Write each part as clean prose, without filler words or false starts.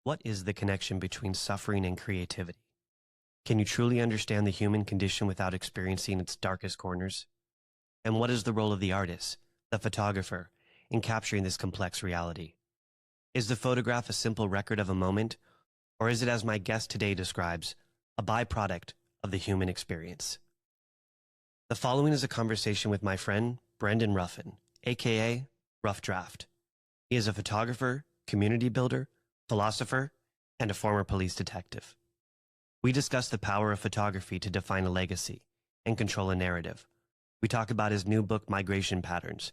What is the connection between suffering and creativity? Can you truly understand the human condition without experiencing its darkest corners? And what is the role of the artist, the photographer, in capturing this complex reality? Is the photograph a simple record of a moment, or is it, as my guest today describes, a byproduct of the human experience? The following is a conversation with my friend, Brendan Ruffin, aka Ruff Draft. He is a photographer, community builder, philosopher, and a former police detective. We discuss the power of photography to define a legacy and control a narrative. We talk about his new book, Migration Patterns,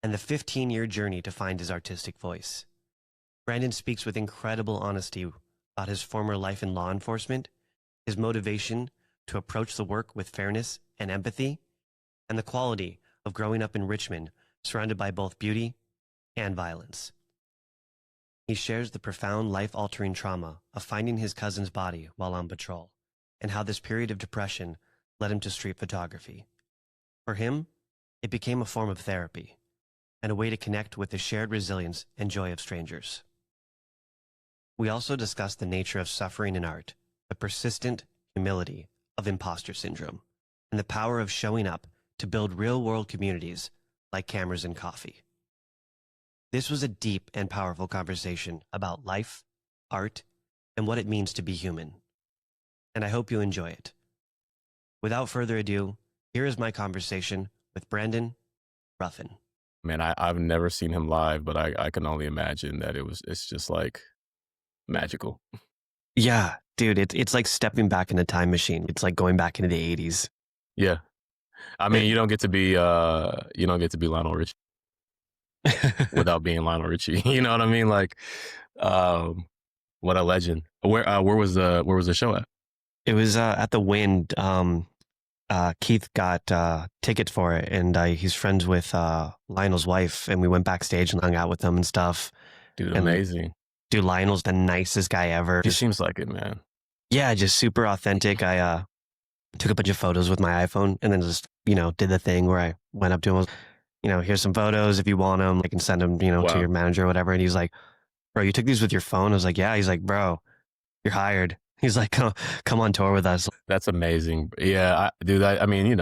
and the 15-year journey to find his artistic voice. Brandon speaks with incredible honesty about his former life in law enforcement, his motivation to approach the work with fairness and empathy, and the quality of growing up in Richmond, surrounded by both beauty and violence. He shares the profound life-altering trauma of finding his cousin's body while on patrol, and how this period of depression led him to street photography. For him, it became a form of therapy, and a way to connect with the shared resilience and joy of strangers. We also discuss the nature of suffering in art, the persistent humility of imposter syndrome, and the power of showing up to build real-world communities like cameras and coffee. This was a deep and powerful conversation about life, art, and what it means to be human. And I hope you enjoy it. Without further ado, here is my conversation with Brandon Ruffin. Man, I've never seen him live, but I can only imagine that it's just like magical. Yeah, dude, it's like stepping back in a time machine. It's like going back into the 80s. Yeah. I mean, you don't get to be Lionel Richie without being Lionel Richie. You know what I mean? Like, what a legend. Where was the show at? It was at the Wind. Keith got tickets for it, and he's friends with Lionel's wife, and we went backstage and hung out with them and stuff. Dude, And amazing. dude, Lionel's the nicest guy ever. He seems like it, man. Yeah, just super authentic. I took a bunch of photos with my iPhone, and then just did the thing where I went up to him, was, here's some photos if you want them. I can send them, to Wow. your manager or whatever. And he's like, bro, you took these with your phone? I was like, yeah. He's like, bro, you're hired. He's like, come on tour with us. That's amazing. Yeah, dude. I mean,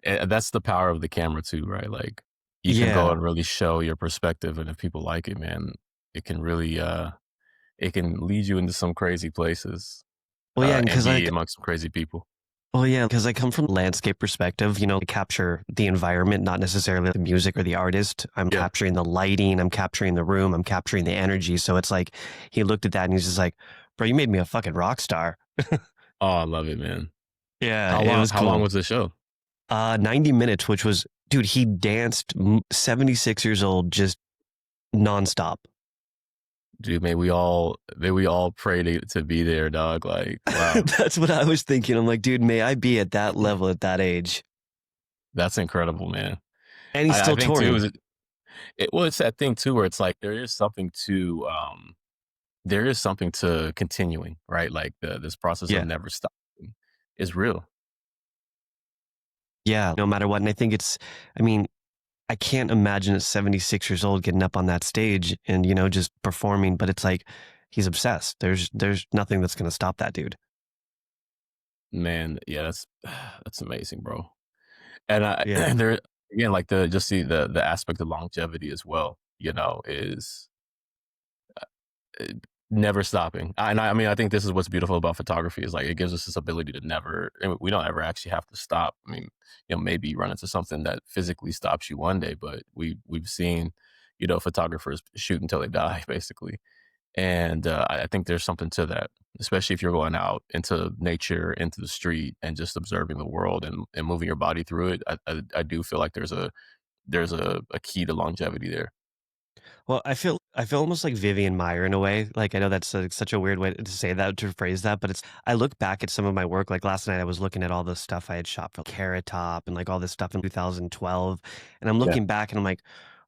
that's the power of the camera too, right? Like, you can go and really show your perspective, and if people like it, man, it can really it can lead you into some crazy places. Well, yeah, and because be amongst some crazy people. Well, yeah, because I come from a landscape perspective, to capture the environment, not necessarily the music or the artist. I'm capturing the lighting, I'm capturing the room, I'm capturing the energy. So it's like, he looked at that and he's just like, bro, you made me a fucking rock star. Oh, I love it, man. Yeah, How long was the show? 90 minutes, which was, dude, he danced 76 years old, just nonstop. Dude, may we all pray to be there, dog. Like, wow. That's what I was thinking. I'm like, dude, may I be at that level at that age. That's incredible, man. And he's still touring. Too, it's that thing too, where it's like, there is something to continuing, right? Like this process of never stopping is real. Yeah, no matter what. And I think I can't imagine at 76 years old getting up on that stage and, just performing, but it's like, he's obsessed. There's nothing that's going to stop that dude. Man, yeah, that's amazing, bro. And and there, again, like the aspect of longevity as well, is never stopping. I mean, I think this is what's beautiful about photography, is like, it gives us this ability to never, we don't ever actually have to stop. I mean, maybe you run into something that physically stops you one day, but we've seen, photographers shoot until they die, basically. And I think there's something to that, especially if you're going out into nature, into the street, and just observing the world and moving your body through it. I do feel like there's a key to longevity there. Well, I feel almost like Vivian Meyer in a way. Like, I know that's such a weird way to say that, to phrase that, but I look back at some of my work. Like last night, I was looking at all the stuff I had shot for Carrot Top and like all this stuff in 2012, and I'm looking back and I'm like,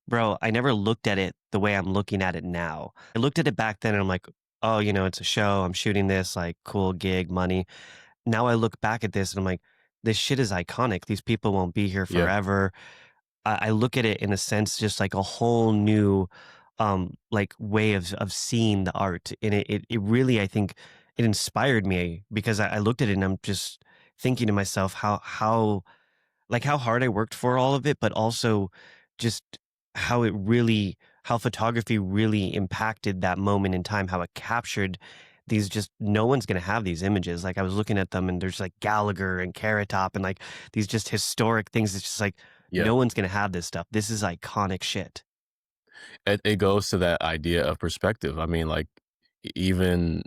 bro, I never looked at it the way I'm looking at it now. I looked at it back then and I'm like, oh, it's a show. I'm shooting this, like, cool gig, money. Now I look back at this and I'm like, this shit is iconic. These people won't be here forever. I look at it in a sense, just like a whole new like way of seeing the art. And it really, I think it inspired me because I looked at it and I'm just thinking to myself how like how hard I worked for all of it, but also just how it really, how photography really impacted that moment in time, how it captured these, just no one's going to have these images. Like I was looking at them and there's like Gallagher and Carrot Top and like these just historic things. It's just like, Yeah. no one's going to have this stuff. This is iconic shit. It goes to that idea of perspective. I mean, like, even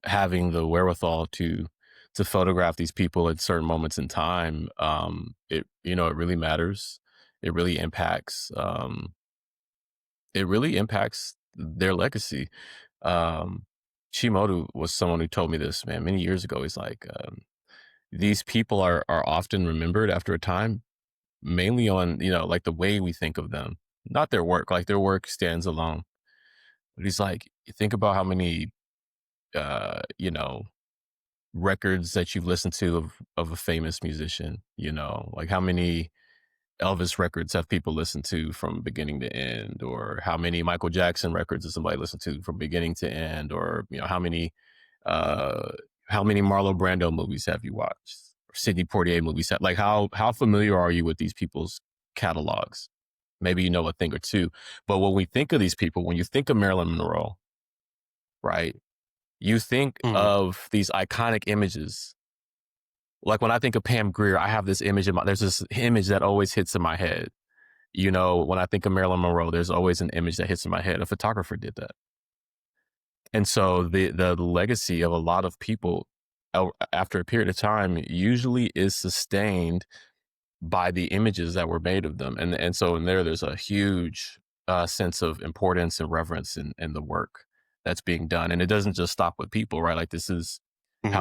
having the wherewithal to photograph these people at certain moments in time, it, you know, it really matters. It really impacts, it really impacts their legacy. Um, Shimoda was someone who told me this, man, many years ago. He's like, these people are often remembered after a time, mainly on, you know, like the way we think of them, not their work. Like their work stands alone. But he's like, think about how many, you know, records that you've listened to of a famous musician. You know, like how many Elvis records have people listened to from beginning to end, or how many Michael Jackson records does somebody listen to from beginning to end, or, you know, uh how many Marlon Brando movies have you watched, or Sidney Poitier movies? Like how familiar are you with these people's catalogs? Maybe you know a thing or two, but when we think of these people, when you think of Marilyn Monroe, right, you think Mm, of these iconic images. Like when I think of Pam Grier, I have this image there's this image that always hits in my head. You know, when I think of Marilyn Monroe, there's always an image that hits in my head. A photographer did that. And so the legacy of a lot of people after a period of time usually is sustained by the images that were made of them. And so in there's a huge sense of importance and reverence in the work that's being done. And it doesn't just stop with people, right? Like this is mhm,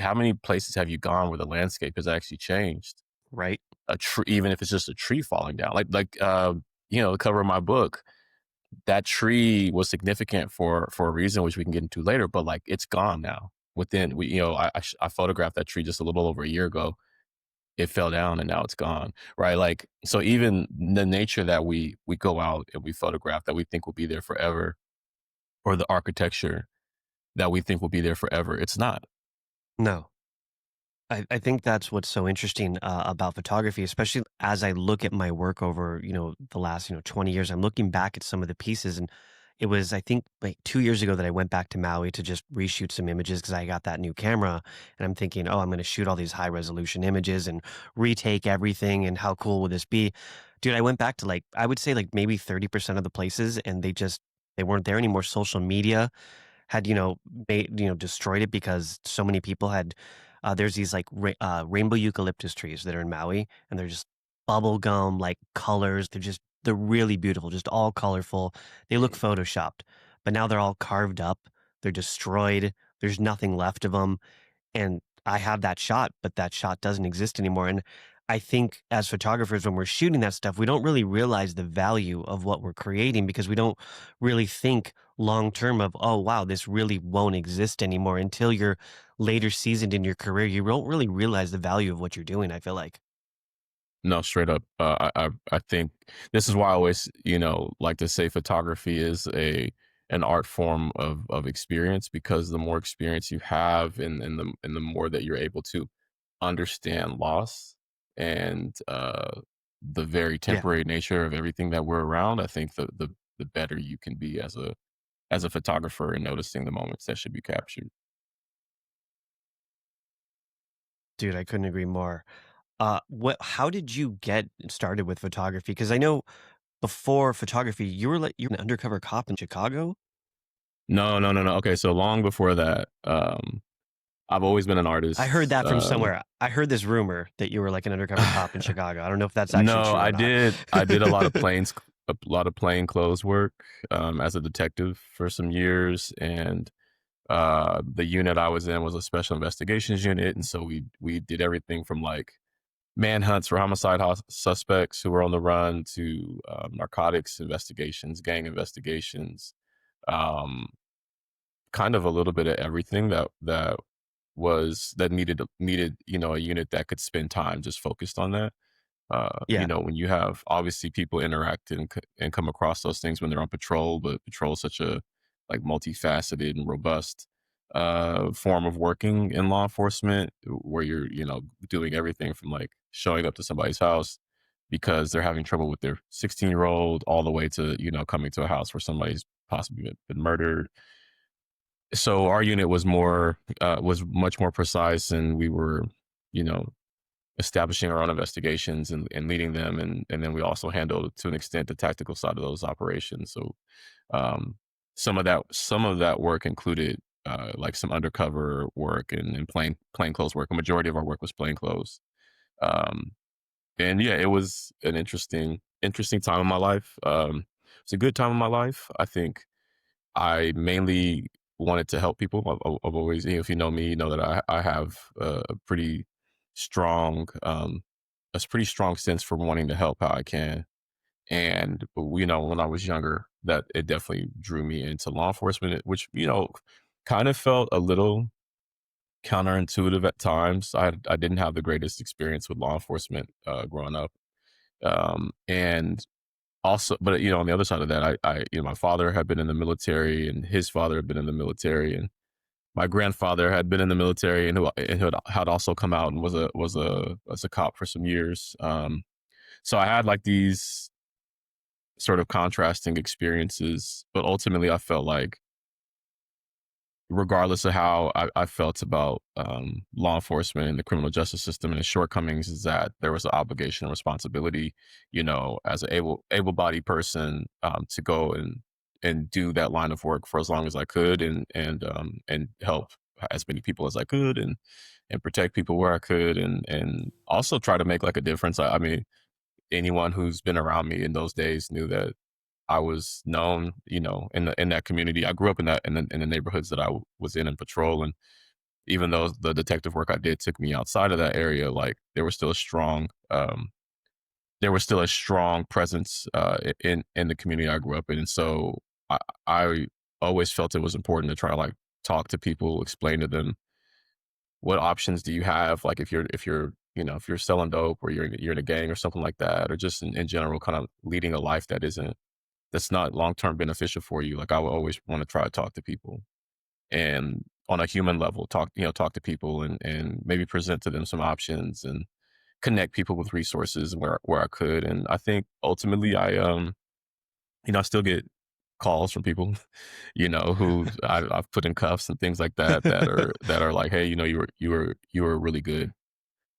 how many places have you gone where the landscape has actually changed? right? A tree, even if it's just a tree falling down, you know, the cover of my book, that tree was significant for a reason, which we can get into later, but like it's gone now. You know, I photographed that tree just a little over a year ago. It fell down and now it's gone, right? Like, so even the nature that we go out and we photograph that we think will be there forever, or the architecture that we think will be there forever, it's not. No. I think that's what's so interesting about photography, especially as I look at my work over, the last, 20 years. I'm looking back at some of the pieces, and it was, I think, like 2 years ago that I went back to Maui to just reshoot some images because I got that new camera, and I'm thinking, oh, I'm going to shoot all these high resolution images and retake everything, and how cool would this be, dude? I went back to like I would say like maybe 30% of the places, and they weren't there anymore. Social media had destroyed it because so many people had there's these like rainbow eucalyptus trees that are in Maui, and they're just bubble gum like colors. They're really beautiful, just all colorful. They look photoshopped, but now they're all carved up. They're destroyed. There's nothing left of them, and I have that shot, but that shot doesn't exist anymore. And I think as photographers, when we're shooting that stuff, we don't really realize the value of what we're creating because we don't really think long term of, oh, wow, this really won't exist anymore until you're later seasoned in your career. You don't really realize the value of what you're doing, I feel like. No, straight up. I think this is why I always, you know, like to say photography is an art form of experience, because the more experience you have, and the more that you're able to understand loss and the very Yeah. temporary nature of everything that we're around, I think the better you can be as a photographer in noticing the moments that should be captured. Dude, I couldn't agree more. How did you get started with photography? Because I know before photography, you were an undercover cop in Chicago. No, no, no, no. Okay, so long before that, I've always been an I heard artist. that from somewhere. I heard this rumor that you were like an undercover cop in Chicago. I don't know if that's actually No, true or not. I did a lot of plain clothes work, as a detective for some years, and the unit I was in was a special investigations unit, and so we did everything from like manhunts for suspects who were on the run to narcotics investigations, gang investigations, um, kind of a little bit of everything that needed, you know, a unit that could spend time just focused on that. You Yeah. know, when you have obviously people interact and come across those things when they're on patrol, but patrol is such a like multifaceted and robust form of working in law enforcement, where you're doing everything from like showing up to somebody's house because they're having trouble with their 16-year-old, all the way to coming to a house where somebody's possibly been murdered. So our unit was much more precise, and we were you know establishing our own investigations and leading them, and then we also handled to an extent the tactical side of those operations. So um, some of that work included like some undercover work and plainclothes work. A majority of our work was plainclothes. Um, and yeah, it was an interesting time in my life. It's a good time in my life. I think I mainly wanted to help people. I've always, if you know me, you know that I have a pretty strong, pretty strong sense for wanting to help how I can. And when I was younger, that it definitely drew me into law enforcement, which kind of felt a little counterintuitive at times. I didn't have the greatest experience with law enforcement growing up, and also, but on the other side of that, my father had been in the military, and his father had been in the military, and my grandfather had been in the military, and who had also come out and was a cop for some years. So I had like these sort of contrasting experiences, but ultimately I felt like, regardless of how I felt about law enforcement and the criminal justice system and its shortcomings, is that there was an obligation and responsibility, as an able-bodied person, to go and do that line of work for as long as I could, and help as many people as I could, and protect people where I could, and also try to make like a difference. I mean, anyone who's been around me in those days knew that I was known, in that community. I grew up in the neighborhoods that I was in patrol, and even though the detective work I did took me outside of that area, like there was still a strong presence in the community I grew up in. And so I always felt it was important to try to like talk to people, explain to them what options do you have, like if you're selling dope, or you're in a gang or something like that, or just in general kind of leading a life that's not long term beneficial for you. Like I would always want to try to talk to people, and on a human level, talk to people, and maybe present to them some options, and connect people with resources where I could. And I think ultimately I still get calls from people, who I've put in cuffs and things like that, that are like, hey, you were a really good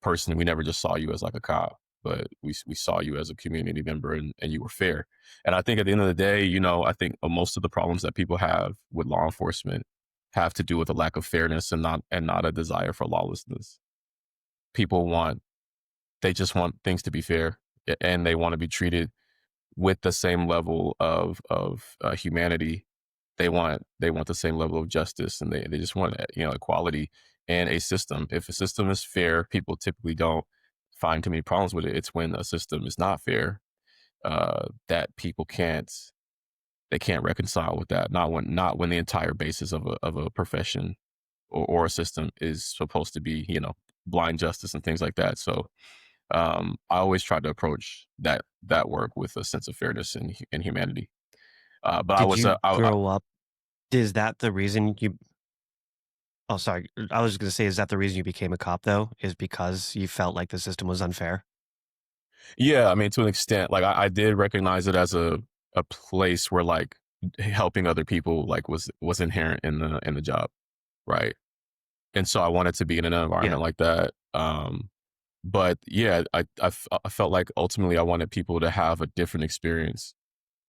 person. We never just saw you as like a cop, but we saw you as a community member, and you were fair. And I think at the end of the day, I think most of the problems that people have with law enforcement have to do with a lack of fairness, and not a desire for lawlessness. People they just want things to be fair, and they want to be treated with the same level of humanity. They want the same level of justice, and they just want equality, and a system. If a system is fair, people typically don't find too many problems with it. It's when a system is not fair, that people can't reconcile with that. Not when the entire basis of a profession, or a system is supposed to be blind justice and things like that. So I always try to approach that work with a sense of fairness and humanity. But I Did was you grow up? Is that the reason you? Oh, sorry. I was going to say, is that the reason you became a cop, though? Is because you felt like the system was unfair? Yeah, I mean, to an extent, like I did recognize it as a place where like helping other people like was inherent in the job, right? And so I wanted to be in an Yeah. environment like that. But yeah, I felt like ultimately I wanted people to have a different experience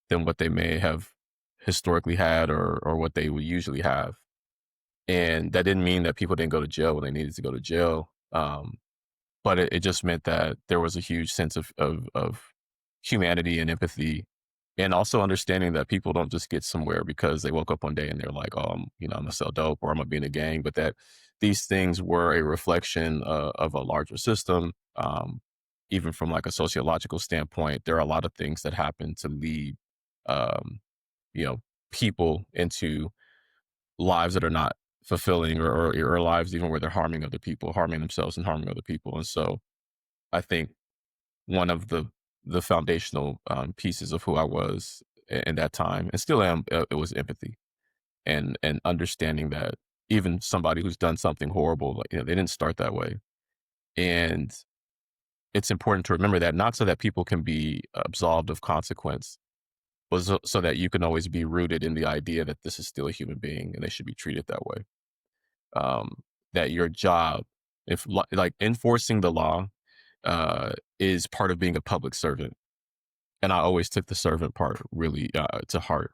than what they may have historically had, or what they would usually have. And that didn't mean that people didn't go to jail when they needed to go to jail. But it just meant that there was a huge sense of humanity and empathy, and also understanding that people don't just get somewhere because they woke up one day and they're like, oh, I'm gonna sell dope, or I'm gonna be in a gang, but that these things were a reflection of a larger system. Even from like a sociological standpoint, there are a lot of things that happen to lead, um, you know, people into lives that are not fulfilling, or lives even where they're harming other people, harming themselves and harming other people. And so I think one of the foundational pieces of who I was in that time, and still am. It was empathy and understanding that even somebody who's done something horrible, like, they didn't start that way, and it's important to remember that, not so that people can be absolved of consequence, but so that you can always be rooted in the idea that this is still a human being and they should be treated that way. That your job, if like enforcing the law, is part of being a public servant. And I always took the servant part really to heart.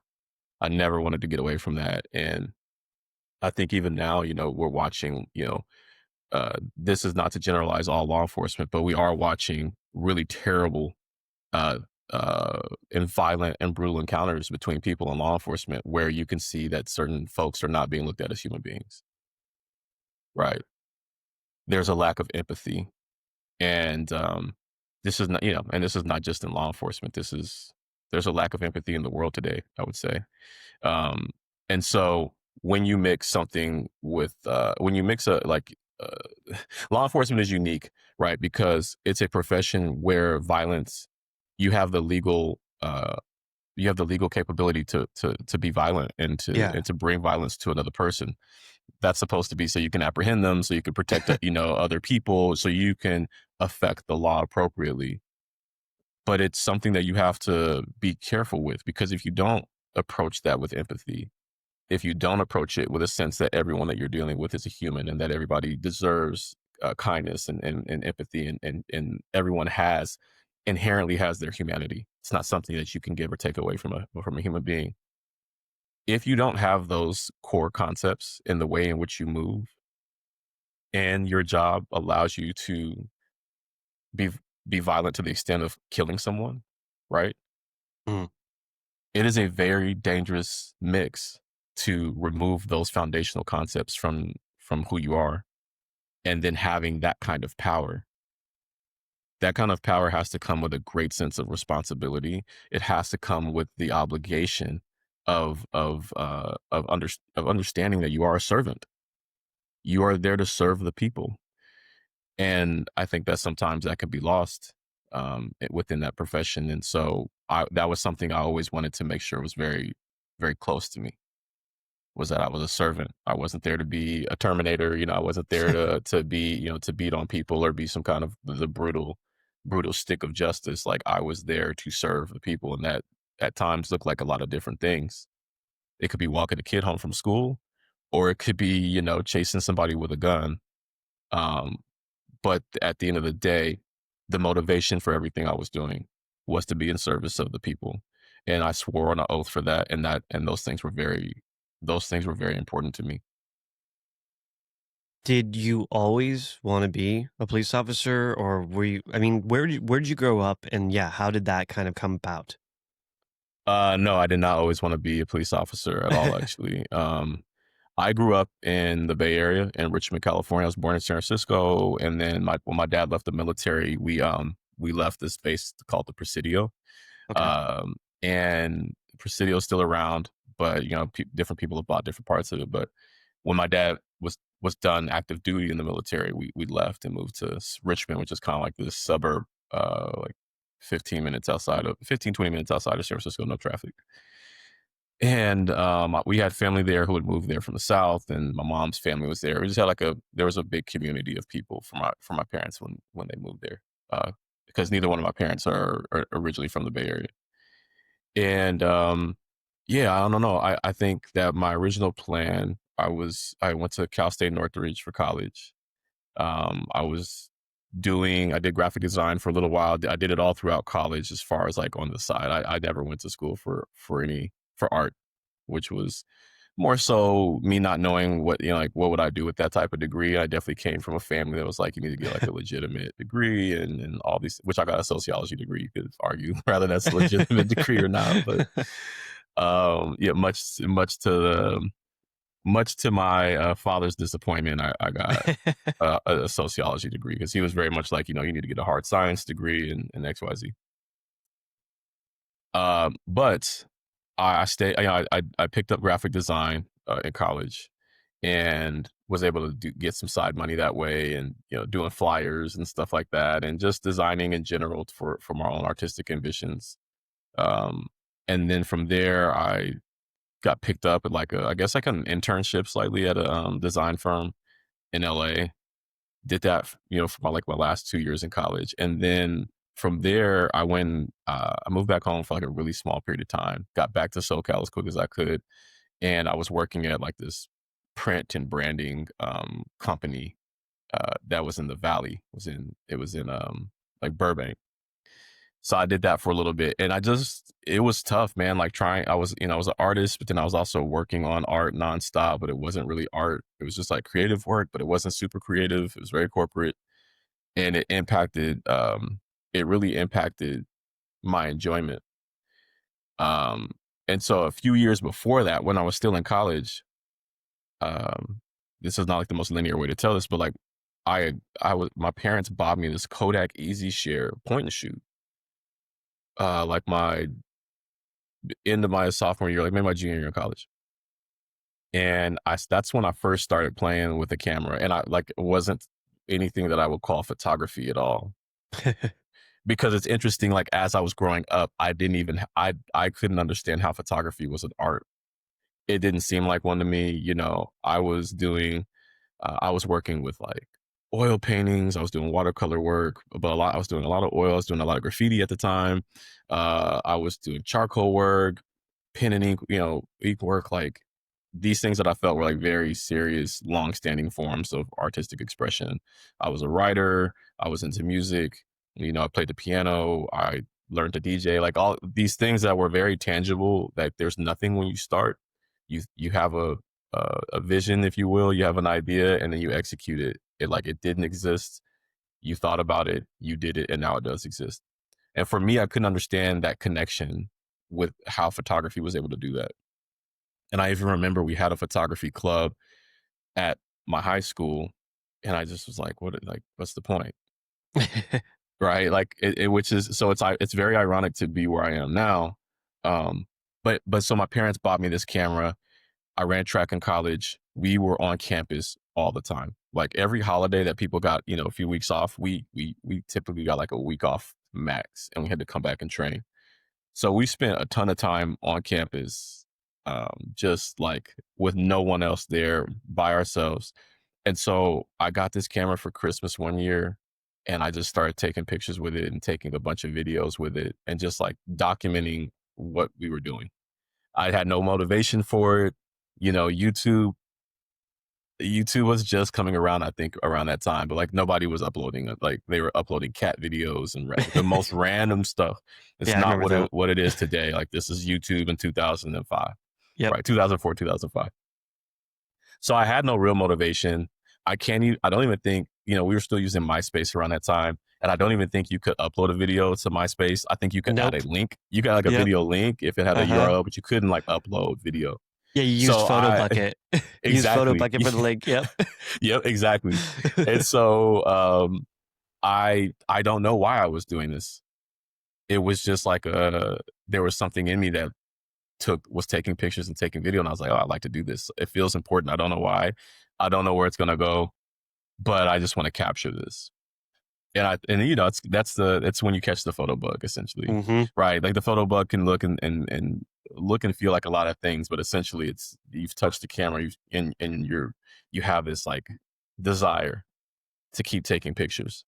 I never wanted to get away from that. And I think even now, we're watching, this is not to generalize all law enforcement, but we are watching really terrible uh, and violent and brutal encounters between people and law enforcement, where you can see that certain folks are not being looked at as human beings. Right. There's a lack of empathy. And this is not, and this is not just in law enforcement. There's a lack of empathy in the world today, I would say. Um, and so when you mix something with, when you mix law enforcement is unique, right? Because it's a profession where violence, you have the legal, you have the legal capability to be violent and Yeah. to bring violence to another person. That's supposed to be so you can apprehend them, so you can protect, other people, so you can affect the law appropriately. But it's something that you have to be careful with, because if you don't approach that with empathy, if you don't approach it with a sense that everyone that you're dealing with is a human and that everybody deserves kindness and empathy, and everyone inherently has their humanity. It's not something that you can give or take away from a human being. If you don't have those core concepts in the way in which you move, and your job allows you to be be violent to the extent of killing someone, right? Mm. It is a very dangerous mix to remove those foundational concepts from who you are, and then having that kind of power. That kind of power has to come with a great sense of responsibility. It has to come with the obligation of understanding that you are a servant. You are there to serve the people. And I think that sometimes that could be lost within that profession. And so that was something I always wanted to make sure was very, very close to me, was that I was a servant. I wasn't there to be a terminator. I wasn't there to be, to beat on people or be some kind of the brutal stick of justice. Like, I was there to serve the people. And that at times looked like a lot of different things. It could be walking a kid home from school, or it could be, chasing somebody with a gun. Um, but at the end of the day, the motivation for everything I was doing was to be in service of the people. And I swore on an oath for that. And those things were very important to me. Did you always want to be a police officer, or were you, I mean, where did you grow up, and yeah, how did that kind of come about? No, I did not always want to be a police officer at all, actually. I grew up in the Bay Area in Richmond, California. I was born in San Francisco. And then when my dad left the military, we left this place called the Presidio. Okay. Um, and Presidio is still around, but different people have bought different parts of it. But when my dad was done active duty in the military, we left and moved to Richmond, which is kind of like this suburb, like 15, 20 minutes outside of San Francisco, no traffic. And we had family there who had moved there from the South, and my mom's family was there. We just had there was a big community of people for my parents when they moved there, because neither one of my parents are originally from the Bay Area. And yeah, I don't know. I think that my original plan, I went to Cal State Northridge for college. I did graphic design for a little while. I did it all throughout college, as far as like on the side. I never went to school for art, which was more so me not knowing like what would I do with that type of degree. I definitely came from a family that was like, you need to get like a legitimate degree, and all these, which I got a sociology degree. You could argue whether that's a legitimate degree or not, but yeah, much to my father's disappointment, I got a sociology degree, because he was very much like, you need to get a hard science degree and XYZ. But I stayed. I picked up graphic design in college, and was able to get some side money that way, and doing flyers and stuff like that, and just designing in general for our own artistic ambitions. Um, and then from there, I got picked up at I guess like an internship slightly at a design firm in LA. Did that, for my last 2 years in college. And then from there, I moved back home for like a really small period of time, got back to SoCal as quick as I could. And I was working at like this print and branding company that was in the Valley, it was in like Burbank. So I did that for a little bit, and it was tough, man. Like I was an artist, but then I was also working on art nonstop, but it wasn't really art. It was just like creative work, but it wasn't super creative. It was very corporate, and it really impacted my enjoyment. Um, and so a few years before that, when I was still in college, um, this is not like the most linear way to tell this, but like my parents bought me this Kodak Easy Share point and shoot. Like my end of my sophomore year, like maybe my junior year in college. And that's when I first started playing with a camera. And it wasn't anything that I would call photography at all. Because it's interesting, like as I was growing up, I couldn't understand how photography was an art. It didn't seem like one to me. I was working with like oil paintings. I was doing watercolor work, but I was doing a lot of oil. I was doing a lot of graffiti at the time. I was doing charcoal work, pen and ink work, like these things that I felt were like very serious, long-standing forms of artistic expression. I was a writer. I was into music. I played the piano. I learned to DJ. Like all these things that were very tangible. That there's nothing when you start. You have a vision, if you will. You have an idea, and then you execute it. It didn't exist. You thought about it. You did it, and now it does exist. And for me, I couldn't understand that connection with how photography was able to do that. And I even remember we had a photography club at my high school, and I just was like, what's the point? Right? Like which is, so it's very ironic to be where I am now. But so my parents bought me this camera. I ran track in college. We were on campus all the time. Like every holiday that people got, a few weeks off, we typically got like a week off max, and we had to come back and train. So we spent a ton of time on campus, just like with no one else there, by ourselves. And so I got this camera for Christmas one year, and I just started taking pictures with it and taking a bunch of videos with it, and just like documenting what we were doing. I had no motivation for it. YouTube was just coming around, I think, around that time, but like nobody was uploading it. Like they were uploading cat videos and the most random stuff. It's Yeah, I not remember that. what it is today. Like this is YouTube in 2005, Yep. right? 2004, 2005. So I had no real motivation. I don't even think, we were still using MySpace around that time. And I don't even think you could upload a video to MySpace. I think you could add Nope. a link. You got like a Yep. video link if it had a Uh-huh. URL, but you couldn't like upload video. Yeah, you used So Photo Bucket. You used Photo exactly. Bucket for the link. Yep. Yep, exactly. And so I don't know why I was doing this. It was just like there was something in me that was taking pictures and taking video, and I was like, oh, I'd like to do this. It feels important. I don't know why. I don't know where it's gonna go, but I just want to capture this. It's when you catch the photo bug, essentially. Mm-hmm. Right? Like the photo bug can look and look and feel like a lot of things, but essentially it's you've touched the camera, you have this like desire to keep taking pictures.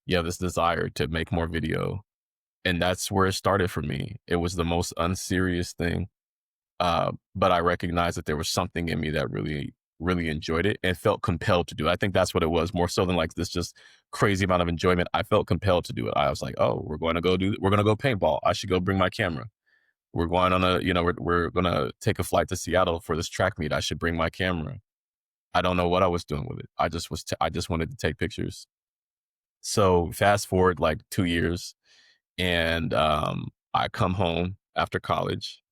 You have this desire to make more video. And that's where it started for me. It was the most unserious thing. But I recognized that there was something in me that really, really enjoyed it and felt compelled to do it. I think that's what it was, more so than like this just crazy amount of enjoyment. I felt compelled to do it. I was like, oh, we're going to go paintball. I should go bring my camera. We're going on we're going to take a flight to Seattle for this track meet. I should bring my camera. I don't know what I was doing with it. I just wanted to take pictures. So fast forward like 2 years, and I come home after college.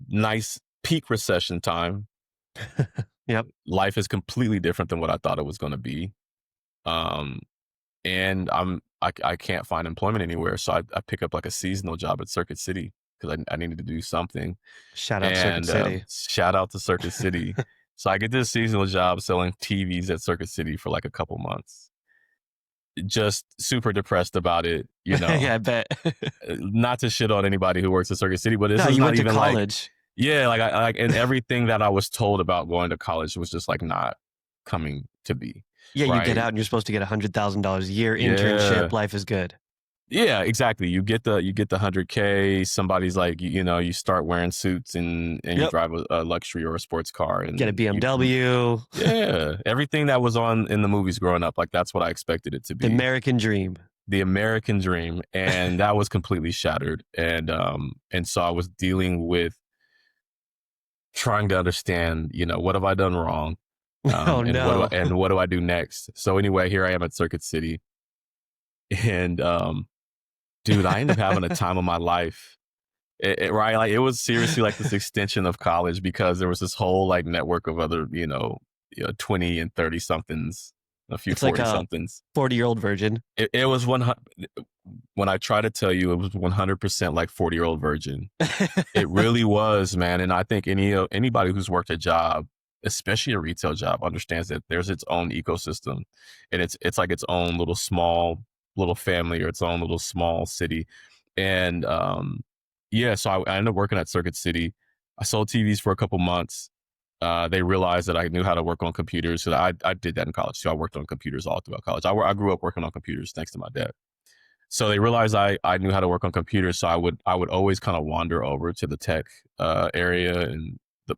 Nice peak recession time. Yep. Life is completely different than what I thought it was going to be. Um, and I can't find employment anywhere. So I pick up like a seasonal job at Circuit City because I needed to do something. Shout out Circuit And City. shout out to Circuit City. So I get this seasonal job selling TVs at Circuit City for like a couple months. Just super depressed about it, you know. Yeah, I bet. Not to shit on anybody who works at Circuit City, but this No, is you not went to even like, college. yeah, like I like, and everything that I was told about going to college was just like not coming to be, Yeah, you get right? out and you're supposed to get $100,000 a year Yeah, internship. Life is good. yeah, exactly. You get the 100K. Somebody's like, you know, you start wearing suits and you Yep. drive a luxury or a sports car, Get a and BMW. yeah, everything that was on in the movies growing up, like that's what I expected it to The be, American dream. the American dream, and that was completely shattered. And so I was dealing with trying to understand, you know, what have I done wrong, Oh and what do I no. and what do I do next? So anyway, here I am at Circuit City, and dude, I ended up having a time of my life. Right, like it was seriously like this extension of college because there was this whole like network of other, 20 and 30 somethings, a few It's like 40 a somethings. 40-year-old virgin. It was 100. When I try to tell you, it was 100% like 40-year-old virgin. It really was, man. And I think anybody who's worked a job, especially a retail job, understands that there's its own ecosystem, and it's like its own little small little family or its own little small city. And yeah, so I ended up working at Circuit City. I sold TVs for a couple months. They realized that I knew how to work on computers. So I did that in college. So I worked on computers all throughout college. I grew up working on computers thanks to my dad. So they realized I knew how to work on computers. So I would always kind of wander over to the tech area, and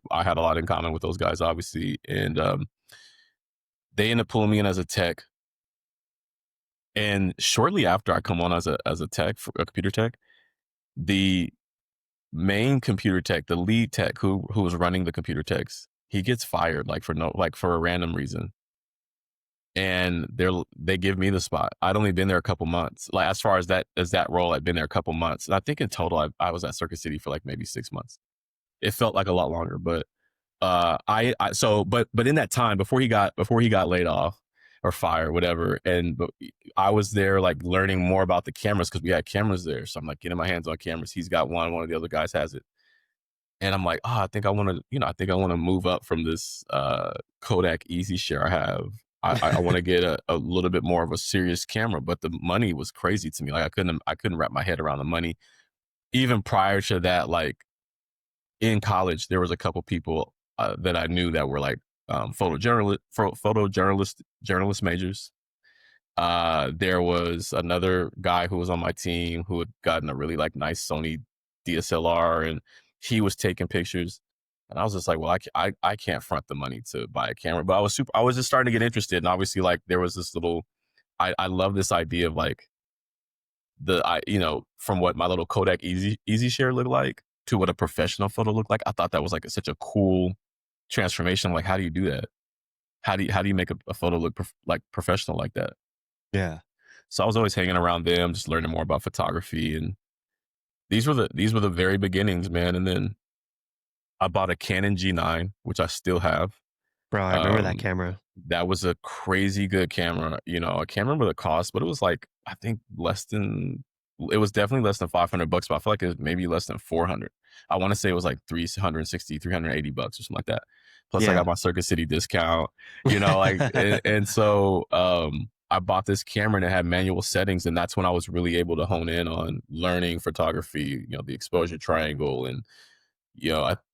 I had a lot in common with those guys, obviously. And they ended up pulling me in as a tech. And shortly after I come on as a tech, a computer tech, the main computer tech, the lead tech who was running the computer techs, he gets fired for a random reason. And they give me the spot. I'd only been there a couple months. Like as far as that role, I'd been there a couple months. And I think in total I was at Circuit City for like maybe 6 months. It felt like a lot longer, but but in that time before he got laid off or fired, whatever, but I was there like learning more about the cameras because we had cameras there. So I'm like getting my hands on cameras. He's got one of the other guys has it. And I'm like, I think I want to move up from this Kodak Easy Share I have. I want to get a little bit more of a serious camera, but the money was crazy to me. Like I couldn't wrap my head around the money. Even prior to that, like in college, there was a couple people that I knew that were like journalist majors. There was another guy who was on my team who had gotten a really like nice Sony DSLR, and he was taking pictures. And I was just like, well, I can't front the money to buy a camera, but I was just starting to get interested. And obviously like there was this little, I love this idea of like from what my little Kodak Easy Share looked like to what a professional photo looked like. I thought that was like such a cool transformation. Like, how do you do that? How do you make a photo look like professional like that? Yeah. So I was always hanging around them, just learning more about photography. And these were the very beginnings, man. And then I bought a Canon G9, which I still have. Bro, I remember that Um, camera. that was a crazy good camera. I can't remember the cost, but it was like, I think it was definitely less than $500, but I feel like it was maybe less than 400. I want to say it was like 360, $380 or something like that. Plus I got Yeah. my Circuit City discount, like, and so, I bought this camera and it had manual settings. And that's when I was really able to hone in on learning photography, the exposure triangle and,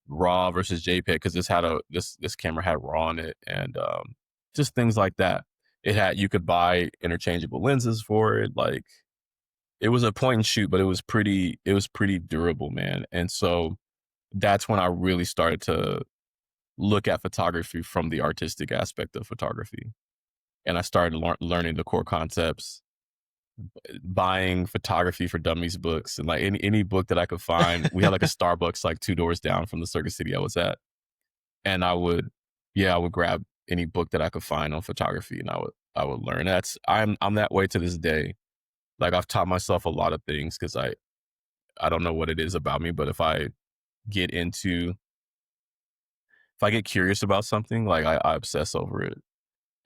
raw versus JPEG. Cause this camera had raw on it, and, just things like that. You could buy interchangeable lenses for it. Like it was a point and shoot, but it was pretty durable, man. And so that's when I really started to look at photography from the artistic aspect of photography. And I started learning the core concepts, buying photography for dummies books, and like any book that I could find. We had like a Starbucks like 2 doors down from the Circuit City I was at. And I would grab any book that I could find on photography, and I would learn. I'm that way to this day. Like I've taught myself a lot of things because I don't know what it is about me, but get into if I get curious about something, like I obsess over it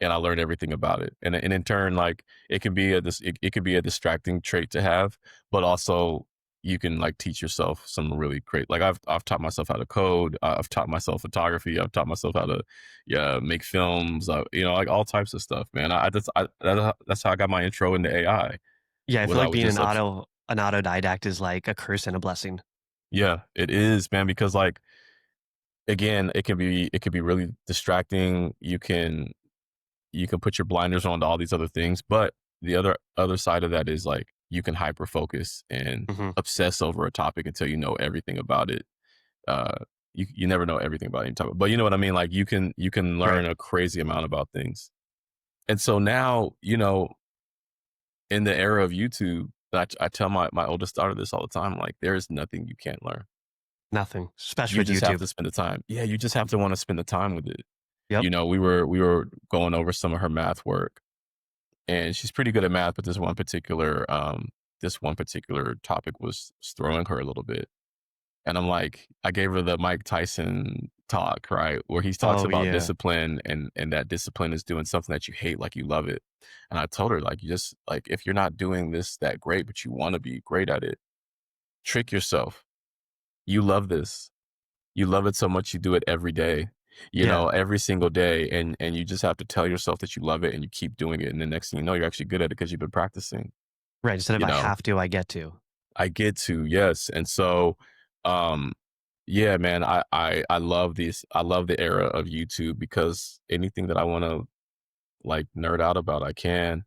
and I learn everything about it. And in turn, like it could be a distracting trait to have, but also you can like teach yourself some really great, like I've taught myself how to code, I've taught myself photography, I've taught myself how to make films, you know, like all types of stuff, man. That's how I got my intro into AI. Yeah, I Was feel I like was being just an autodidact is like a curse and a blessing. yeah, it is, man, because like again, it can be really distracting. You can put your blinders on to all these other things, but the other side of that is like you can hyper focus and Hmm. obsess over a topic until you know everything about it. uh you never know everything about any topic, but you know what I mean, like you can Right. learn a crazy amount about things. And so now, you know, in the era of YouTube, I tell my oldest daughter this all the time, like there is nothing you can't learn. Nothing, especially You with just have YouTube. to spend the time. Yeah, you just have to want to spend the time with it. Yep. You know, we were going over some of her math work, and she's pretty good at math, but this one particular topic was throwing her a little bit. And I'm like, I gave her the Mike Tyson talk, right? Where he talks Oh about yeah. discipline, and that discipline is doing something that you hate like you love it. And I told her, like, you just like if you're not doing this that great, but you want to be great at it, trick yourself. You love this. You love it so much you do it every day. You Yeah. know, every single day. And you just have to tell yourself that you love it and you keep doing it. And the next thing you know, you're actually good at it because you've been practicing. Right. Instead of You I know, have to, I get to. I get to, yes. And so um yeah, man, I love these. I love the era of YouTube because anything that I want to like nerd out about, I can.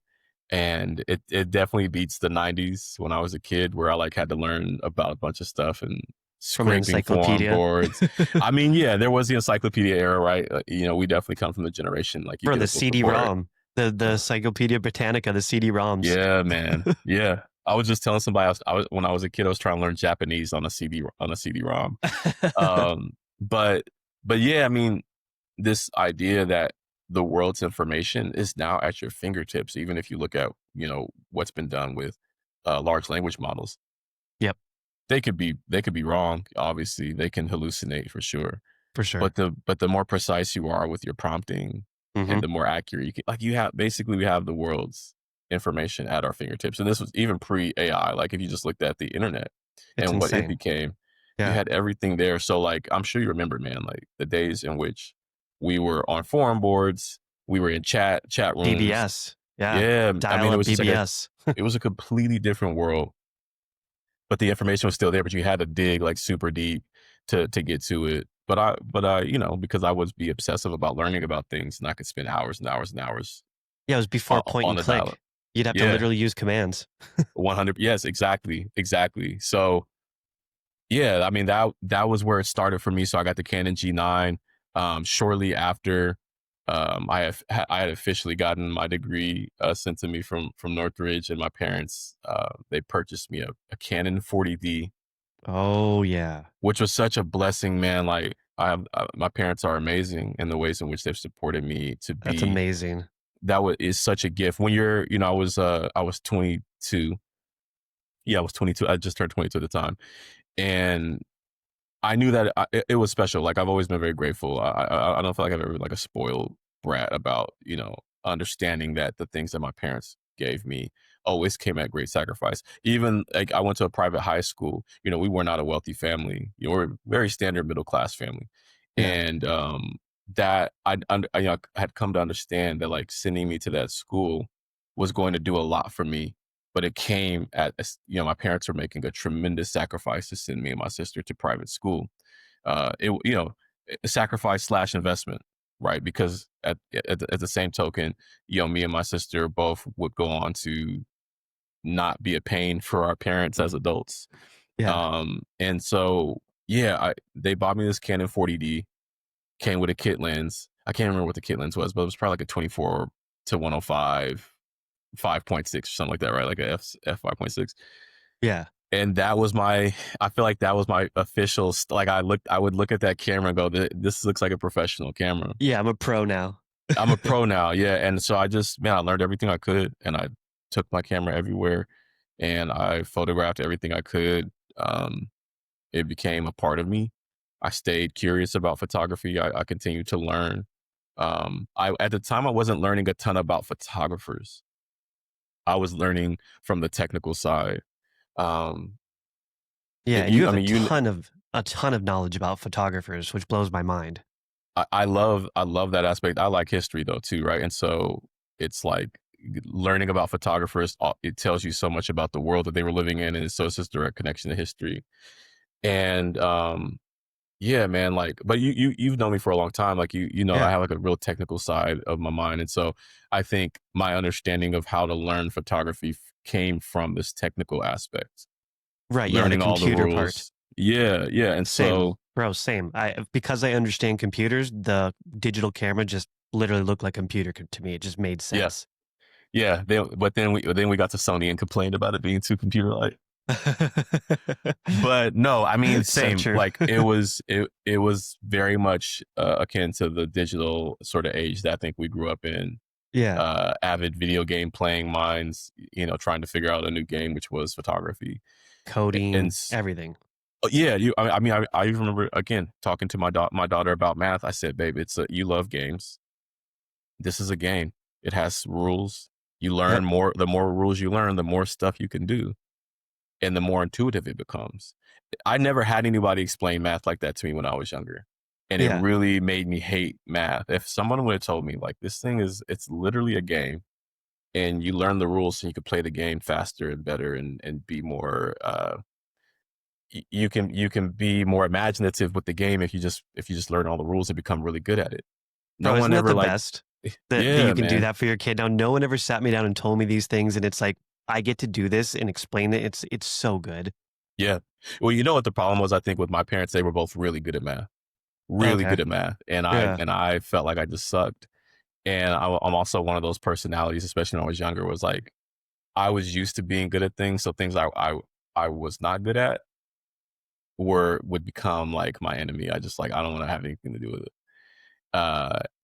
And it definitely beats the 90s when I was a kid where I like had to learn about a bunch of stuff and From an scraping forum encyclopedia. boards. I mean, yeah, there was the encyclopedia era, right? You know, we definitely come from the generation like you Bro, get the a book report. CD-ROM, the Uh, Encyclopedia Britannica, the CD-ROMs. yeah, man. Yeah. I was just telling somebody else, I was when I was a kid, I was trying to learn Japanese on a CD-ROM. Um, but but yeah, I mean, this idea that the world's information is now at your fingertips, even if you look at, you know, what's been done with large language models. Yep, They could be wrong. Obviously, they can hallucinate for sure. for But sure. the more precise you are with your prompting, Hmm. and the more accurate you can, like you have basically we have the world's information at our fingertips. And this was even pre AI. Like if you just looked at the internet It's and what it insane. became, you Yeah. had everything there. So like I'm sure you remember, man, like the days in which we were on forum boards, we were in chat rooms. BBS. Yeah. Yeah, I mean, it Dial-up was just like BBS. it was a completely different world, but the information was still there, but you had to dig like super deep to get to it. But I, you know, because I would be obsessive about learning about things, and I could spend hours and hours and hours Yeah, it was before point on and the dial. click. You'd have to Yeah, literally use commands. 100. Yes, exactly, exactly. So yeah, I mean that was where it started for me. So I got the Canon G9. Shortly after, I had officially gotten my degree sent to me from Northridge, and my parents they purchased me a Canon 40D, Oh yeah. which was such a blessing, man. Like my parents are amazing in the ways in which they've supported me to That's be. amazing. That was is such a gift when you're, you know, I was 22. Yeah, I was 22. I just turned 22 at the time, and I knew that it was special. Like I've always been very grateful. I don't feel like I've ever been like a spoiled brat about, you know, understanding that the things that my parents gave me always came at great sacrifice. Even like I went to a private high school. You know, we were not a wealthy family. You know, we're a very standard middle class family, Yeah. and that I, you know, had come to understand that like sending me to that school was going to do a lot for me, but it came at, you know, my parents were making a tremendous sacrifice to send me and my sister to private school. It, you know, a sacrifice slash investment, right? Because at the same token, you know, me and my sister both would go on to not be a pain for our parents as adults. Yeah. And so yeah, they bought me this Canon 40D, came with a kit lens. I can't remember what the kit lens was, but it was probably like a 24 to 105 5.6 or something like that, right? Like a f 5.6. Yeah. And that was my, I feel like that was my official, like I would look at that camera and go, this looks like a professional camera. Yeah, I'm a pro now. I'm a pro now. Yeah. And so I just, man, I learned everything I could, and I took my camera everywhere, and I photographed everything I could. It became a part of me. I stayed curious about photography. I continued to learn. At the time, I wasn't learning a ton about photographers. I was learning from the technical side. Um, Yeah, and you You, I have mean, you, a ton of knowledge about photographers, which blows my mind. I love that aspect. I like history though too, right? And so it's like learning about photographers. It tells you so much about the world that they were living in, and so it's just direct connection to history. And yeah, man, like, but you've known me for a long time. Like you know, I Yeah. have like a real technical side of my mind, and so I think my understanding of how to learn photography came from this technical aspect, Right, yeah, the learning all the computer part. rules. Yeah, yeah, and Same, so bro, same. Because I understand computers, the digital camera just literally looked like a computer to me. It just made yeah, sense. yeah. But then we got to Sony and complained about it being too computer like. But no, I mean, So same. true. Like it was very much akin to the digital sort of age that I think we grew up in. Yeah, Avid video game playing minds, you know, trying to figure out a new game, which was photography. And coding, everything. yeah, I mean, I remember again talking to my daughter about math. I said, "Babe, you love games. This is a game. It has rules. You learn Yep. more. The more rules you learn, the more stuff you can do, and the more intuitive it becomes." I never had anybody explain math like that to me when I was younger. And it Yeah. really made me hate math. If someone would have told me like this thing it's literally a game and you learn the rules so you can play the game faster and better and be more you can be more imaginative with the game if you just learn all the rules and become really good at it. No Bro, isn't one that ever the like best? That you yeah, can do man. that for your kid. Now, no one ever sat me down and told me these things, and it's like I get to do this and explain it. It's so good. Yeah. Well, you know what the problem was I think with my parents, they were both really good at math. Really Okay. good at math. Yeah. And I felt like I just sucked. And I'm also one of those personalities, especially when I was younger, was like I was used to being good at things, so things I was not good at would become like my enemy. I just like I don't want to have anything to do with it.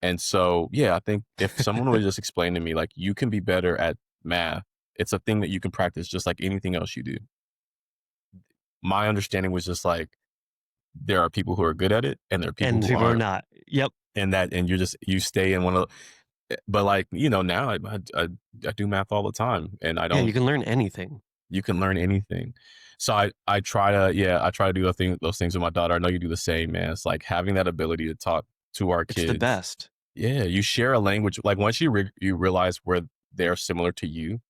And so yeah, I think if someone would just explain to me like you can be better at math, it's a thing that you can practice just like anything else you do. My understanding was just like there are people who are good at it, and there are people And who people are aren't, not. Yep. and you stay in one of but like, you know, now I do math all the time and I Yeah, you don't can learn anything. you can learn anything. So I try to I try to do those things with my daughter. I know you do the same, man. It's like having that ability to talk to our It's the kids. best. Yeah, you share a language. Like once you realize where they're similar to you,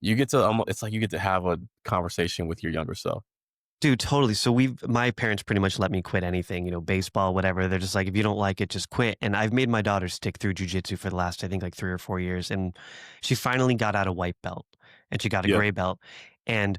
you get to almost it's like you get to have a conversation with your younger self. Dude, totally. So my parents pretty much let me quit anything, baseball, whatever. They're just like, if you don't like it, just quit. And I've made my daughter stick through jujitsu for the last, I think, like 3 or 4 years. And she finally got out a white belt and she got a Yeah, gray belt. And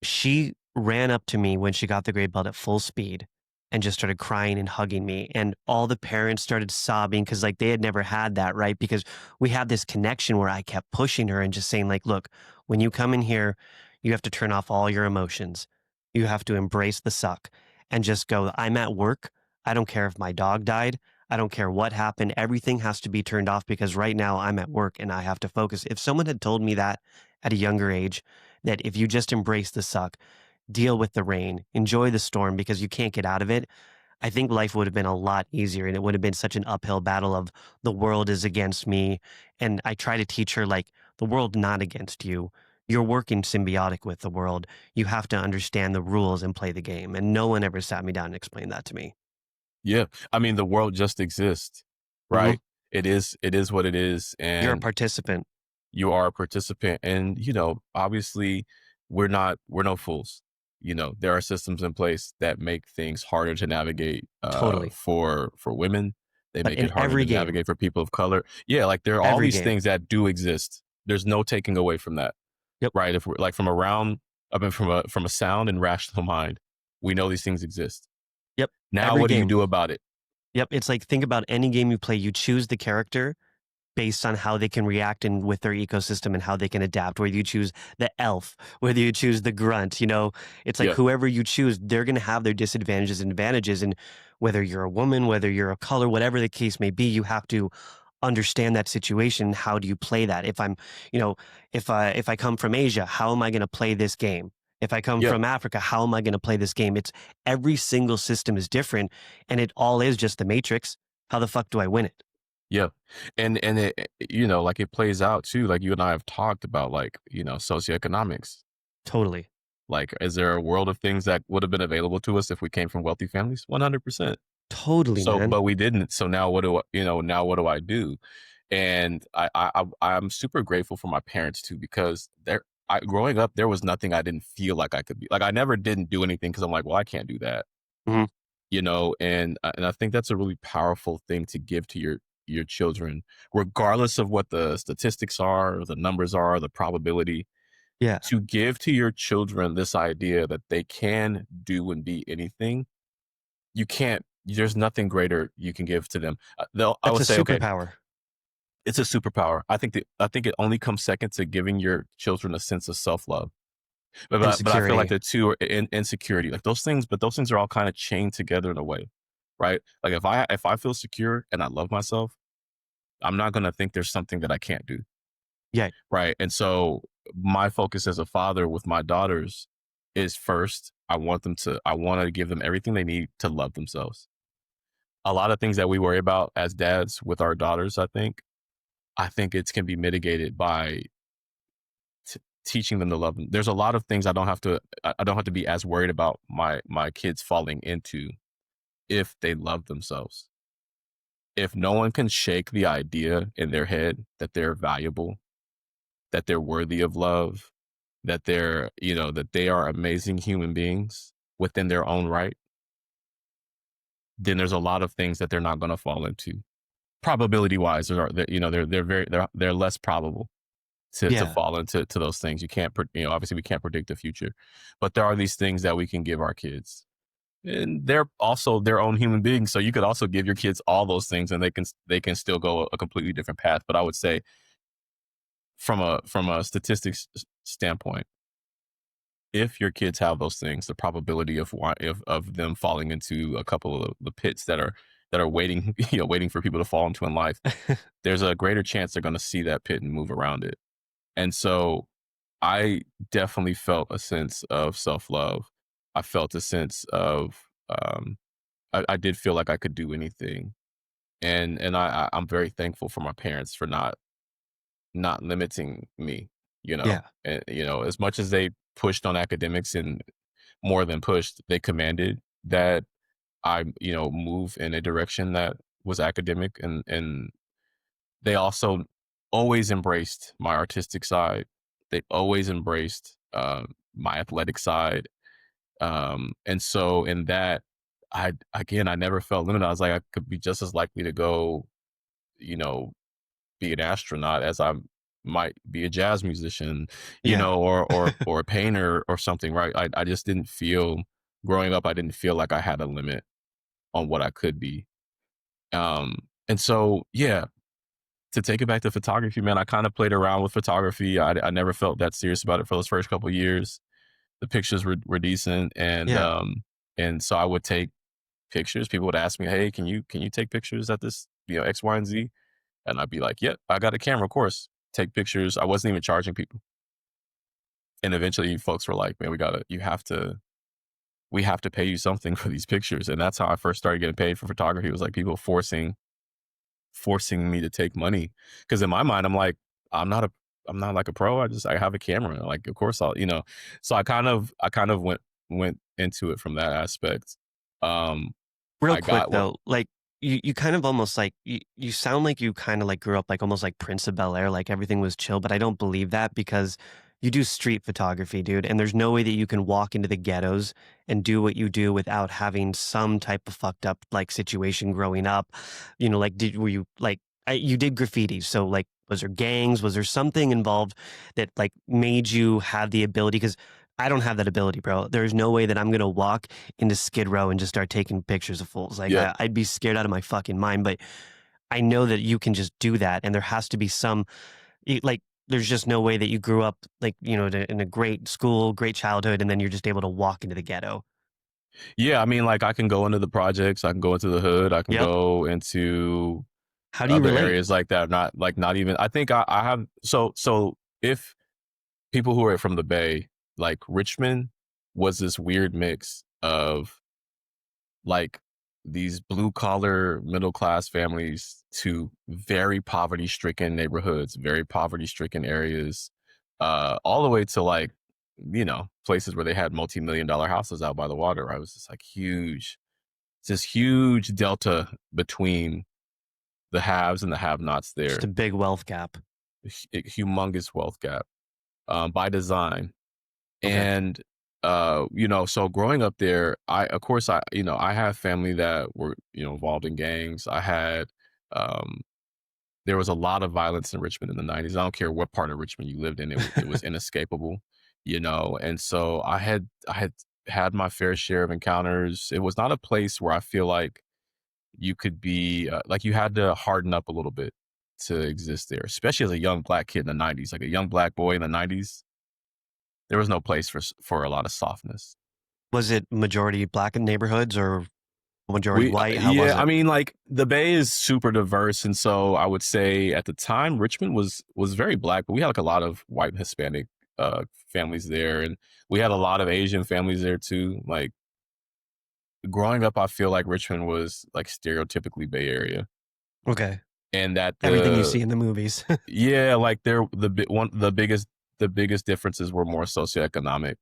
she ran up to me when she got the gray belt at full speed and just started crying and hugging me. And all the parents started sobbing because like they had never had that, right? Because we had this connection where I kept pushing her and just saying, like, look, when you come in here, you have to turn off all your emotions. You have to embrace the suck and just go, I'm at work. I don't care if my dog died. I don't care what happened. Everything has to be turned off because right now I'm at work and I have to focus. If someone had told me that at a younger age, that if you just embrace the suck, deal with the rain, enjoy the storm because you can't get out of it, I think life would have been a lot easier and it would have been such an uphill battle of the world is against me. And I try to teach her like the world not against you. You're working symbiotic with the world. You have to understand the rules and play the game. And no one ever sat me down and explained that to me. yeah. I mean, the world just exists, Hmm. right? It is what it is, You're a and participant. you are a participant. And you know, obviously, we're no fools. You know, there are systems in place that make things harder to navigate Totally. for women. They But make in it harder every to game, navigate for people of color. Yeah, like there are all every these game. things that do exist. There's no taking away from that, Yep. right? If we're like from around, I mean, from a sound and rational mind, we know these things exist. Yep. Now, Every what do you game. do about it? Yep. It's like think about any game you play, you choose the character based on how they can react and with their ecosystem and how they can adapt. Whether you choose the elf, whether you choose the grunt, it's like Yeah, whoever you choose, they're going to have their disadvantages and advantages. And whether you're a woman, whether you're a color, whatever the case may be, you have to understand that situation. How do you play that? If I'm, you know, if I come from Asia, how am I going to play this game? If I come yeah, from Africa, how am I going to play this game? It's every single system is different, and it all is just the matrix. How the fuck do I win it? yeah. And you know, like it plays out too. Like you and I have talked about, like you know, socioeconomics. Totally. Like, is there a world of things that would have been available to us if we came from wealthy families? 100%. Totally, So, man. but we didn't. So now what do I, now what do I do? And I'm super grateful for my parents too, because growing up, there was nothing I didn't feel like I could be. Like I never didn't do anything because I'm like, well, I can't do that, Mhm. and I think that's a really powerful thing to give to your children, regardless of what the statistics are, or the numbers are, the probability. Yeah. To give to your children this idea that they can do and be anything, you can't. There's nothing greater you can give to them. I That's would a say, okay, superpower. it's a superpower. I think it only comes second to giving your children a sense of self love. But I feel like Insecurity. the two are insecurity, like those things. But those things are all kind of chained together in a way, right? Like if I feel secure and I love myself, I'm not gonna think there's something that I can't do, Yeah. right? And so my focus as a father with my daughters is first, I want to give them everything they need to love themselves. A lot of things that we worry about as dads with our daughters, I think it can be mitigated by teaching them to love them. There's a lot of things I don't have to be as worried about my kids falling into if they love themselves. If no one can shake the idea in their head that they're valuable, that they're worthy of love, that they are amazing human beings within their own right, then there's a lot of things that they're not going to fall into. Probability wise, they're less probable to Yeah. fall into those things. You can't, obviously we can't predict the future, but there are these things that we can give our kids, and they're also their own human beings. So you could also give your kids all those things, and they can still go a completely different path. But I would say, from a statistics standpoint, if your kids have those things, the probability of them falling into a couple of the pits that are waiting, waiting for people to fall into in life, there's a greater chance they're going to see that pit and move around it. And so I definitely felt a sense of self-love. I felt a sense of, I did feel like I could do anything. And I'm very thankful for my parents for not limiting me, Yeah. and, as much as they pushed on academics, and more than pushed, they commanded that I, move in a direction that was academic, and they also always embraced my artistic side. They always embraced my athletic side. And so in that, I never felt limited. I was like, I could be just as likely to go, you know, be an astronaut as I might be a jazz musician, Yeah. or a painter or something, right? I just didn't feel, growing up, I didn't feel like I had a limit on what I could be. And so, yeah, to take it back to photography, man, I kind of played around with photography. I never felt that serious about it for those first couple of years. The pictures were decent, Yeah. and so I would take pictures. People would ask me, "Hey, can you take pictures at this, X, Y, and Z?" And I'd be like, "Yep, I got a camera, of course." Take pictures. I wasn't even charging people. And eventually folks were like, "Man, we have to pay you something for these pictures." And that's how I first started getting paid for photography. It was like people forcing me to take money. Because in my mind, I'm like, I'm not a I'm not like a pro. I have a camera. Like, of course So I kind of went into it from that aspect. Um Real I quick got what though, like you kind of almost like you sound like you kind of like grew up like almost like Prince of Bel Air, like everything was chill, but I don't believe that because you do street photography, dude, and there's no way that you can walk into the ghettos and do what you do without having some type of fucked up like situation growing up. Like were you like you did graffiti, so like was there gangs? Was there something involved that like made you have the ability? Because I don't have that ability, bro. There's no way that I'm gonna walk into Skid Row and just start taking pictures of fools. Like Yeah. I'd be scared out of my fucking mind. But I know that you can just do that, and there has to be some like. There's just no way that you grew up like in a great school, great childhood, and then you're just able to walk into the ghetto. Yeah, I mean, like, I can go into the projects, I can go into the hood, I can Yep. go into How do you other relate? areas like that. Not even, I think I have, so if people who are from the Bay, like Richmond was this weird mix of like these blue collar middle class families to very poverty stricken neighborhoods, very poverty stricken areas, all the way to like places where they had multi-million-dollar houses out by the water. Right? It was just like huge, this huge delta between the haves and the have-nots Just there. a big wealth gap. Humongous wealth gap, by design. Okay. And so growing up there, of course I have family that were involved in gangs. I had um there was a lot of violence in Richmond in the 90s. I don't care what part of Richmond you lived in, it was inescapable. And so I had my fair share of encounters. It was not a place where I feel like you could be like, you had to harden up a little bit to exist there, especially as a young black kid in the 90s, like a young black boy in the 90s. There was no place for a lot of softness. Was it majority black in neighborhoods or majority white? How was Yeah, I it? mean, like, the Bay is super diverse, and so I would say at the time Richmond was very black, but we had like a lot of white and Hispanic families there, and we had a lot of Asian families there too. Like, growing up, I feel like Richmond was like stereotypically Bay Area, Okay. and that Everything you see in the movies. like, the biggest differences were more socioeconomic.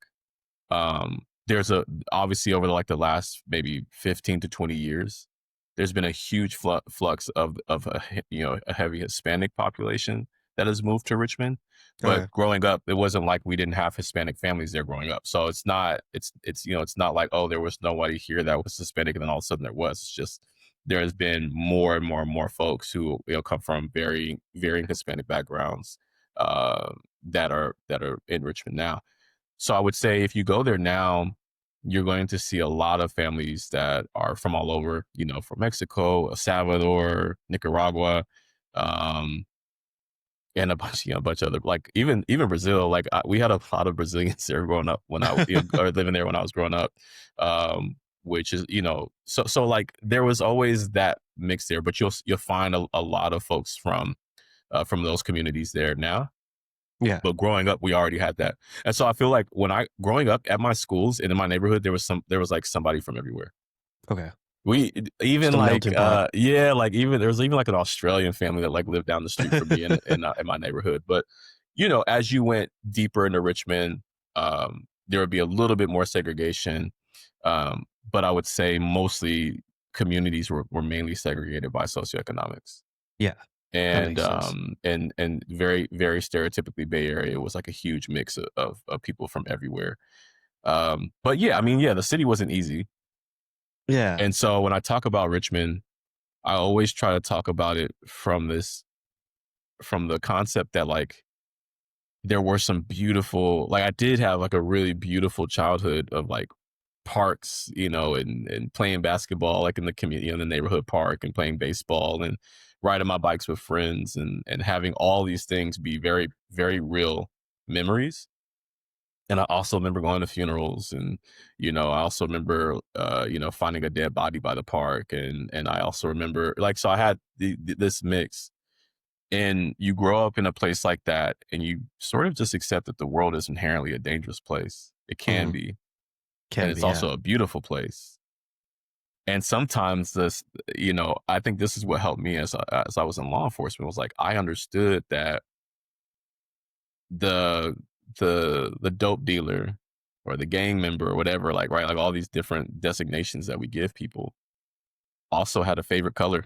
There's obviously over like the last maybe 15 to 20 years, there's been a huge flux of a heavy Hispanic population that has moved to Richmond. Okay. But growing up, it wasn't like we didn't have Hispanic families there growing up. So it's not like, oh, there was nobody here that was Hispanic and then all of a sudden there was. It's just there has been more and more and more folks who come from varying Hispanic backgrounds, that are in Richmond now. So I would say if you go there now, you're going to see a lot of families that are from all over, from Mexico, El Salvador, Nicaragua, um, and a bunch of other, like, even Brazil. Like, we had a lot of Brazilians there growing up when or living there when I was growing up, which is so like there was always that mix there, but you'll find a lot of folks from those communities there now. Yeah. But growing up, we already had that. And so I feel like growing up at my schools and in my neighborhood, there was like somebody from everywhere. Okay. We Just even a like melting pot. yeah, like even there was even like an Australian family that like lived down the street from me in my neighborhood. But as you went deeper into Richmond, there would be a little bit more segregation. But I would say mostly communities were mainly segregated by socioeconomics. Yeah. That And makes sense. and very very stereotypically Bay Area was like a huge mix of people from everywhere. But yeah, I mean, yeah, the city wasn't easy. Yeah. And so when I talk about Richmond, I always try to talk about it from the concept that, like, there were some beautiful, like, I did have like a really beautiful childhood of like parks, and playing basketball like in the community, in the neighborhood park, and playing baseball and riding my bikes with friends, and having all these things be very, very real memories. And I also remember going to funerals, and I also remember finding a dead body by the park, and I also remember, like, so I had this mix. And you grow up in a place like that, and you sort of just accept that the world is inherently a dangerous place. It can Hmm. be, and Can it's be. Yeah. also a beautiful place. And sometimes I think this is what helped me as I was in law enforcement, was like, I understood that the the dope dealer or the gang member or whatever, like, right, like all these different designations that we give people, also had a favorite color.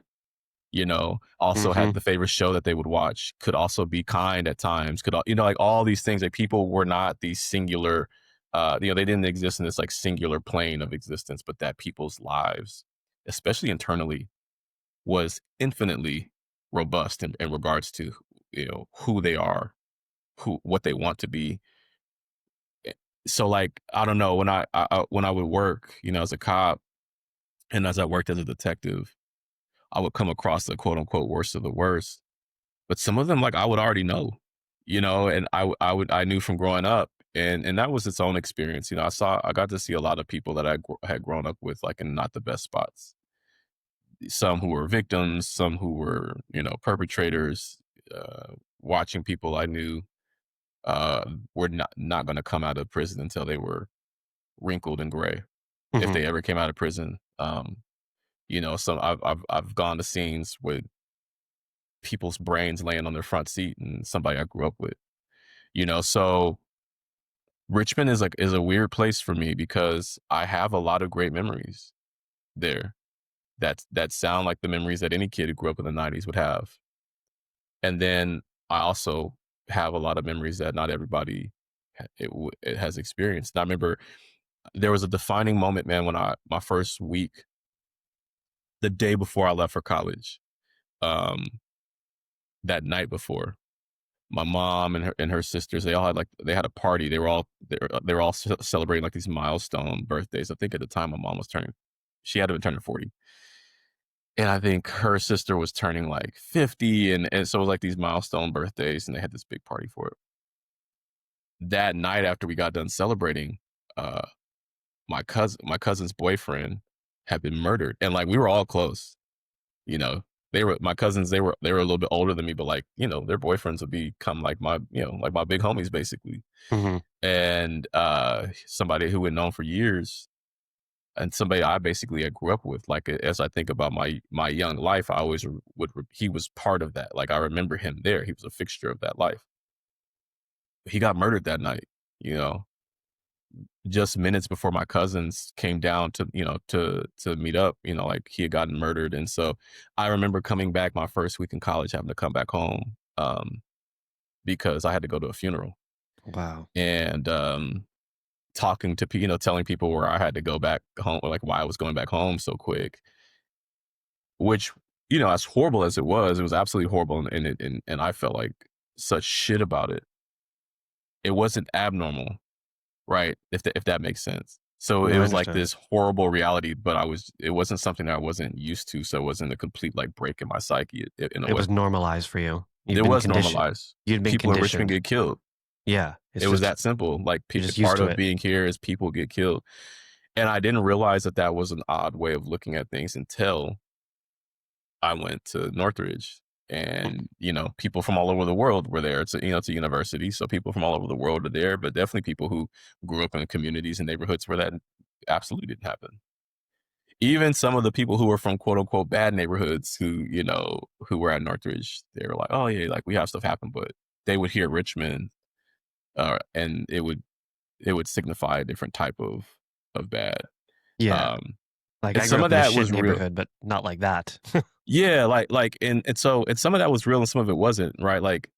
Also Hmm. had the favorite show that they would watch, could also be kind at times, like all these things, like people were not these singular, they didn't exist in this like singular plane of existence, but that people's lives, especially internally, was infinitely robust in regards to, who they are, what they want to be. Eh, So like, I don't know, when I would work, as a cop, and as I worked as a detective, I would come across the quote unquote worst of the worst. But some of them, like, I would already know, and I knew from growing up, and that was its own experience. I got to see a lot of people that I had grown up with, like, in not the best spots. Some who were victims, some who were, perpetrators. Watching people I knew uh, were not going to come out of prison until they were wrinkled and gray, if Hmm. they ever came out of prison. So I've gone to scenes with people's brains laying on their front seat, and somebody I grew up with. So Richmond is a weird place for me because I have a lot of great memories there that sound like the memories that any kid who grew up in the 90s would have. And then I also have a lot of memories that not everybody it has experienced. And I remember there was a defining moment, man, when my first week, the day before I left for college, um, that night before, my mom and her sisters, they had a party. They were all celebrating like these milestone birthdays. I think at the time my mom was turning, she had to been turning 40. And I think her sister was turning like 50, and so it was like these milestone birthdays, and they had this big party for it. That night after we got done celebrating, uh, my cousin's boyfriend had been murdered, and like we were all close, you know. They were my cousins. They were a little bit older than me, but like their boyfriends would become like my like my big homies basically. Hmm. And somebody who had known for years, and somebody I grew up with. Like as I think about my young life, I always he was part of that. Like I remember him there. He was a fixture of that life. He got murdered that night. You know, just minutes before my cousins came down to to meet up. Like he had gotten murdered, and so I remember coming back my first week in college, having to come back home because I had to go to a funeral, Wow. and talking to telling people where I had to go back home, or like why I was going back home so quick. Which, as horrible as it was absolutely horrible, and I felt like such shit about it. It wasn't abnormal, right? If that makes sense. So No, it I was like understand. this horrible reality, but it wasn't something that I wasn't used to, so it wasn't a complete like break in my psyche in a It way. was normalized for you. It was normalized. You'd been People in Richmond conditioned. get killed. Yeah. It's It was just, that simple. Like you're just used part to of it. being here is people get killed, and I didn't realize that that was an odd way of looking at things until I went to Northridge, and people from all over the world were there. It's a university, so people from all over the world are there, but definitely people who grew up in communities and neighborhoods where that absolutely didn't happen. Even some of the people who were from quote unquote bad neighborhoods who were at Northridge, they were like, oh yeah, like we have stuff happen, but they would hear Richmond, and it would signify a different type of bad. Yeah. Um, Like and I grew some up of in a that shit was real. neighborhood, but not like that. Yeah, and some of that was real and some of it wasn't, right? Like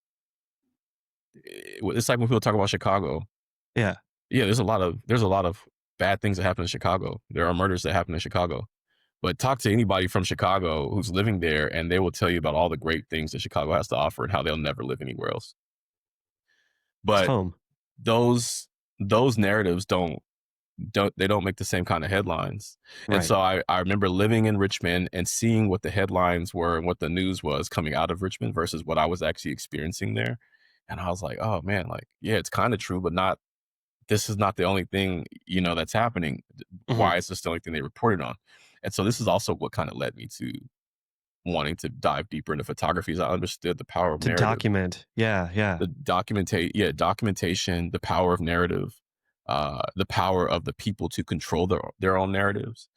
it's like when people talk about Chicago. Yeah. Yeah, there's a lot of bad things that happen in Chicago. There are murders that happen in Chicago. But talk to anybody from Chicago who's living there, and they will tell you about all the great things that Chicago has to offer and how they'll never live anywhere else. It's But home. those narratives don't make the same kind of headlines. And Right. so I remember living in Richmond and seeing what the headlines were and what the news was coming out of Richmond versus what I was actually experiencing there. And I was like, oh man, like, yeah, it's kind of true, but not, this is not the only thing, that's happening. Hmm. Why is this the only thing they reported on? And so this is also what kind of led me to wanting to dive deeper into photography, as I understood the power of To narrative. document. Yeah. Yeah. Documentation, the power of narrative, the power of the people to control their own narratives.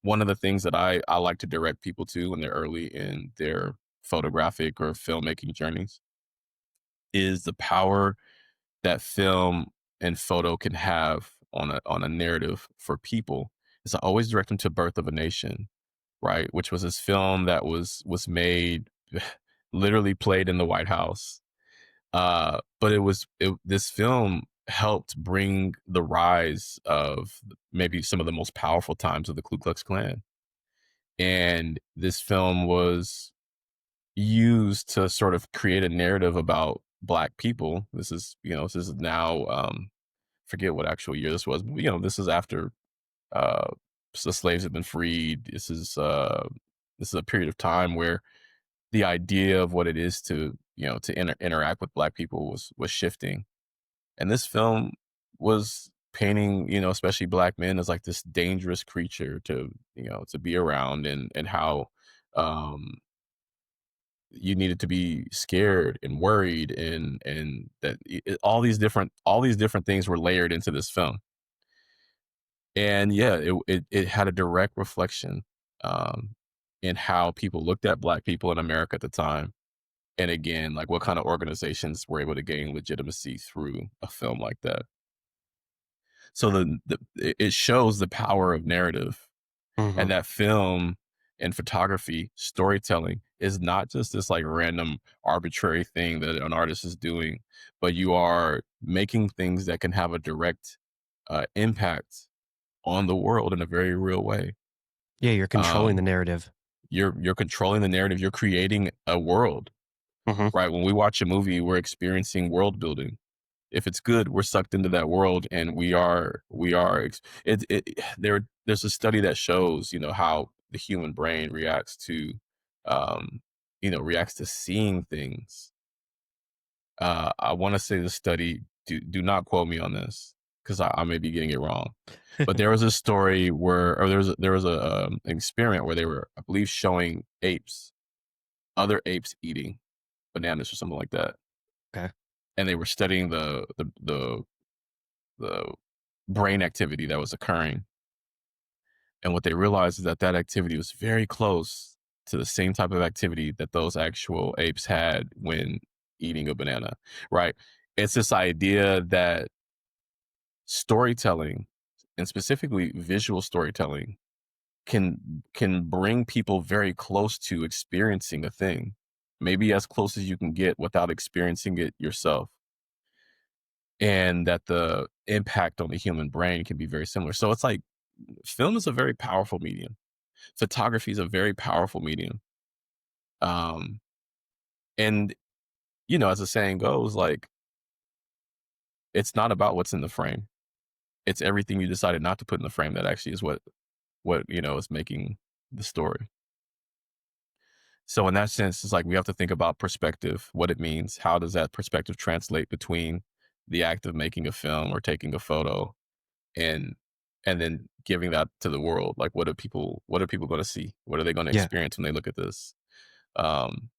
One of the things that I like to direct people to when they're early in their photographic or filmmaking journeys is the power that film and photo can have on a narrative for people. Is I always direct them to Birth of a Nation, right? Which was this film that was made, literally played in the White House. But this film helped bring the rise of maybe some of the most powerful times of the Ku Klux Klan. And this film was used to sort of create a narrative about Black people. This is now, forget what actual year this was, but this is after uh, the slaves have been freed. This is a period of time where the idea of what it is to interact with Black people was shifting, and this film was painting especially Black men as like this dangerous creature to be around, and how um you needed to be scared and worried, and that all these different things were layered into this film. And yeah, it had a direct reflection um in how people looked at Black people in America at the time. And again, like what kind of organizations were able to gain legitimacy through a film like that. So it shows the power of narrative, Hmm. and that film and photography, storytelling is not just this like random arbitrary thing that an artist is doing, but you are making things that can have a direct impact on the world in a very real way. Yeah, you're controlling the Um, narrative. you're controlling the narrative. You're creating a world, Hmm. right? When we watch a movie, we're experiencing world building. If it's good, we're sucked into that world, and there's a study that shows, how the human brain um, reacts to seeing things. I want to say the study. Do not quote me on this because I may be getting it wrong. But there was a story where, or there was an experiment where they were, I believe, showing other apes eating bananas or something like that, Okay. and they were studying the brain activity that was occurring. And what they realized is that that activity was very close to the same type of activity that those actual apes had when eating a banana, right? It's this idea that storytelling, and specifically visual storytelling, can bring people very close to experiencing a thing, maybe as close as you can get without experiencing it yourself, and that the impact on the human brain can be very similar. So it's like film is a very powerful medium. Photography is a very powerful medium. Um, and as the saying goes, like it's not about what's in the frame. It's everything you decided not to put in the frame that actually is what is making the story. So in that sense, it's like we have to think about perspective, what it means. How does that perspective translate between the act of making a film or taking a photo and and then giving that to the world? Like what are people going to see? What are they going to Yeah, experience when they look at this? Um,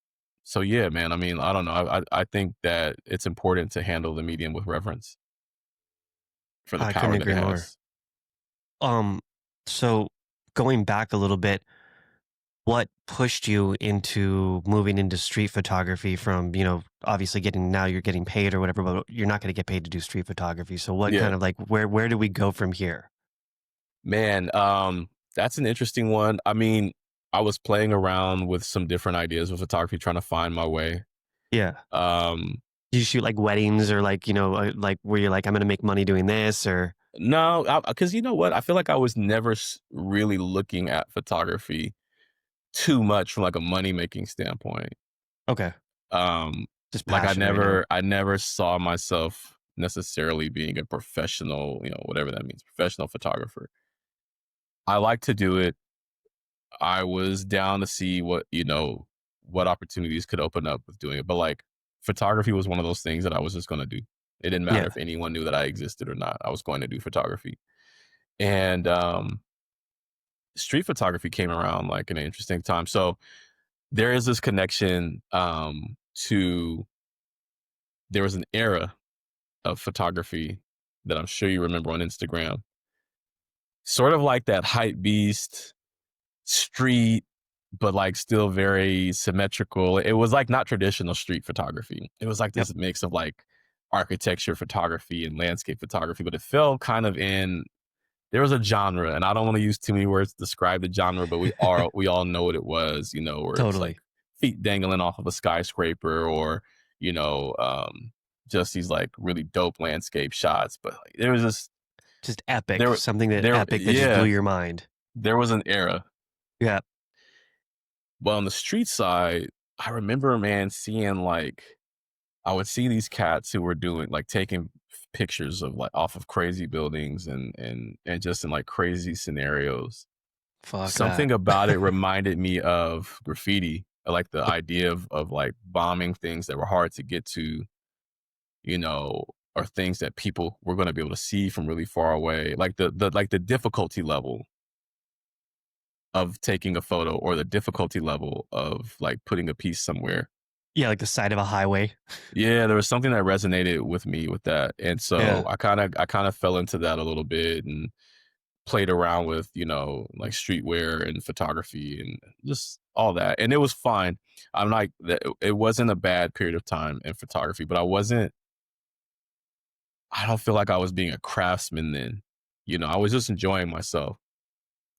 so yeah, man. I mean, I don't know. I think that it's important to handle the medium with reverence for the I couldn't power that it agree more. has. Um, so going back a little bit, what pushed you into moving into street photography from, obviously now you're getting paid or whatever, but you're not going to get paid to do street photography. So what Yeah, kind of like, where do we go from here? man. That's an interesting one. I mean, I was playing around with some different ideas with photography, trying to find my way. Yeah. Um, Do you shoot like weddings or like, like where you're like, I'm going to make money doing this or, no, because you know what? I feel like I was never really looking at photography too much from like a money making standpoint. okay, Um, just like I passion right now. never, I never saw myself necessarily being a professional, whatever that means, professional photographer. I like to do it. I was down to see what opportunities could open up with doing it. But like photography was one of those things that I was just going to do. It didn't matter Yeah. if anyone knew that I existed or not. I was going to do photography. And street photography came around like in an interesting time. So there is this connection to there was an era of photography that I'm sure you remember on Instagram. Sort of like that hype beast street, but like still very symmetrical. It was like not traditional street photography. It was like Yep. this mix of like architecture photography and landscape photography, but it fell kind of in there was a genre, and I don't want to use too many words to describe the genre, but we all know what it was, where it's like Totally. feet dangling off of a skyscraper or, you know, um, just these like really dope landscape shots. But like, there was this Just epic. there Something that epic that just blew yeah, your mind. there was an era. Yeah. But on the street side, I remember, man, seeing like I would see these cats who were doing like taking pictures of like off of crazy buildings and just in like crazy scenarios. Fuck that. Something about it reminded me of graffiti, like the idea of like bombing things that were hard to get to, or things that people were going to be able to see from really far away. Like the difficulty level of taking a photo or the difficulty level of like putting a piece somewhere. Yeah, like the side of a highway. Yeah, there was something that resonated with me with that. And so Yeah. I kind of fell into that a little bit and played around with, like streetwear and photography and just all that. And it was fine. I'm like, it wasn't a bad period of time in photography, but I wasn't I don't feel like I was being a craftsman then. I was just enjoying myself.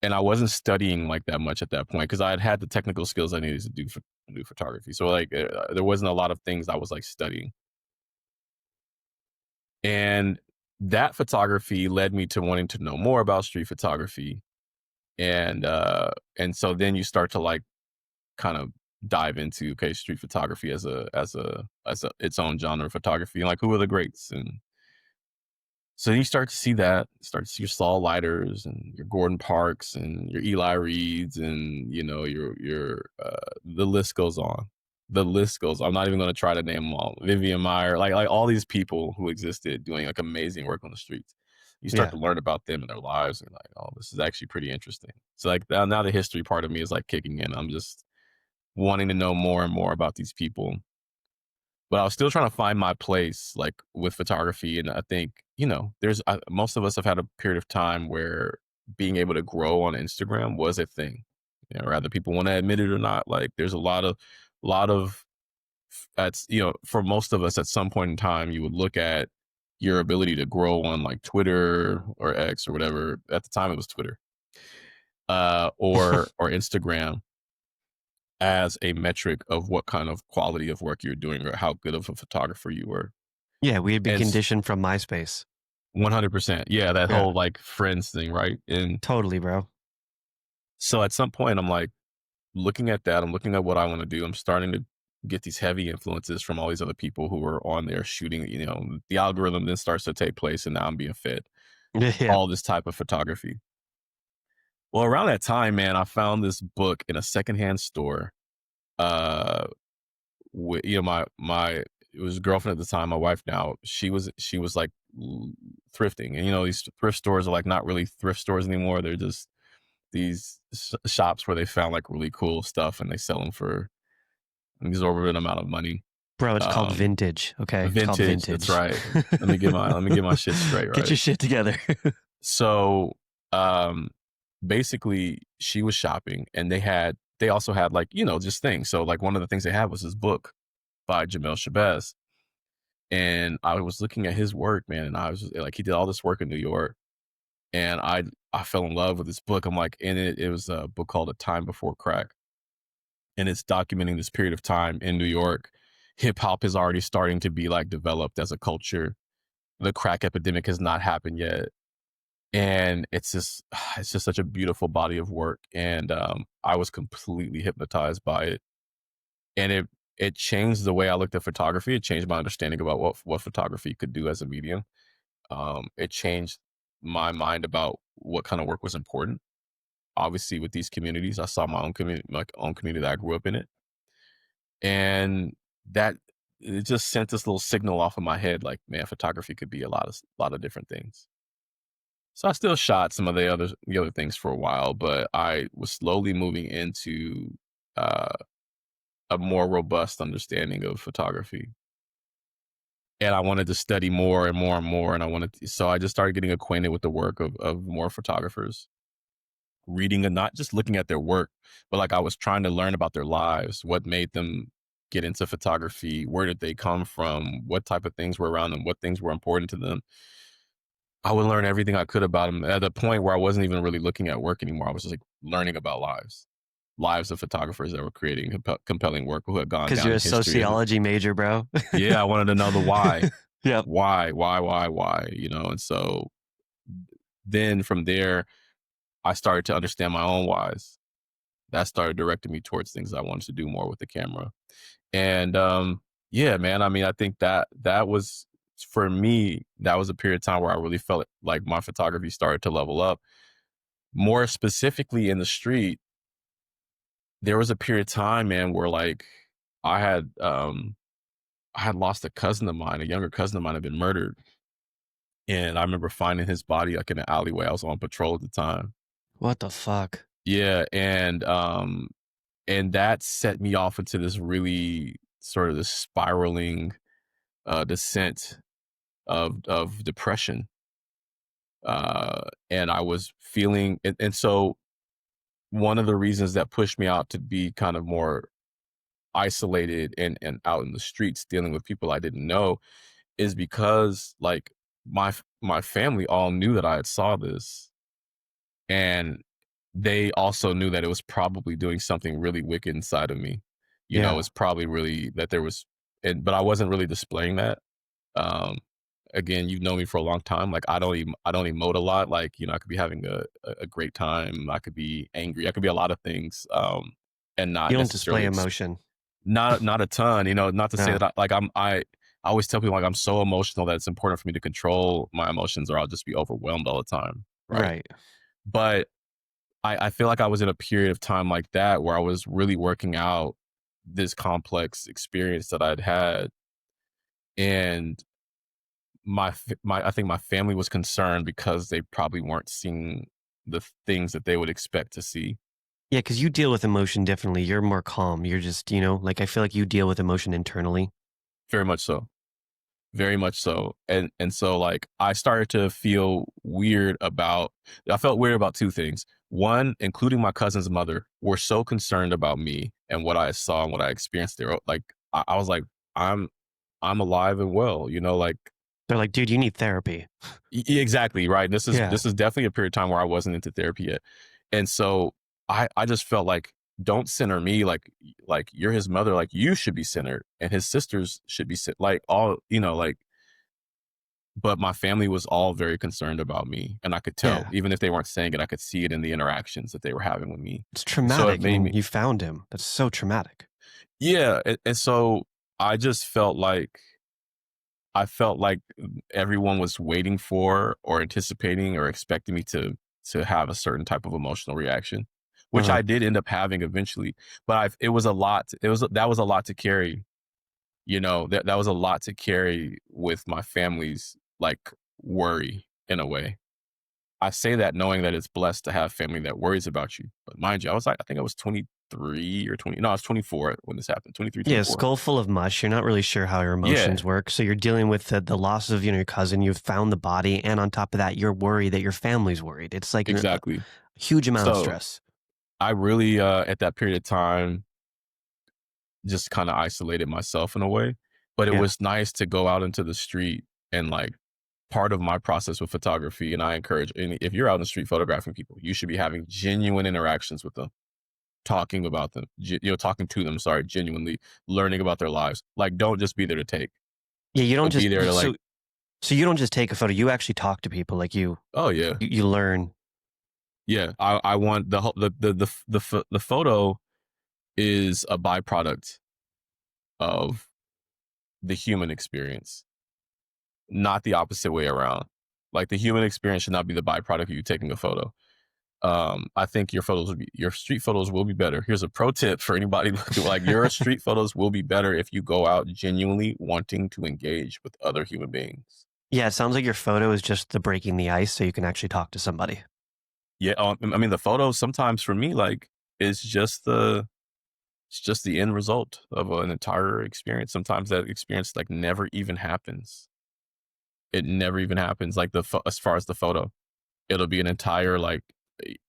And I wasn't studying like that much at that point because I had the technical skills I needed to do photography. So like there wasn't a lot of things I was like studying. And that photography led me to wanting to know more about street photography. And so then you start to like kind of dive into, okay, street photography as a its own genre of photography, and like who are the greats. And so you start to see that, start to see your Saul Leiters and your Gordon Parks and your Eli Reeds and the list goes on. The list goes. I'm not even going to try to name them all. Vivian Meyer, like all these people who existed doing like amazing work on the streets. You start Yeah. to learn about them and their lives, and like, oh, this is actually pretty interesting. So like now the history part of me is like kicking in. I'm just wanting to know more and more about these people, but I was still trying to find my place, like with photography. And I think, most of us have had a period of time where being able to grow on Instagram was a thing. Rather people want to admit it or not. Like there's a lot of that's, for most of us at some point in time, you would look at your ability to grow on like Twitter or X or whatever. At the time, it was Twitter, or Instagram as a metric of what kind of quality of work you're doing or how good of a photographer you were. Yeah, we had been And conditioned from MySpace. 100%. Yeah, that Yeah, whole like friends thing, right? And totally, bro. so at some point, I'm like looking at that, I'm looking at what I want to do. I'm starting to get these heavy influences from all these other people who are on there shooting, the algorithm then starts to take place, and now I'm being fed Yeah. all this type of photography. Well, around that time, man, I found this book in a secondhand store. Uh, with, my it was girlfriend at the time, my wife now. She was like thrifting, and these thrift stores are like not really thrift stores anymore. They're just these shops where they found like really cool stuff and they sell them for an exorbitant amount of money. Bro, it's called Um, vintage, okay? It's called Vintage, that's vintage. right. Let me get my shit straight, Get right? your shit together. So, um, basically, she was shopping, and they also had like just things. So like one of the things they had was this book by Jamel Shabazz, and I was looking at his work, man, and I was just, like, he did all this work in New York, and I fell in love with this book. I'm like, and it was a book called A Time Before Crack, and it's documenting this period of time in New York. Hip hop is already starting to be like developed as a culture. The crack epidemic has not happened yet, and it's just such a beautiful body of work. And I was completely hypnotized by it, and it changed the way I looked at photography. It changed my understanding about what photography could do as a medium. It changed my mind about what kind of work was important. Obviously, with these communities, I saw my own community that I grew up in it, and that it just sent this little signal off of my head, like, man, photography could be a lot of different things. So I still shot some of the other things for a while, but I was slowly moving into uh, a more robust understanding of photography, and I wanted to study more and more and more. And so I just started getting acquainted with the work of more photographers, reading and not just looking at their work, but like I was trying to learn about their lives, what made them get into photography, where did they come from, what type of things were around them, what things were important to them. I would learn everything I could about them at the point where I wasn't even really looking at work anymore. I was just like learning about lives of photographers that were creating compelling work who had gone Because down you're in a history as sociology major, bro. yeah, I wanted to know the why. Yep. Why, and so then from there I started to understand my own whys. That started directing me towards things I wanted to do more with the camera. And yeah, man, I mean, I think that was, for me, that was a period of time where I really felt like my photography started to level up. More specifically in the street, there was a period of time, man, where like I had um I had lost a cousin of mine, a younger cousin of mine had been murdered. And I remember finding his body like in an alleyway. I was on patrol at the time. What the fuck? Yeah, and that set me off into this really sort of this spiraling descent of depression. And I was feeling, and so one of the reasons that pushed me out to be kind of more isolated and out in the streets dealing with people I didn't know is because like my family all knew that I had saw this, and they also knew that it was probably doing something really wicked inside of me. You know, Yeah. it's probably really that there was, but I wasn't really displaying that. Um, Again, you've known me for a long time. Like I don't emote a lot. Like, you know, I could be having a great time. I could be angry. I could be a lot of things. And not You don't display necessarily emotion. not a ton. You know, not to say No. that I always tell people like I'm so emotional that it's important for me to control my emotions, or I'll just be overwhelmed all the time. Right. Right. But I feel like I was in a period of time like that where I was really working out this complex experience that I'd had, and my I think my family was concerned because they probably weren't seeing the things that they would expect to see. Yeah, because you deal with emotion differently. You're more calm. You're just, like I feel like you deal with emotion internally. Very much so. Very much so. And so like I started to feel weird about I felt weird about two things. One, including my cousin's mother, were so concerned about me and what I saw and what I experienced there. Like I was like, I'm I'm alive and well, you know, like They're like, dude, you need therapy. exactly, right. Yeah. This is definitely a period of time where I wasn't into therapy yet. And so I just felt like don't center me like you're his mother, like you should be centered and his sisters should be like all, you know, like but my family was all very concerned about me, and I could tell. Yeah. Even if they weren't saying it, I could see it in the interactions that they were having with me. It's And so it traumatic. made And me you found him. That's so traumatic. yeah, and so I just felt like I felt like everyone was waiting for or anticipating or expecting me to have a certain type of emotional reaction, which Uh-huh. I did end up having eventually, but it was a lot. It was that was a lot to carry, you know, that was a lot to carry with my family's like worry in a way. I say that knowing that it's blessed to have family that worries about you. But mind you, I was like, I think I was 23 or 20. No, I was 24 when this happened. 23, Yeah, 24. skull full of mush. You're not really sure how your Yeah, emotions work. So you're dealing with the loss of, your cousin. You've found the body. And on top of that, you're worried that your family's worried. It's like a exactly. huge amount of So stress. I really, at that period of time, just kind of isolated myself in a way. But it Yeah. was nice to go out into the street and like part of my process with photography. And I encourage, and if you're out in the street photographing people, you should be having genuine interactions with them, talking about them, you know, talking to them, sorry, genuinely learning about their lives. Like, don't just be there to take, Yeah, you don't but be just there to like, so you don't just take a photo. You actually talk to people. Like oh yeah, you learn. yeah. I want the whole the photo is a byproduct of the human experience, not the opposite way around. Like the human experience should not be the byproduct of you taking a photo. I think your street photos will be better. Here's a pro tip for anybody looking like your street photos will be better if you go out genuinely wanting to engage with other human beings. Yeah, it sounds like your photo is just the breaking the ice so you can actually talk to somebody. Yeah, I mean the photos sometimes for me like is just it's just the end result of an entire experience. Sometimes that experience like never even happens. It never even happens. Like as far as the photo, it'll be an entire like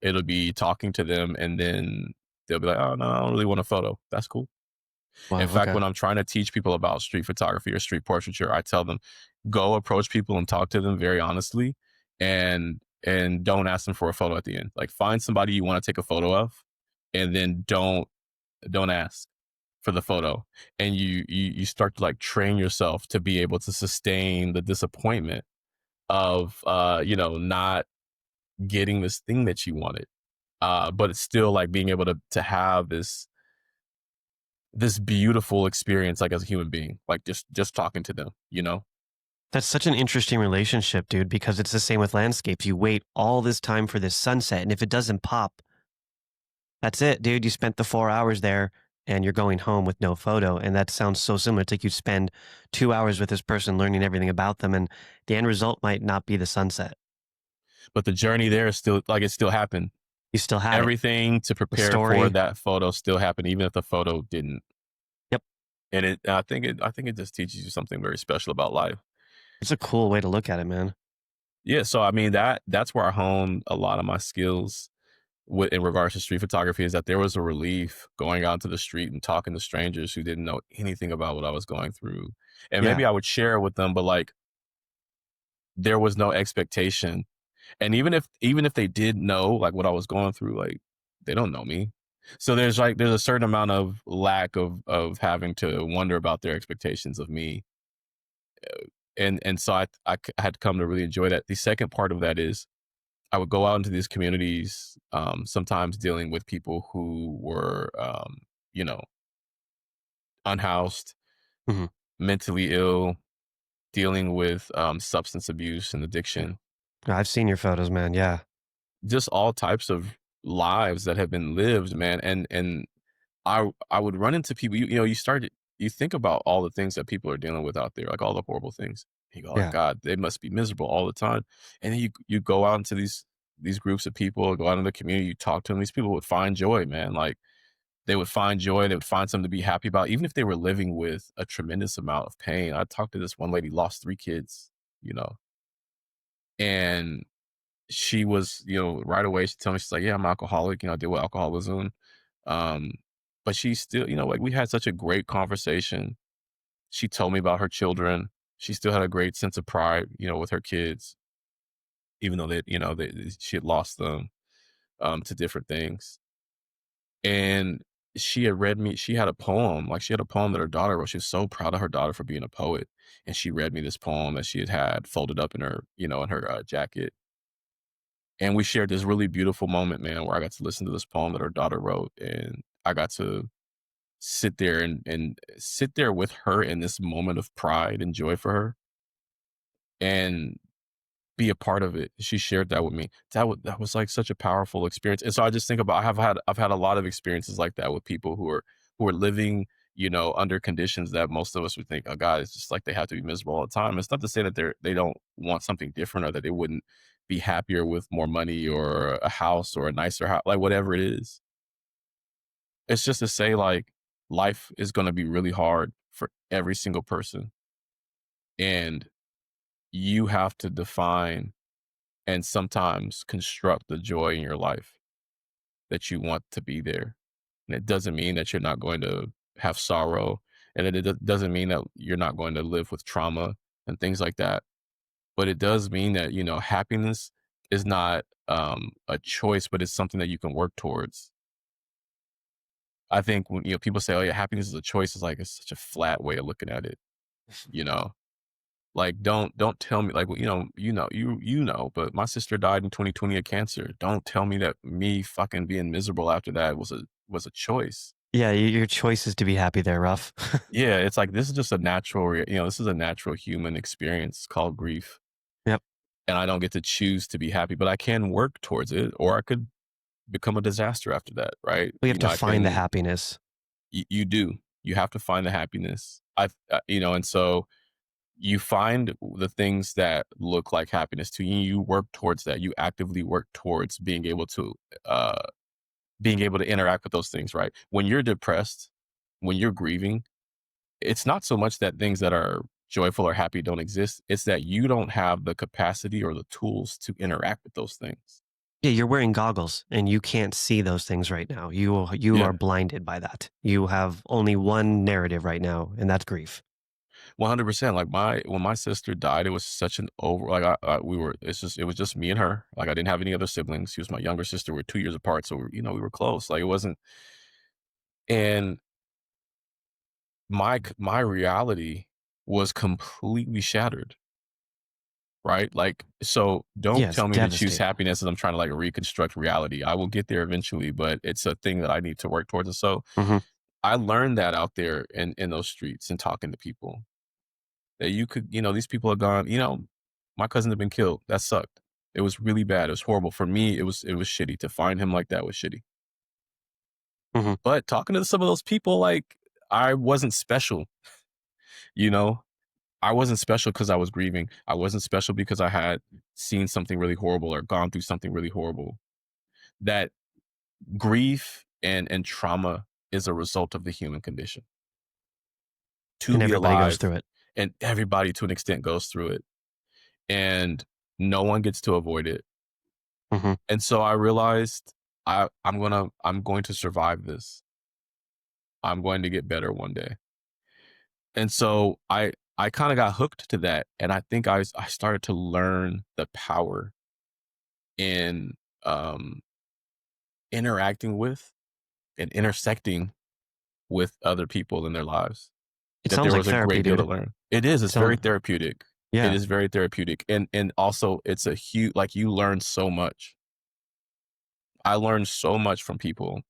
it'll be talking to them, and then they'll be like, "Oh no, I don't really want a photo." That's cool. In Wow, fact, okay. when I'm trying to teach people about street photography or street portraiture, I tell them, go approach people and talk to them very honestly, and don't ask them for a photo at the end. Like find somebody you want to take a photo of, and then don't ask for the photo. And you start to like train yourself to be able to sustain the disappointment of you know, not getting this thing that you wanted. But it's still like being able to have this beautiful experience like as a human being, like just talking to them, you know? That's such an interesting relationship, dude, because it's the same with landscapes. You wait all this time for this sunset, and if it doesn't pop, that's it, dude. You spent the 4 hours there and you're going home with no photo. And that sounds so similar. It's like you spend 2 hours with this person learning everything about them, and the end result might not be the sunset. But the journey there is still like it still happened. You still had it. Everything to The prepare for story. that photo still happened, even if the photo didn't. Yep. And I think it just teaches you something very special about life. It's a cool way to look at it, man. Yeah, so I mean that's where I honed a lot of my skills in regards to street photography, is that there was a relief going out to the street and talking to strangers who didn't know anything about what I was going through. And maybe Yeah. I would share it with them, but like there was no expectation. And even if they did know like what I was going through, like they don't know me. So there's a certain amount of lack of having to wonder about their expectations of me. And so I had come to really enjoy that. The second part of that is I would go out into these communities, sometimes dealing with people who were, you know, unhoused, Hmm. mentally ill, dealing with substance abuse and Yeah. addiction, I've seen your photos, man. Yeah. just all types of lives that have been lived, man. And I would run into people. You think about all the things that people are dealing with out there, like all the horrible things. You go, like, Yeah. God, they must be miserable all the time. And then you go out into these groups of people, go out in the community, you talk to them. These people would find joy, man. Like they would find joy, they would find something to be happy about, even if they were living with a tremendous amount of pain. I talked to this one lady, lost 3 kids, you know, and she was, right away, she told me, she's like, yeah, I'm alcoholic, I deal with alcoholism. Um, but she still, like we had such a great conversation. She told me about her children. She still had a great sense of pride, with her kids, even though she had lost them to different things. And she had read me, she had a poem, like she had a poem that her daughter wrote. She was so proud of her daughter for being a poet. And she read me this poem that she had folded up in her, in her jacket. And we shared this really beautiful moment, man, where I got to listen to this poem that her daughter wrote. And I got to sit there and sit there with her in this moment of pride and joy for her and be a part of it. She shared that with me. That was like such a powerful experience. And so I just think about I've had a lot of experiences like that with people who are living, under conditions that most of us would think, oh God, it's just like they have to be miserable all the time. It's not to say that they don't want something different or that they wouldn't be happier with more money or a house or a nicer house, like whatever it is. It's just to say like life is going to be really hard for every single person. And you have to define and sometimes construct the joy in your life that you want to be there. And it doesn't mean that you're not going to have sorrow, and it doesn't mean that you're not going to live with trauma and things like that. But it does mean that, happiness is not a choice, but it's something that you can work towards. I think when, people say, oh yeah, happiness is a choice, it's like, it's such a flat way of looking at it, you know? Like, don't tell me like, well, but my sister died in 2020 of cancer. Don't tell me that me fucking being miserable after that was a choice. Yeah. Your choice is to be happy there, Ruff. Yeah, it's like this is just a natural, this is a natural human experience called grief, Yep. and I don't get to choose to be happy, but I can work towards it, or I could become a disaster after that, right? We have to I find the can. happiness. You do. You have to find the happiness. And so you find the things that look like happiness to you. You work towards that. You actively work towards uh, being able to interact with those things. Right? When you're depressed, when you're grieving, it's not so much that things that are joyful or happy don't exist. It's that you don't have the capacity or the tools to interact with those things. Yeah, you're wearing goggles and you can't see those things right now. You Yeah, are blinded by that. You have only one narrative right now, and that's grief. 100%. Like when my sister died, it was such an over. Like we were. It was just me and her. Like I didn't have any other siblings. She was my younger sister. We're 2 years apart, so we were close. Like it wasn't. And my reality was completely shattered, right? Like, so don't Yeah, it's tell me to choose devastating. happiness as I'm trying to like reconstruct reality. I will get there eventually, but it's a thing that I need to work towards. And so Hmm. I learned that out there in those streets and talking to people that you could, these people are gone, my cousin had been killed. That sucked. It was really bad. It was horrible. For me, it was shitty. To find him like that was shitty. Hmm. But talking to some of those people, like I wasn't special, you know? I wasn't special because I was grieving. I wasn't special because I had seen something really horrible or gone through something really horrible. That grief and trauma is a result of the human condition. To And be everybody goes alive, through it. and everybody to an extent goes through it. And no one gets to avoid it. Hmm. And so I realized I'm going to survive this. I'm going to get better one day. And so I kind of got hooked to that, and I think I started to learn the power in um, interacting with and intersecting with other people in their lives. It That sounds there like was a therapy, great deal to dude. learn. It is. It It's very sounds, therapeutic. It yeah. is very therapeutic, and also it's a huge like you learn so much. I learned so much from people,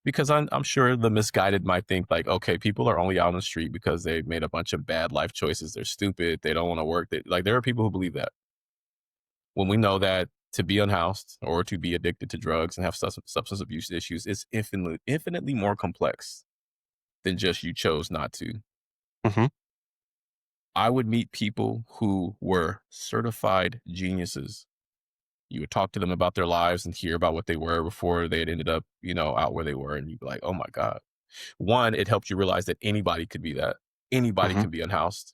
because I'm sure the misguided might think like, okay, people are only out on the street because they made a bunch of bad life choices. They're stupid. They don't want to work. Like there are people who believe that. When we know that to be unhoused or to be addicted to drugs and have substance abuse issues is infinitely more complex than just you chose not to. Hmm. I would meet people who were certified geniuses. You would talk to them about their lives and hear about what they were before they had ended up, out where they were. And you'd be like, oh my God. One, it helped you realize that anybody could be that. Anybody Hmm. can be unhoused.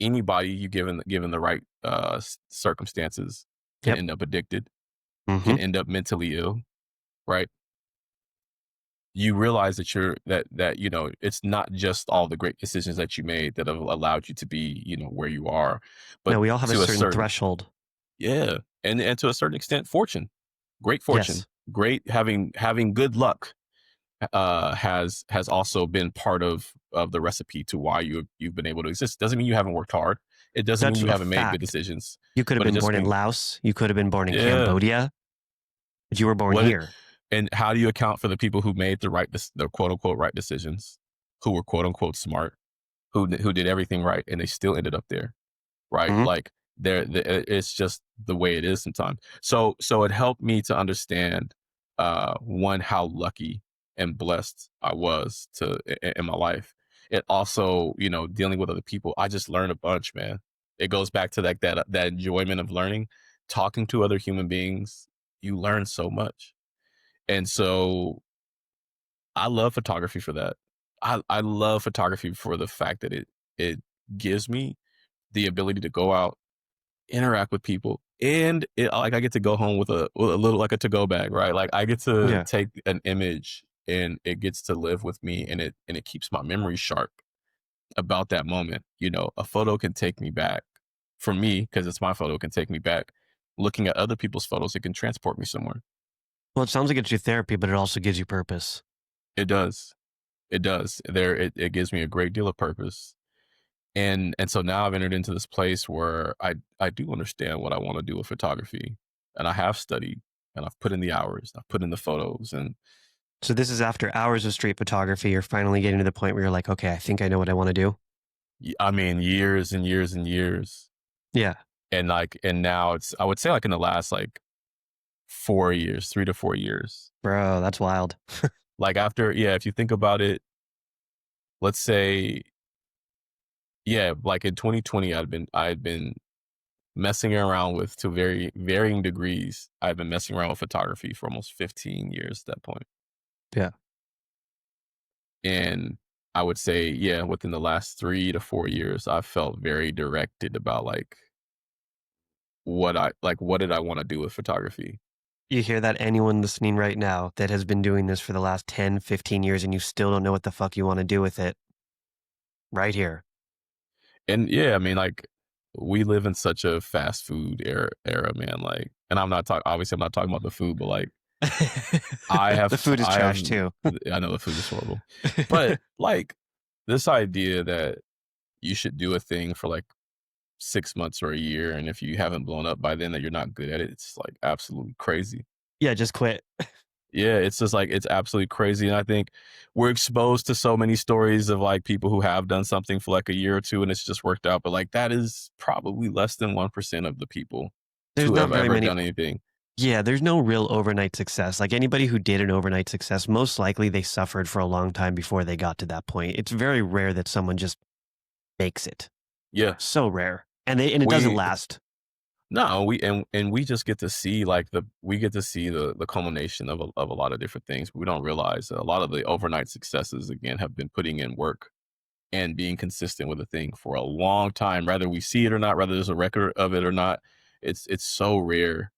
Anybody you given the right circumstances can Yep. end up addicted, Hmm. can end up mentally ill, right? You realize that it's not just all the great decisions that you made that have allowed you to be, where you are, but No, we all have a to a certain certain threshold. yeah, and to a certain extent, fortune, Yes. great having good luck has also been part of the recipe to why you've been able to exist. Doesn't mean you haven't worked hard. It doesn't mean That's you a haven't made good fact. decisions, You could have but it been just born in means Laos. You could have been born in yeah. Cambodia, but you were born What here. and how do you account for the people who made the quote unquote right decisions, who were quote unquote smart, who did everything right, and they still ended up there, right? Hmm. Like it's just the way it is sometimes. So it helped me to understand one how lucky and blessed I was in my life. It also, dealing with other people, I just learned a bunch, man. It goes back to like that enjoyment of learning, talking to other human beings. You learn so much. And so I love photography for that. I love photography for the fact that it gives me the ability to go out, interact with people, and like I get to go home with a little like a to go bag, right? Like I get to Yeah. take an image and it gets to live with me, and it keeps my memory sharp about that moment. A photo can take me back. For me, because it's my photo, it can take me back. Looking at other people's photos, it can transport me somewhere. Well, it sounds like it's your therapy, but it also gives you purpose. It does. It does. It gives me a great deal of purpose. And so now I've entered into this place where I do understand what I want to do with photography. And I have studied and I've put in the hours, I've put in the photos and So this is after hours of street photography. You're finally getting to the point where you're like, okay, I think I know what I want to do. I mean years and years and years. Yeah, And now I would say like in the last like 4 years, 3 to 4 years. bro, that's wild. Like after, yeah, if you think about it, let's say, yeah, like in 2020, I had been messing around with to very varying degrees. I've been messing around with photography for almost 15 years at that point. Yeah. And I would say, yeah, within the last 3 to 4 years, I felt very directed about like what did I want to do with photography? You hear that, anyone listening right now that has been doing this for the last 10, 15 years and you still don't know what the fuck you want to do with it, right here. And yeah, I mean, like we live in such a fast food era, man. Like, and obviously I'm not talking about the food, but like The food is I have, trash too. I know the food is horrible, but like this idea that you should do a thing for like 6 months or a year, and if you haven't blown up by then, that you're not good at it. It's like absolutely crazy. Yeah, just quit. Yeah, it's just like it's absolutely crazy. And I think we're exposed to so many stories of like people who have done something for like a year or two and it's just worked out. But like that is probably less than 1% of the people There's to not have very ever many. done anything. Yeah, there's no real overnight success. Like anybody who did an overnight success, most likely they suffered for a long time before they got to that point. It's very rare that someone just makes it. Yeah. So rare. And it doesn't We last. no, and we just get to see like we get to see the culmination of a lot of different things. We don't realize that a lot of the overnight successes again have been putting in work and being consistent with a thing for a long time, whether we see it or not, whether there's a record of it or not. It's so rare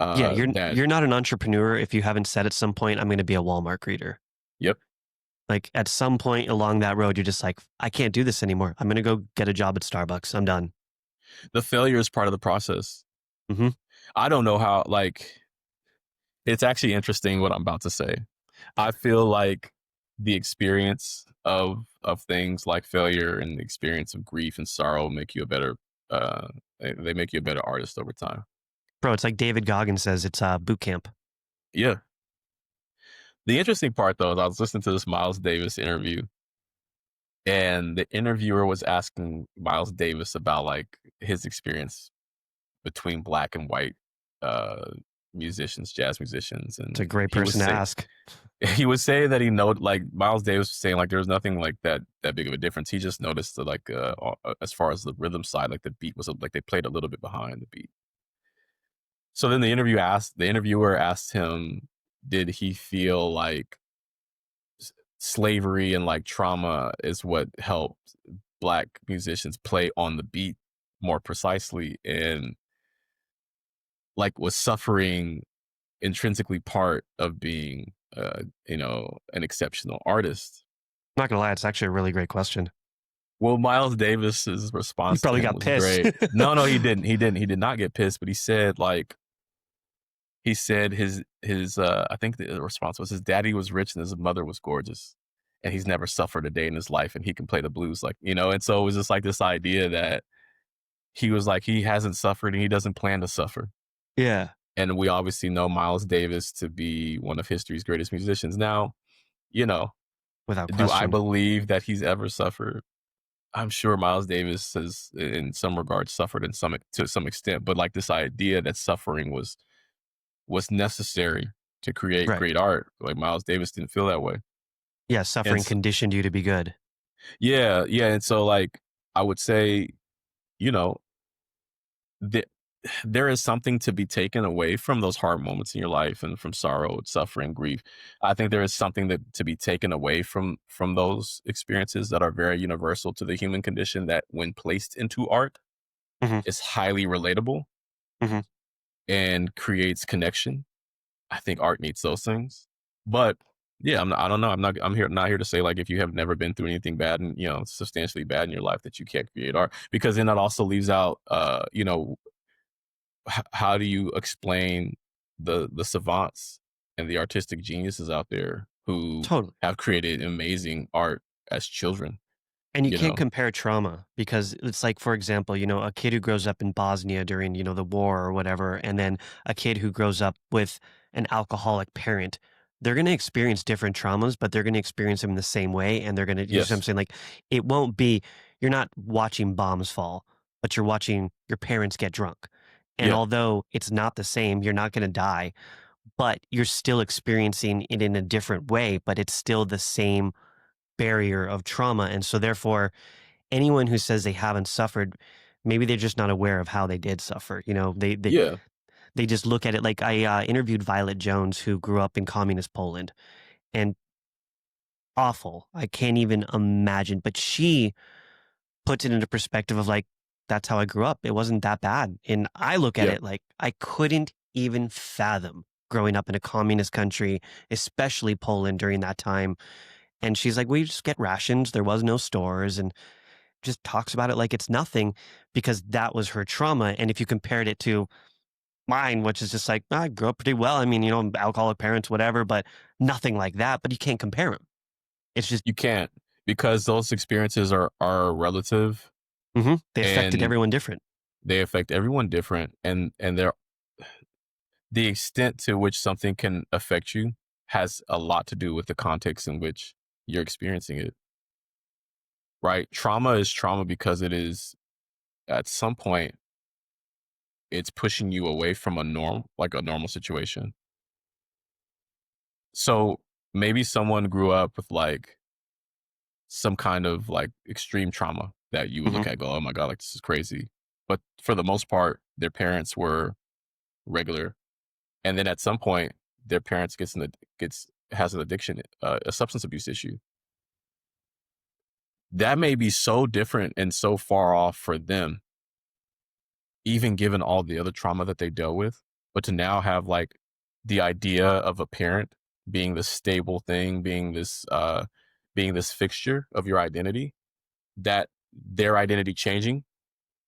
Yeah, that you're not an entrepreneur if you haven't said at some point, I'm going to be a Walmart greeter. yep, Like at some point along that road, you're just like, I can't do this anymore. I'm going to go get a job at Starbucks. I'm done. The failure is part of the process. Mm-hmm. I don't know how, like, it's actually interesting what I'm about to say. I feel like the experience of things like failure and the experience of grief and sorrow make you a better they make you a better artist over time. Bro, it's like David Goggins says, it's boot camp. Yeah. The interesting part though is I was listening to this Miles Davis interview, and the interviewer was asking Miles Davis about like his experience between black and white uh musicians, jazz musicians, It's a and great person to ask. he was saying that he know like Miles Davis was saying like there was nothing like that big of a difference. He just noticed that like as far as the rhythm side, like the beat was like they played a little bit behind the beat. So then the interviewer asked him, did he feel like slavery and like trauma is what helped black musicians play on the beat more precisely, and like was suffering intrinsically part of being an exceptional artist. I'm not going to lie, it's actually a really great question. Well, Miles Davis's He response to probably him got was pissed. great. No, he didn't. He did not get pissed, but he said like he said his I think the response was his daddy was rich and his mother was gorgeous, and he's never suffered a day in his life, and he can play the blues like, and so it was just like this idea that he was like he hasn't suffered and he doesn't plan to suffer. Yeah. And we obviously know Miles Davis to be one of history's greatest musicians. Now, you know, Without do I question. believe that he's ever suffered? I'm sure Miles Davis has, in some regards, suffered to some extent. But like this idea that suffering was necessary to create Right. great art, like Miles Davis didn't feel that way. Yeah, And suffering conditioned you to be good. yeah, yeah. And so like I would say, you know, the, there is something to be taken away from those hard moments in your life and from sorrow, suffering, grief. I think there is something that to be taken away from those experiences that are very universal to the human condition, that when placed into art Mm-hmm. is highly relatable Mm-hmm. and creates connection. I think art needs those things. But yeah, I don't know. Not here to say like if you have never been through anything bad and substantially bad in your life that you can't create art, because then that also leaves out how do you explain the savants and the artistic geniuses out there who Totally. have created amazing art as children? And you You can't know, compare trauma because it's like, for example, a kid who grows up in Bosnia during, the war or whatever, and then a kid who grows up with an alcoholic parent, they're going to experience different traumas, but they're going to experience them in the same way. And they're going to, you know what I'm yes, saying? Like, it won't be, you're not watching bombs fall, but you're watching your parents get drunk. And yeah, although it's not the same, you're not going to die, but you're still experiencing it in a different way, but it's still the same barrier of trauma. And so therefore, anyone who says they haven't suffered, maybe they're just not aware of how they did suffer. yeah, They just look at it like I interviewed Violet Jones, who grew up in communist Poland, and awful. I can't even imagine. But she puts it into perspective of like, that's how I grew up. It wasn't that bad. And I look at yeah. it like I couldn't even fathom growing up in a communist country, especially Poland during that time. And she's like, we just get rations. There was no stores. And just talks about it like it's nothing because that was her trauma. And if you compared it to mine, which is just like, I grew up pretty well. I mean, alcoholic parents, whatever, but nothing like that. But you can't compare them. It's just, You can't, because those experiences are relative they affected and everyone different. they affect everyone different, and they're the extent to which something can affect you has a lot to do with the context in which you're experiencing it. Right? Trauma is trauma because it is, at some point, it's pushing you away from a normal situation. So maybe someone grew up with like some kind of like extreme trauma that you would Hmm. look at, go, oh my God, like this is crazy. But for the most part, their parents were regular. And then at some point, their parents has an addiction, a substance abuse issue. That may be so different and so far off for them, even given all the other trauma that they dealt with. But to now have like the idea of a parent being this stable thing, being this being this fixture of your identity, that their identity changing,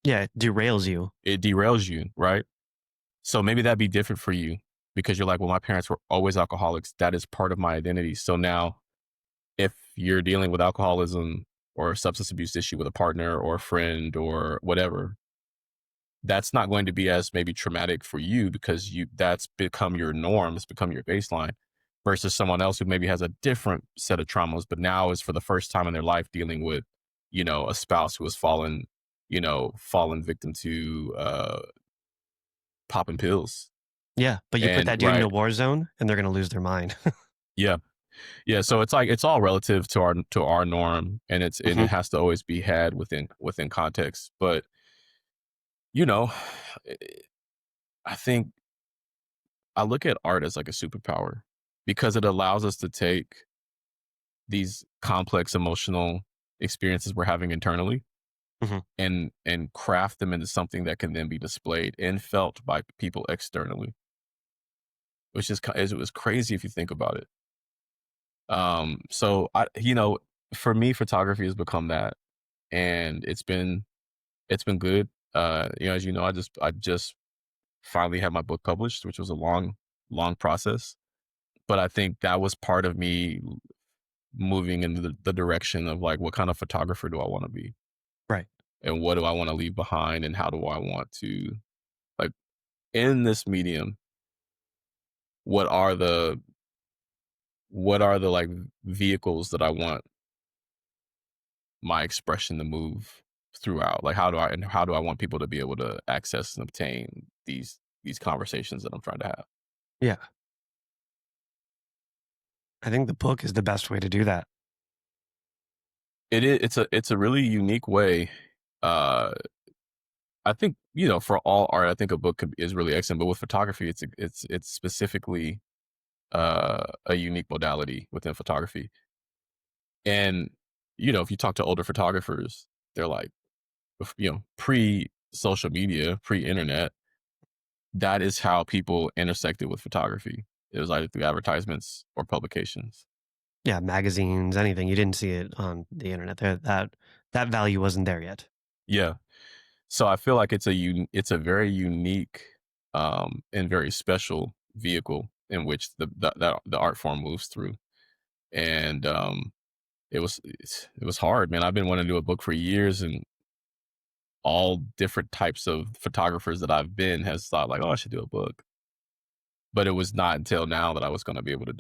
Yeah, it derails you. it derails you, right? So maybe that'd be different for you because you're like, well, my parents were always alcoholics. That is part of my identity. So now if you're dealing with alcoholism or a substance abuse issue with a partner or a friend or whatever, that's not going to be as maybe traumatic for you because that's become your norm, it's become your baseline versus someone else who maybe has a different set of traumas, but now is for the first time in their life dealing with, a spouse who has fallen victim to popping pills. Yeah, but you put And that dude in right. a war zone, and they're gonna lose their mind. Yeah. Yeah. So it's like it's all relative to our norm and it Hmm. has to always be had within context. But you know, I think I look at art as like a superpower because it allows us to take these complex emotional experiences we're having internally Hmm. and craft them into something that can then be displayed and felt by people externally, which it was crazy if you think about it. So for me, photography has become that, and it's been good. As you know, I just finally had my book published, which was a long process. But I think that was part of me moving in the direction of like, what kind of photographer do I want to be? Right. And what do I want to leave behind? And how do I want to, like, in this medium, what are the, like vehicles that I want my expression to move throughout? Like, how do I want people to be able to access and obtain these conversations that I'm trying to have? Yeah. I think the book is the best way to do that. It's a really unique way. Uh, I think for all art, I think a book is really excellent. But with photography, it's specifically a unique modality within photography. And if you talk to older photographers, they're like, pre social media, pre internet, that is how people intersected with photography. It was either through advertisements or publications. Yeah, magazines, anything. You didn't see it on the internet. That value wasn't there yet. Yeah. So I feel like it's a very unique and very special vehicle in which the art form moves through. And it was hard, man. I've been wanting to do a book for years, and all different types of photographers that I've been has thought like, oh, I should do a book. But it was not until now that I was going to be able to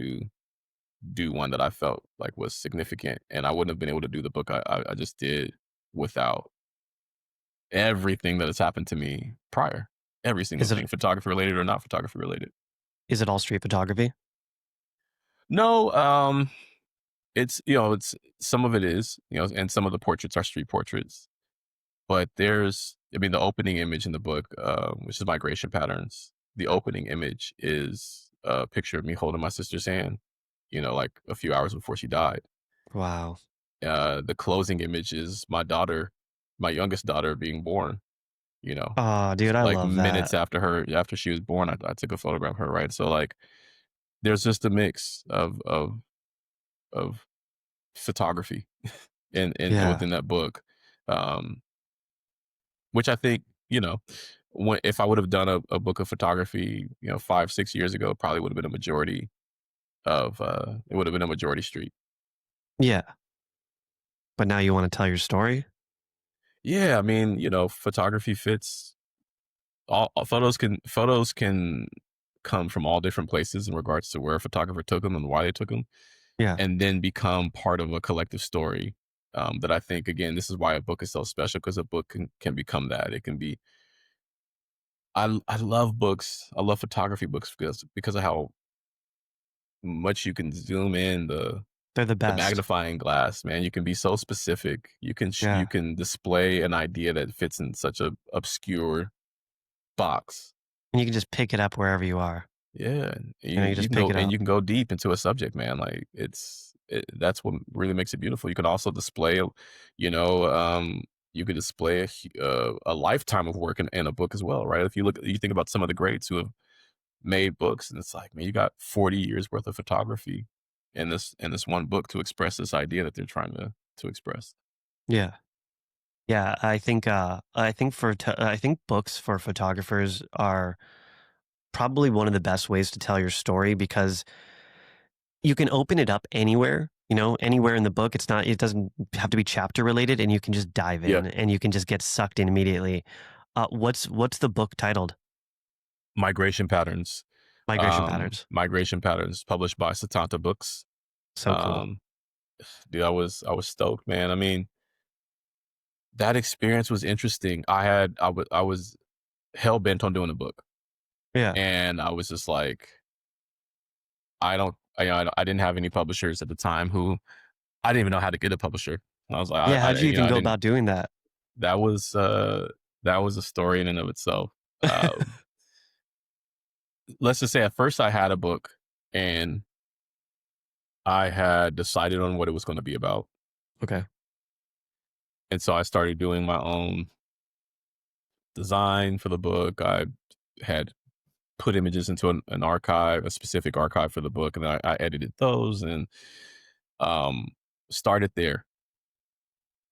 do one that I felt like was significant, and I wouldn't have been able to do the book I just did without everything that has happened to me prior. Every single Is it thing, photography related or not photography related. is it all street photography? No, it's some of it is, and some of the portraits are street portraits. But the opening image in the book, which is migration patterns. The opening image is a picture of me holding my sister's hand, like a few hours before she died. Wow. The closing image is my daughter, my youngest daughter, being born. You know, Oh, dude, I like love minutes that. after she was born, I took a photograph of her. Right, so like, there's just a mix of photography in Yeah. within that book, um, which I think if I would have done a book of photography, 5-6 years ago, probably would have been a majority of it would have been a majority street. Yeah. But now you want to tell your story? Yeah, I mean, photography fits all photos can come from all different places in regards to where a photographer took them and why they took them, Yeah. and then become part of a collective story. That I think, again, this is why a book is so special because a book can become that. It can be. I love books. I love photography books because of how much you can zoom in They're the the best. magnifying glass, man. You can be so specific. You Yeah. can display an idea that fits in such a obscure box. And you can just pick it up wherever you are. Yeah, You you just can pick go it and up. you can go deep into a subject, man. Like that's what really makes it beautiful. You can also display, you know, um, you could display a lifetime of work in a book as well, right? If you think about some of the greats who have made books, and it's like, man, you got 40 years worth of photography in this one book to express this idea that they're trying to express. Yeah. Yeah, I think books for photographers are probably one of the best ways to tell your story because you can open it up anywhere, anywhere in the book. It doesn't have to be chapter related, and you can just dive Yeah. in and you can just get sucked in immediately. What's the book titled? Migration Patterns. Migration Patterns. Migration Patterns, published by Satanta Books. So cool. Um, dude, I was stoked, man. I mean, that experience was interesting. I was hell bent on doing a book, Yeah. and I was just like, I didn't have any publishers at the time who I didn't even know how to get a publisher. I was like, Yeah, how'd you even I go didn't. about doing that? That was that was a story in and of itself. Let's just say at first I had a book and I had decided on what it was going to be about. Okay. And so I started doing my own design for the book. I had put images into an archive, a specific archive for the book, and then I edited those and um, started there.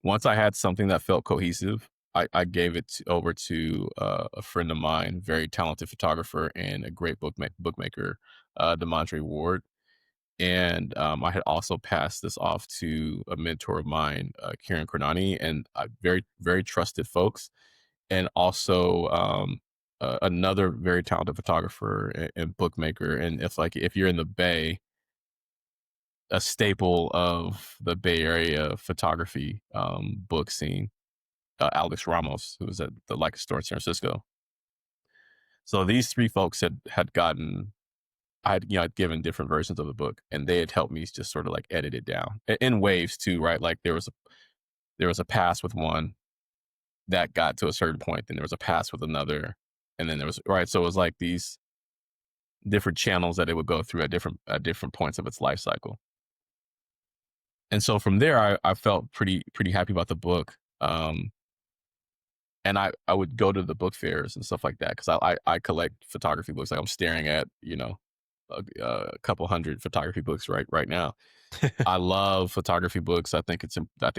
Once I had something that felt cohesive, I gave it over to a friend of mine, very talented photographer and a great bookmaker, Demondre Ward. And I had also passed this off to a mentor of mine, Kieran Kornani, and very, very trusted folks. And also another very talented photographer and bookmaker. And if you're in the Bay, a staple of the Bay Area photography book scene, Alex Ramos, who was at the Leica store in San Francisco. So these three folks had gotten I'd given different versions of the book, and they had helped me just sort of like edit it down in waves too, right? Like there was a pass with one that got to a certain point, then there was a pass with another, and then there was right. So it was like these different channels that it would go through at different points of its life cycle. And so from there, I felt pretty happy about the book. And I would go to the book fairs and stuff like that because I collect photography books. Like I'm staring at a couple hundred photography books right now. I love photography books. I think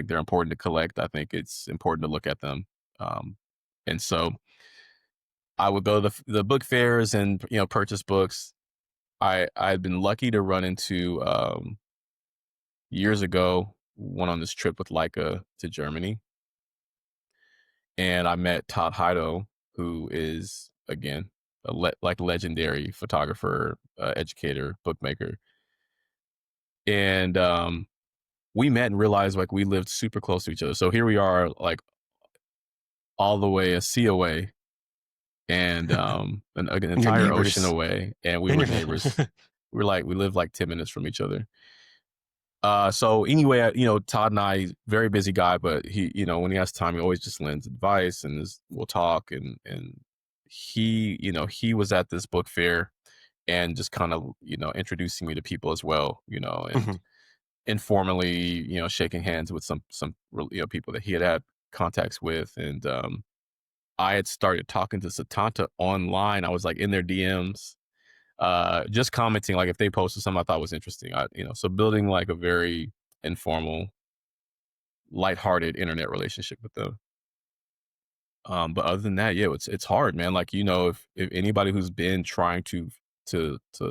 they're important to collect. I think it's important to look at them. Um, and so I would go to the book fairs and purchase books. I'd been lucky to run into years ago, went on this trip with Leica to Germany, and I met Todd Heido, who is again like legendary photographer, educator, bookmaker, and we met and realized like we lived super close to each other. So here we are, like all the way a sea away, and an And your entire ocean neighbors. away, and we were neighbors. We lived like 10 minutes from each other. So anyway, Todd and I, very busy guy, but he, when he has time, he always just lends advice and we'll talk. And he was at this book fair and just kind of, introducing me to people as well, and Mhm. informally, shaking hands with some, people that he had contacts with. And, I had started talking to Satanta online. I was like in their DMs, just commenting, like if they posted something I thought was interesting, so building like a very informal, lighthearted internet relationship with them. But other than that, yeah, it's hard, man. Like, if anybody who's been trying to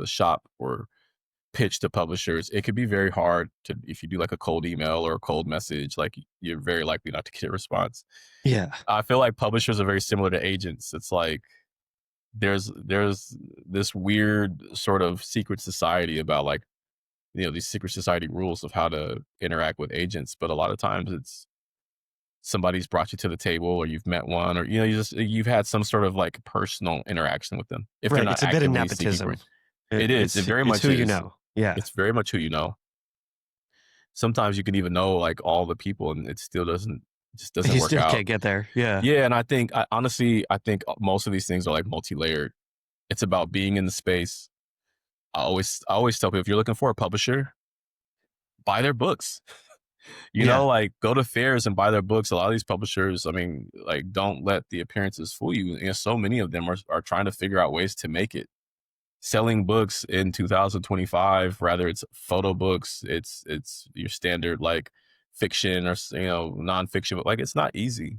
shop or pitch to publishers, it could be very hard to, if you do like a cold email or a cold message, like you're very likely not to get a response. Yeah. I feel like publishers are very similar to agents. It's like there's this weird sort of secret society about like these secret society rules of how to interact with agents, but a lot of times it's somebody's brought you to the table or you've met one, or you've had some sort of like personal interaction with them if they're Right. not It's a bit of actively seeking for nepotism. it. It is, it very It's much who you is. know. Yeah. It's very much who you know. Sometimes you can even know like all the people and it still doesn't just doesn't You work still out. can't get there. Yeah. Yeah, and honestly I think most of these things are like multi-layered. It's about being in the space. I always tell people, if you're looking for a publisher, buy their books. Yeah. Like go to fairs and buy their books. A lot of these publishers, I mean, like don't let the appearances fool you. So many of them are trying to figure out ways to make it. selling books in 2025, rather it's photo books, it's your standard like fiction or nonfiction, but like it's not easy.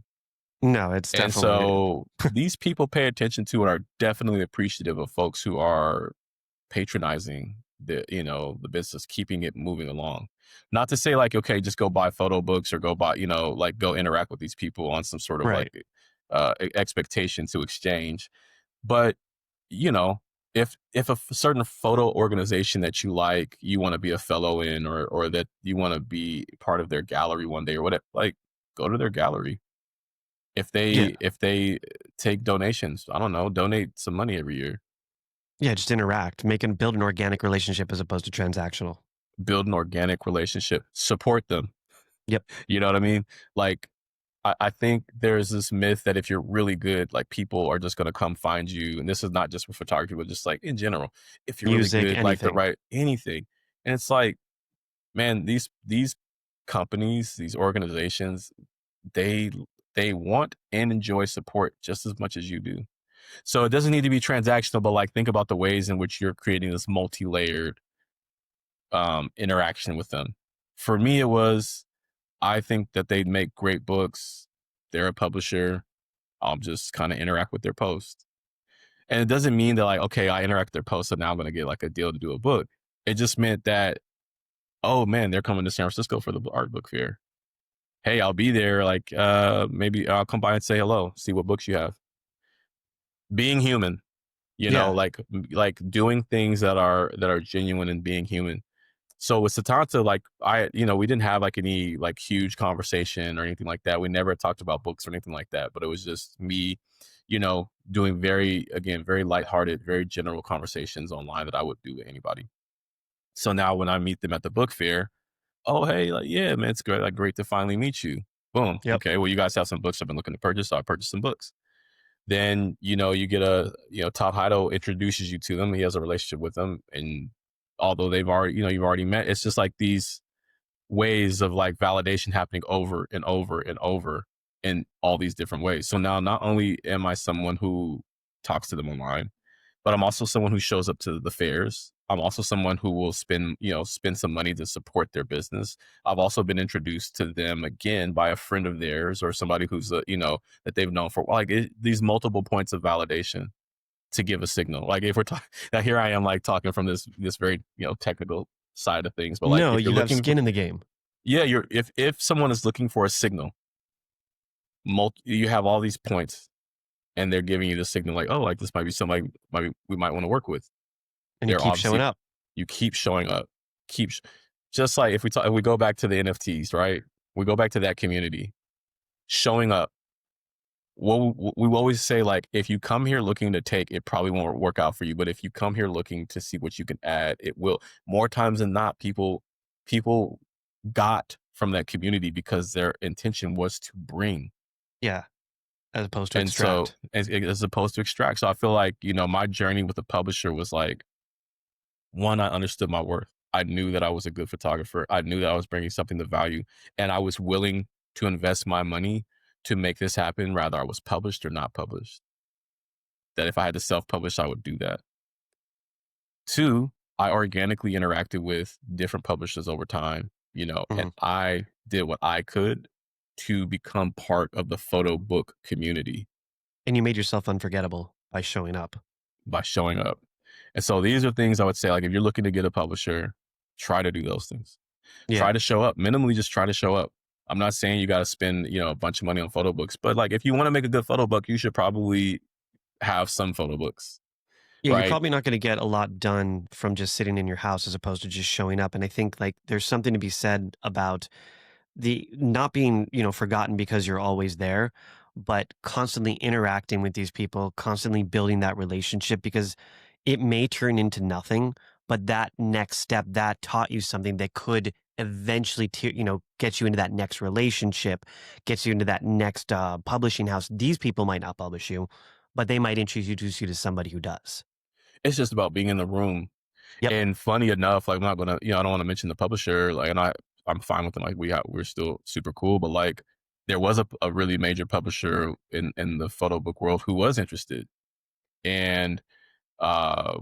No, it's And definitely so these people pay attention to and are definitely appreciative of folks who are patronizing the business, keeping it moving along. Not to say like, okay, just go buy photo books or go buy, like go interact with these people on some sort of like right. expectation to exchange. But you know, if a certain photo organization that you like, you want to be a fellow in, or that you want to be part of their gallery one day or whatever, like go to their gallery. Yeah. If they take donations, I don't know, donate some money every year. Yeah, just interact, build an organic relationship as opposed to transactional. Build an organic relationship, support them. Yep. You know what I mean? Like, I think there's this myth that if you're really good, like people are just going to come find you. And this is not just with photography, but just like in general. If you're really Music, good, like the anything. right anything. And it's like, man, these companies, these organizations, they they want and enjoy support just as much as you do. So it doesn't need to be transactional, but like think about the ways in which you're creating this multi-layered interaction with them. For me, it was I think that they'd make great books. They're a publisher. I'll just kind of interact with their post. And it doesn't mean that like, okay, I interact with their post, so now I'm gonna get like a deal to do a book. It just meant that, oh man, they're coming to San Francisco for the art book fair. Hey, I'll be there. Like, maybe I'll come by and say hello, see what books you have. Being human, Yeah. like doing things that are genuine and being human. So with Satanta, like we didn't have like any like huge conversation or anything like that. We never talked about books or anything like that, but it was just me, doing very lighthearted, very general conversations online that I would do with anybody. So now when I meet them at the book fair, oh, hey, like, yeah, man, it's great. Like, great to finally meet you. Boom. Yep. Okay. Well, you guys have some books I've been looking to purchase. So I purchased some books. Then, you get Todd Heido introduces you to them. He has a relationship with them. And although you've already met, it's just like these ways of like validation happening over and over and over in all these different ways. So now not only am I someone who talks to them online, but I'm also someone who shows up to the fairs. I'm also someone who will spend some money to support their business. I've also been introduced to them again by a friend of theirs or somebody who's that they've known for like these multiple points of validation to give a signal. Like if we're talking, now here I am like talking from this very technical side of things, but like No, if you're you have looking for, skin in the game. yeah, if someone is looking for a signal, you have all these points and they're giving you the signal like, oh, like this might be somebody we might want to work with. And you They're keep showing obviously, up. you keep showing up, just like if we go back to the NFTs, right? We go back to that community, showing up. We always say like, if you come here looking to take, it probably won't work out for you. But if you come here looking to see what you can add, it will. More times than not, people got from that community because their intention was to bring. Yeah. As opposed to And so extract. as opposed to extract. So I feel like, my journey with the publisher was like, one, I understood my worth. I knew that I was a good photographer. I knew that I was bringing something to value, and I was willing to invest my money to make this happen, rather I was published or not published. That if I had to self-publish, I would do that. Two, I organically interacted with different publishers over time, and Mhm. I did what I could to become part of the photo book community And you made yourself unforgettable by showing up. by showing up. And so these are things I would say, like, if you're looking to get a publisher, try to do those things. Yeah. Try to show up. Minimally, just try to show up. I'm not saying you got to spend, a bunch of money on photo books, but like if you want to make a good photo book, you should probably have some photo books, Yeah, you're right? probably not going to get a lot done from just sitting in your house as opposed to just showing up. And I think like there's something to be said about the not being, forgotten because you're always there, but constantly interacting with these people, constantly building that relationship because it may turn into nothing, but that next step that taught you something that could eventually, get you into that next relationship, gets you into that next publishing house. These people might not publish you, but they might introduce you to somebody who does. It's just about being in the room. Yep. And funny enough, like I'm not gonna, I don't want to mention the publisher, like, and I'm fine with them. Like we're still super cool, but like there was a really major publisher in the photo book world who was interested, and uh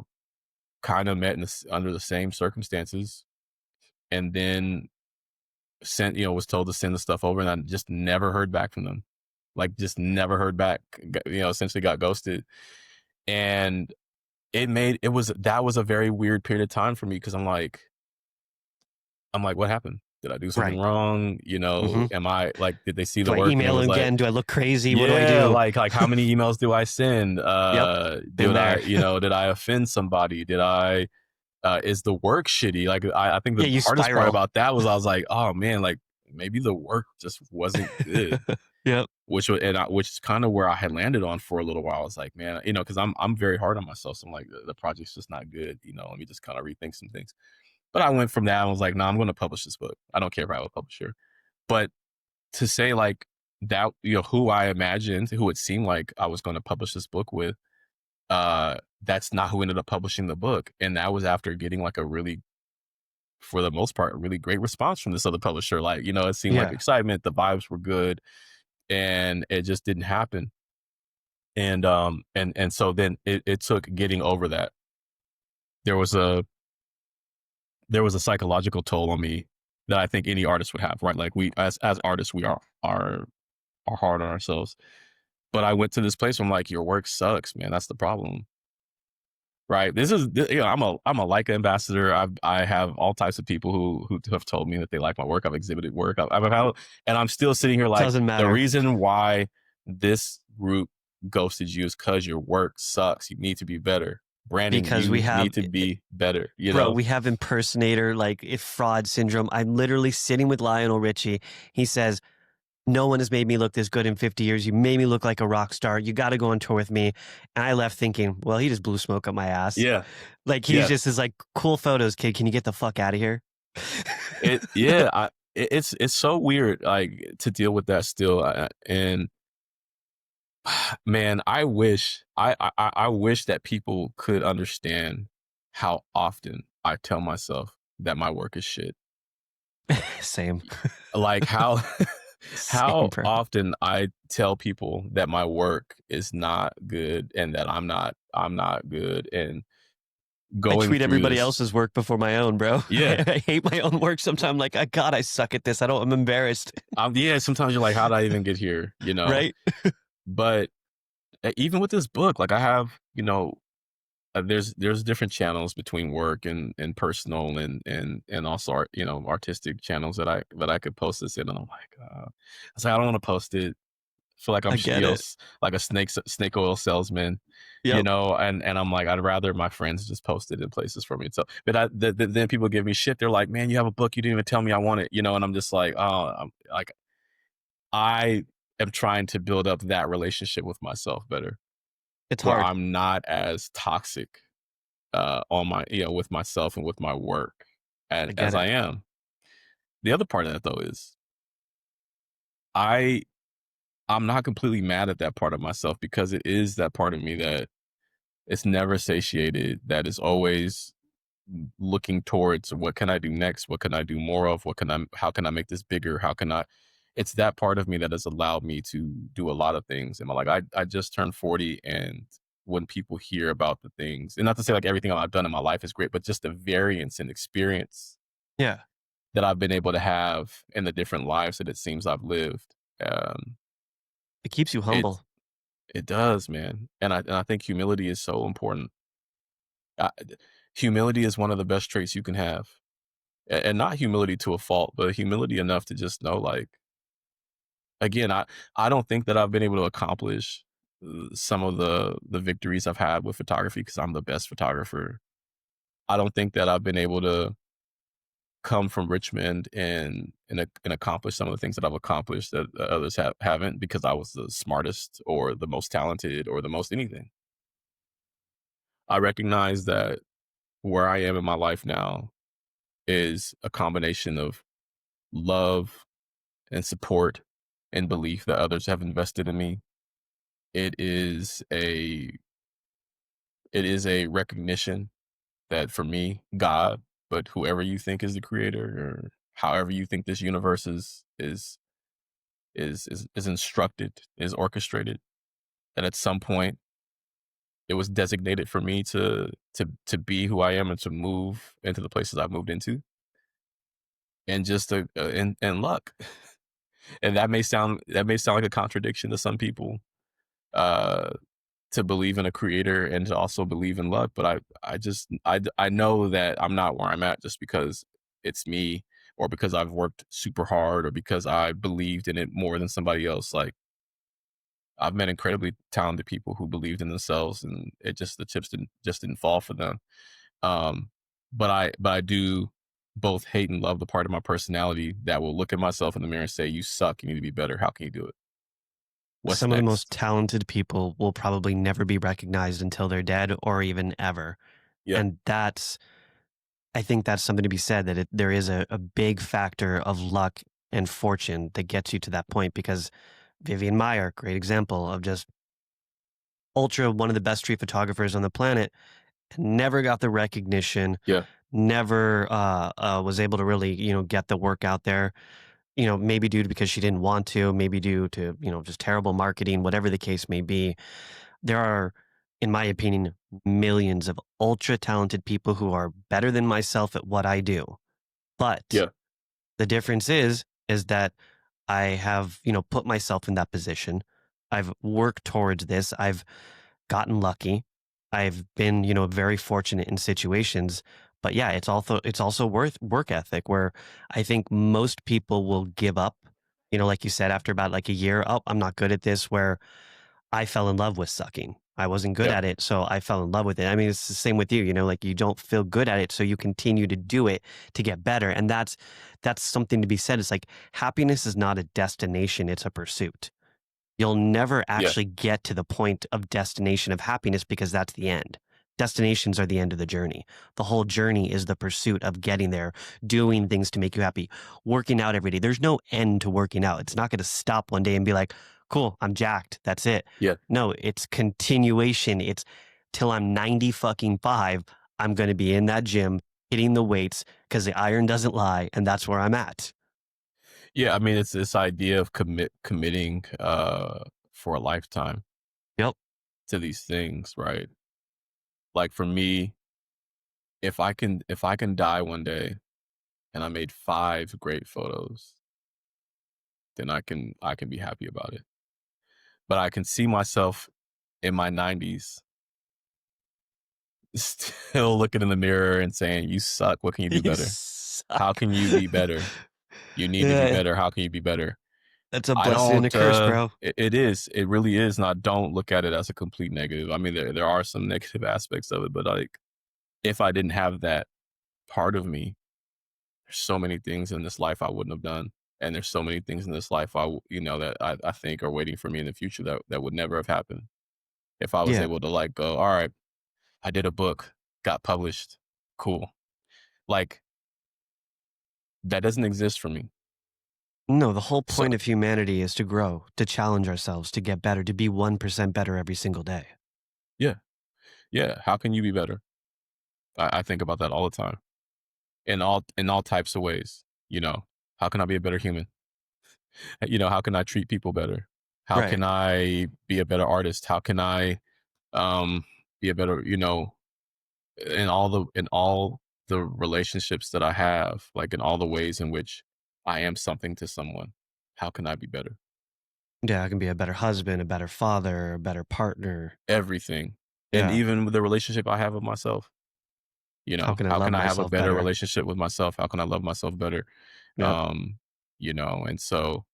kind of met under the same circumstances, and then sent, was told to send the stuff over, and I just never heard back from them. Like, just never heard back. Essentially got ghosted, and that was a very weird period of time for me because I'm like, what happened? Did I do something Right. wrong? Mm-hmm. Am I like, did they see Do the I work? And it email was like, again? Do I look crazy? What do I yeah, do? like how many emails do I send? Yep. Been Did there. did I offend somebody? Is the work shitty? Like, I think Yeah, the you hardest part spiral. about that was I was like, oh man, like maybe the work just wasn't good. Yep. Which is kind of where I had landed on for a little while. I was like, man, because I'm very hard on myself. So I'm like, the project's just not good. Let me just kind of rethink some things. But I went from that. I was like, no, I'm going to publish this book. I don't care if I have a publisher. But to say like that, who I imagined, who it seemed like I was going to publish this book with, that's not who ended up publishing the book. And that was after getting like a really, for the most part, a really great response from this other publisher. Like, it seemed like Yeah. excitement, the vibes were good, and it just didn't happen. And so then it took getting over that. There was a psychological toll on me that I think any artist would have, right? Like, we as artists, we are hard on ourselves. But I went to this place where I'm like, your work sucks, man. That's the problem. Right. I'm a Leica ambassador. I have all types of people who have told me that they like my work. I've exhibited work. And I'm still sitting here like, Doesn't the matter. reason why this group ghosted you is because your work sucks. You need to be better. Brandon, Because we you have, need to be better. bro, we have impersonator, like, if fraud syndrome. I'm literally sitting with Lionel Richie. He says, no one has made me look this good in 50 years. You made me look like a rock star. You got to go on tour with me. And I left thinking, well, he just blew smoke up my ass. Yeah. Like, he's Yeah. just is like, cool photos, kid. Can you get the fuck out of here? It's so weird, like, to deal with that still. And man, I wish that people could understand how often I tell myself that my work is shit. Same. Like, how Same, bro. often I tell people that my work is not good and that I'm not good, and I going tweet through everybody this. else's work before my own, bro. Yeah. I hate my own work sometimes. Like, God, I suck at this. I'm embarrassed. Yeah, sometimes you're like, how did I even get here? Right? But even with this book, like, I have, there's different channels between work and personal and also artistic channels that I could post this in, and I'm like, I was like, I don't want to post it. I feel like I'm I get it. like a snake oil salesman, Yep. and I'm like, I'd rather my friends just post it in places for me. So, but then people give me shit. They're like, man, you have a book, you didn't even tell me I want it, and I'm just like, oh, I'm like, I am trying to build up that relationship with myself better, It's where hard. I'm not as toxic on my, with myself and with my work I get as it. I am. The other part of that though is I I'm not completely mad at that part of myself, because it is that part of me that it's never satiated, that is always looking towards, what can I do next? What can I do more of? How can I make this bigger? It's that part of me that has allowed me to do a lot of things. And I just turned 40, and when people hear about the things, and not to say like everything I've done in my life is great, but just the variance and experience Yeah. that I've been able to have in the different lives that it seems I've lived. Um, It keeps you it humble. it does, man. And I think humility is so important. Uh, Humility is one of the best traits you can have. And not humility to a fault, but humility enough to just know, like, again, I don't think that I've been able to accomplish some of the victories I've had with photography because I'm the best photographer. I don't think that I've been able to come from Richmond and accomplish some of the things that I've accomplished that others haven't, because I was the smartest or the most talented or the most anything. I recognize that where I am in my life now is a combination of love and support and belief that others have invested in me. It is a recognition that, for me, God, but whoever you think is the creator, or however you think this universe is instructed, is orchestrated, that at some point it was designated for me to be who I am and to move into the places I've moved into, and just and luck. And that may sound like a contradiction to some people, uh, to believe in a creator and to also believe in luck, but I know that I'm not where I'm at just because it's me, or because I've worked super hard, or because I believed in it more than somebody else. Like, I've met incredibly talented people who believed in themselves, and the chips didn't fall for them. Um, but I do both hate and love the part of my personality that will look at myself in the mirror and say, "You suck. You need to be better. How can you do it? What's Some of the most next?" talented people will probably never be recognized until they're dead or even ever. Yeah, And I think that's something to be said that there is a big factor of luck and fortune that gets you to that point because Vivian Meyer, great example of just ultra one of the best street photographers on the planet, never got the recognition, yeah, never was able to really, get the work out there, maybe due to because she didn't want to, maybe due to, just terrible marketing, whatever the case may be. There are, in my opinion, millions of ultra talented people who are better than myself at what I do. But yeah, the difference is that I have, put myself in that position. I've worked towards this. I've gotten lucky. I've been, very fortunate in situations. But yeah, it's also worth work ethic where I think most people will give up, like you said, after about like a year, oh, I'm not good at this, where I fell in love with sucking. I wasn't good yeah, at it, so I fell in love with it. I mean, it's the same with you, like you don't feel good at it, so you continue to do it to get better. And that's something to be said. It's like happiness is not a destination, it's a pursuit. You'll never yeah, actually get to the point of destination of happiness because that's the end. Destinations are the end of the journey. The whole journey is the pursuit of getting there, doing things to make you happy, working out every day. There's no end to working out. It's not going to stop one day and be like, cool, I'm jacked. That's it. yeah. No, it's continuation. It's till I'm 90 fucking 5. I'm going to be in that gym hitting the weights because the iron doesn't lie. And that's where I'm at. Yeah, I mean, it's this idea of committing, for a lifetime Yep. to these things, right? Like, for me, if I can die one day and I made 5 great photos, then I can be happy about it. But I can see myself in my 90s still looking in the mirror and saying, "You suck. What can you do You better? How suck. can you be better? You need to be Yeah, better. How can you be better?" that's a I blessing and a don't, curse, bro. it is, it really is, and I don't look at it as a complete negative. I mean, there are some negative aspects of it, but, like, if I didn't have that part of me, there's so many things in this life I wouldn't have done, and there's so many things in this life that I think are waiting for me in the future that would never have happened if I was Yeah. able to, like, go, "All right, I did a book, got published, cool." Like, that doesn't exist for me. No, the whole So point of humanity is to grow, to challenge ourselves, to get better, to be 1% better every single day. yeah, yeah, how can you be better? I think about that all the time, in all types of ways, you know? How can I be a better human? How can I treat people better? How Right. can I be a better artist? How can I, um, be a better, in all the relationships that I have, like, in all the ways in which I am something to someone, how can I be better? Yeah, I can be a better husband, a better father, a better partner. Everything. And Yeah. even with the relationship I have with myself, How can I how love can I have a myself better better? relationship with myself? How can I love myself better? Yep. Um, and so,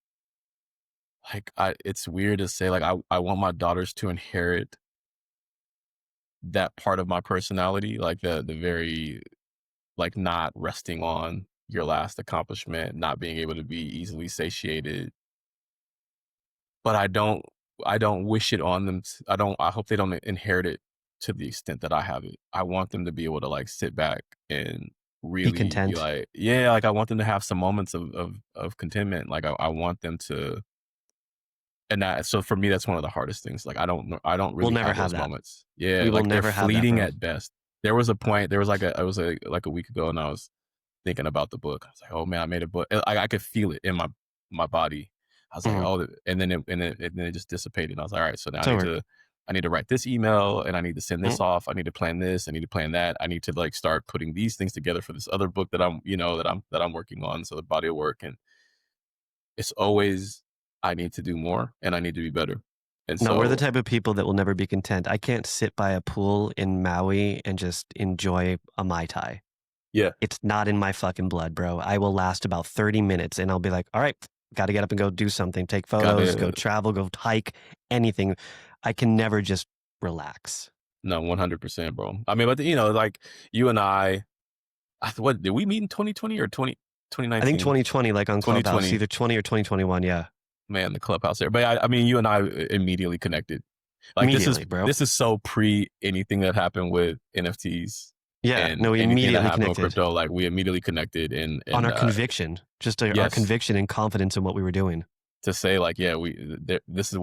like, it's weird to say, like, I want my daughters to inherit that part of my personality, like the very, like, not resting on your last accomplishment, not being able to be easily satiated. But I don't wish it on them. I hope they don't inherit it to the extent that I have it. I want them to be able to, like, sit back and Be really be content. like, yeah, like, I want them to have some moments of contentment. Like, I want them to, and that, so for me, that's one of the hardest things. Like, I don't We'll really never have have those that. moments. Yeah, We will like, they're never have that, fleeting bro. at best. There was a point, there was like a, it was like a week ago, and I was thinking about the book. I was like, "Oh, man, I made a book." I could feel it in my body. I was like, Mhm. "Oh," and then it just dissipated. I was like, "All right, so now I It's need over. to I need to write this email and I need to send Mm. this off. I need to plan this. I need to plan that. I need to like start putting these things together for this other book that I'm working on. So the body of work, and it's always I need to do more and I need to be better. And No, we're the so type of people that will never be content. I can't sit by a pool in Maui and just enjoy a Mai Tai. yeah, It's not in my fucking blood, bro. I will last about 30 minutes and I'll be like, all right, got to get up and go do something, take photos, go gotta travel, go hike, anything. I can never just relax. no 100%, bro. I mean, but like you and what did we meet in 2020 or twenty I think nineteen? 2020, like on Clubhouse, 2020, either 20 or 2021. Yeah. man, the clubhouse there. But I mean, you and I immediately connected. Like Immediately, bro. this is so pre anything that happened with NFTs Yeah. and No, we anything that immediately happened with connected crypto. Like we immediately connected on and our conviction, just our yes, conviction and confidence in what we were doing. to say like, yeah, this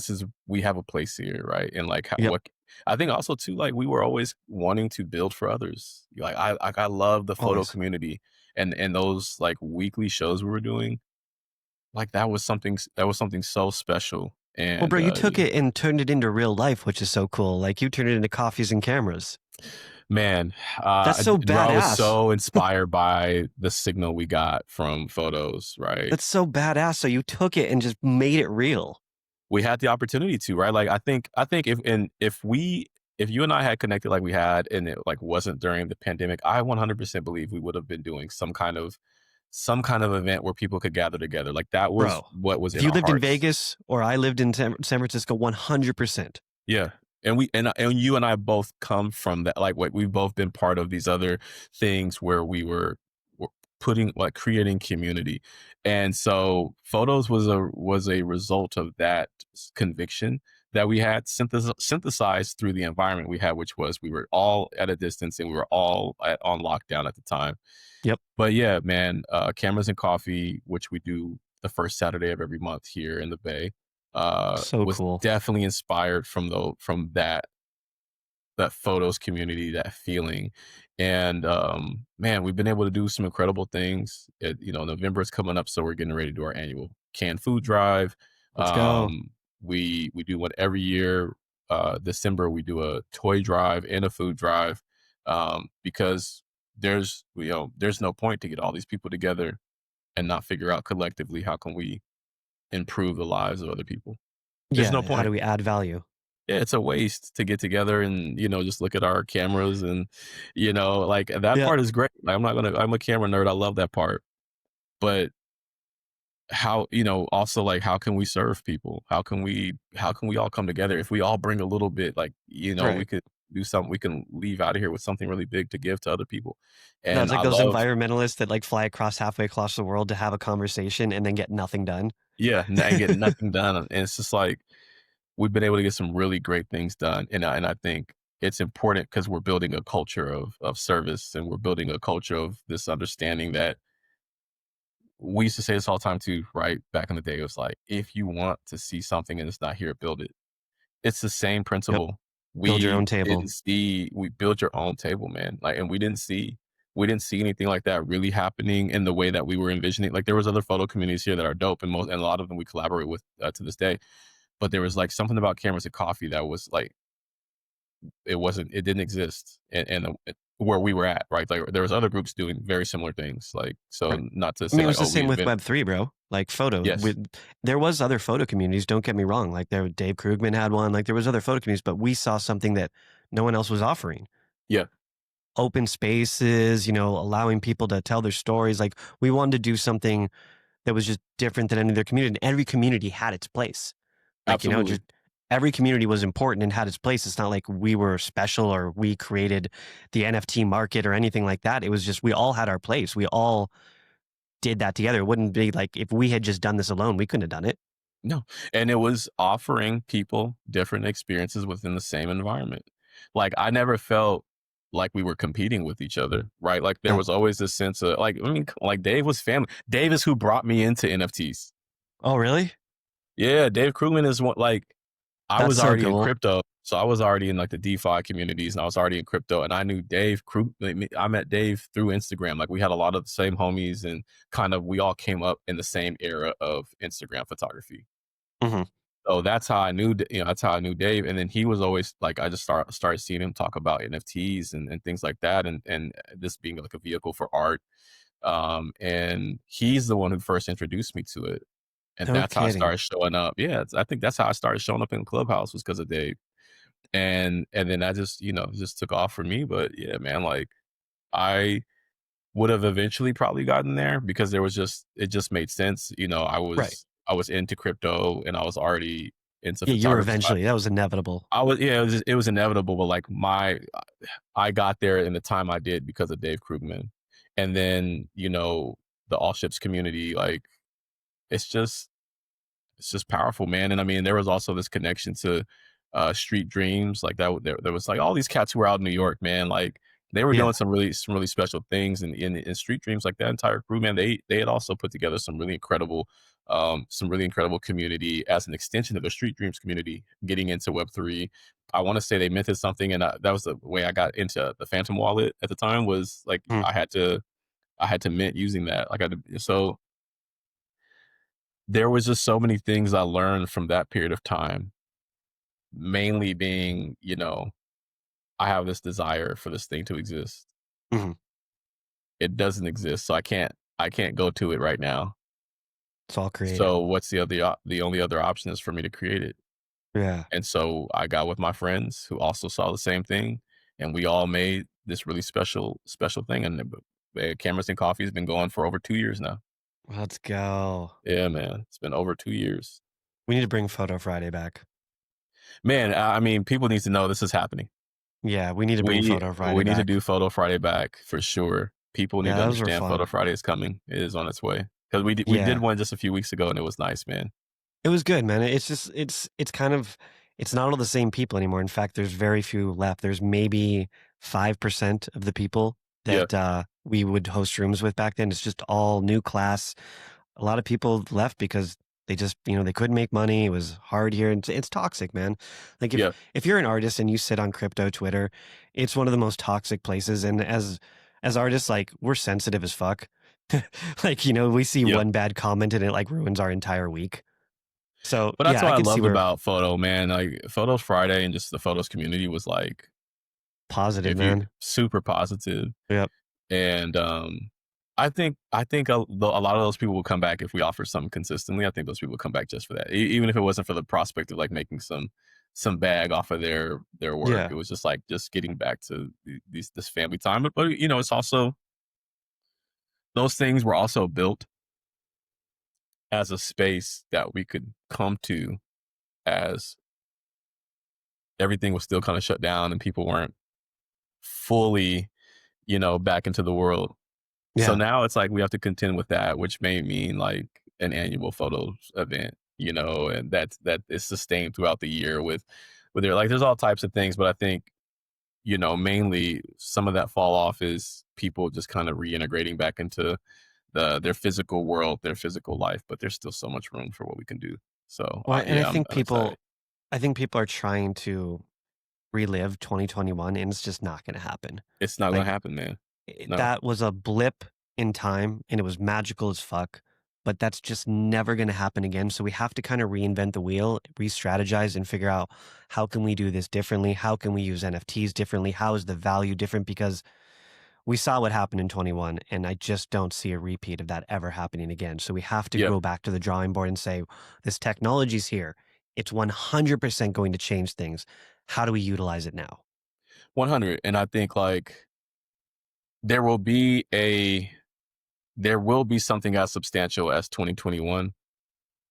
is we have a place here, right? And like Yep. what I think also too, like we were always wanting to build for others. Like I love the photo Always. community and those like weekly shows we were doing. Like that was something so special. Well, And bro, you took it and turned it into real life, which is so cool. Like you turned it into coffees and cameras. man, That's so bro, I was badass. so inspired by the signal we got from photos, right? That's so badass. So you took it and just made it real. We had the opportunity to, right? Like I think if you and I had connected like we had and it like wasn't during the pandemic, I 100% believe we would have been doing some kind of event where people could gather together. Like that was Bro, what was if in you our lived in hearts. Vegas or I lived in San Francisco, 100%. Yeah. And you and I both come from that, like what we've both been part of these other things where were putting like creating community. And so photos was a result of that conviction that we had synthesized through the environment we had, which was we were all at a distance and we were all on lockdown at the time. Yep. But yeah, man, cameras and coffee, which we do the first Saturday of every month here in the Bay, So was cool. definitely inspired from that photos community, that feeling. And man, we've been able to do some incredible things. November is coming up, so we're getting ready to do our annual canned food drive. Let's go. We do one every year. December we do a toy drive and a food drive because there's no point to get all these people together and not figure out collectively how can we improve the lives of other people. There's no Yeah. How do point. we add value? Yeah, it's a waste to get together and, just look at our cameras and, like that Yeah. part is great. Like, I'm a camera nerd. I love that part. But how, also like how can we serve people? How can we all come together? If we all bring a little bit, like, we Right. could do something, we can leave out of here with something really big to give to other people. No, And it's like I those love, environmentalists that like fly halfway across the world to have a conversation and then get nothing done. yeah, and get nothing done. And it's just like, we've been able to get some really great things done. And I think it's important because we're building a culture of service and we're building a culture of this understanding that we used to say this all the time too, right? Back in the day, it was like, if you want to see something and it's not here, build it. It's the same Yep. principle. Build your own table. We built your own table, man. Like, and we didn't see anything like that really happening in the way that we were envisioning. Like there was other photo communities here that are dope and a lot of them we collaborate with to this day. But there was like something about cameras and coffee that was like, it didn't exist where we were at, right? Like there was other groups doing very similar things. Like, so Right. not to I say mean, it like, was the oh, we same with invent. Web3, bro. Like photo. Yes. There was other photo communities. Don't get me wrong. Like Dave Krugman had one. Like there was other photo communities, but we saw something that no one else was offering. Yeah, Open spaces, allowing people to tell their stories. Like we wanted to do something that was just different than any other community. And every community had its place. Like, absolutely. just every community was important and had its place. It's not like we were special or we created the NFT market or anything like that. It was just, we all had our place. We all did that together. It wouldn't be like if we had just done this alone, we couldn't have done it. No. And it was offering people different experiences within the same environment. Like I never felt like we were competing with each other, right? Like there No. was always this sense of like, I mean, like Dave was family. Dave is who brought me into NFTs. Oh, really? Yeah, Dave Krugman is one like I That's was so already in cool. crypto. So I was already in like the DeFi communities and I was already in crypto and I knew Dave Krug. I met Dave through Instagram. Like we had a lot of the same homies and kind of we all came up in the same era of Instagram photography. Hmm. So that's how I knew, that's how I knew Dave. And then he was always like, I just started seeing him talk about NFTs and things like that, and this being like a vehicle for art. And he's the one who first introduced me to it, and No that's how I kidding. started showing up. Yeah, I think that's how I started showing up in Clubhouse was because of Dave, and then I just just took off for me. But yeah, man, like I would have eventually probably gotten there because there was just it just made sense. Right. I was into crypto and I was already into Yeah, you were photography. So eventually. That was inevitable. I was yeah, it was inevitable, but like I got there in the time I did because of Dave Krugman. And then, the all ships community, like it's just it's just powerful, man. And I mean, there was also this connection to Street Dreams, like there was like all these cats who were out in New York, man. Like they were Yeah. doing some really special things, and in Street Dreams, like that entire crew, man, they had also put together some really incredible community as an extension of the Street Dreams community, getting into Web3. I want to say they minted something, and that was the way I got into the Phantom wallet at the time. Was like Mm, I had to mint using that. So there was just so many things I learned from that period of time, mainly being, I have this desire for this thing to exist. mhm. It doesn't exist, so I can't go to it right now. So I'll create it. So what's the only other option is for me to create it. Yeah. And so I got with my friends who also saw the same thing, and we all made this really special thing. And Cameras and Coffee has been going for over 2 years now. Let's go. Yeah, man, it's been over 2 years. We need to bring Photo Friday back. Man, I mean, people need to know this is happening. Yeah, we need to bring Photo Friday We need to back. do Photo Friday back for sure. People need Yeah, to those were understand Photo fun. Friday is coming. It is on its way. Because we did Yeah. one just a few weeks ago and it was nice, man. It was good, man. It's just it's kind of it's not all the same people anymore. In fact, there's very few left. There's maybe 5% of the people Yeah, that we would host rooms with back then. It's just all new class. A lot of people left because they just, they couldn't make money. It was hard here, and it's toxic, man. Like yeah, if you're an artist and you sit on crypto Twitter, it's one of the most toxic places. And as artists, like we're sensitive as fuck. Like, we see yeah. one bad comment and it like ruins our entire week. So But that's yeah, what I I could see loved where about Photo, man. Like Photos Friday and just the Photos community was like, positive, if you man. super positive. Yep. And I think a lot of those people will come back if we offer something consistently. I think those people will come back just for that, even if it wasn't for the prospect of like making some bag off of their work. Yeah. It was just like just getting back to this family time. But it's also those things were also built as a space that we could come to as everything was still kind of shut down and people weren't fully back into the world. So Yeah. now it's like we have to contend with that, which may mean like an annual photos event, and that is sustained throughout the year with their like there's all types of things, but I think, mainly some of that fall off is people just kind of reintegrating back into their physical world, their physical life, but there's still so much room for what we can do. So Well, and yeah, I'm excited. I think people are trying to relive 2021, and it's just not going to happen. It's not gonna Like happen, man. No. that was a blip in time and it was magical as fuck, but that's just never going to happen again. So we have to kind of reinvent the wheel, re-strategize and figure out how can we do this differently? How can we use NFTs differently? How is the value different? Because we saw what happened in 21 and I just don't see a repeat of that ever happening again. So we have to Yeah, go back to the drawing board and say, this technology's here. It's 100% going to change things. How do we utilize it now? 100. And I think like there will be a there will be something as substantial as 2021.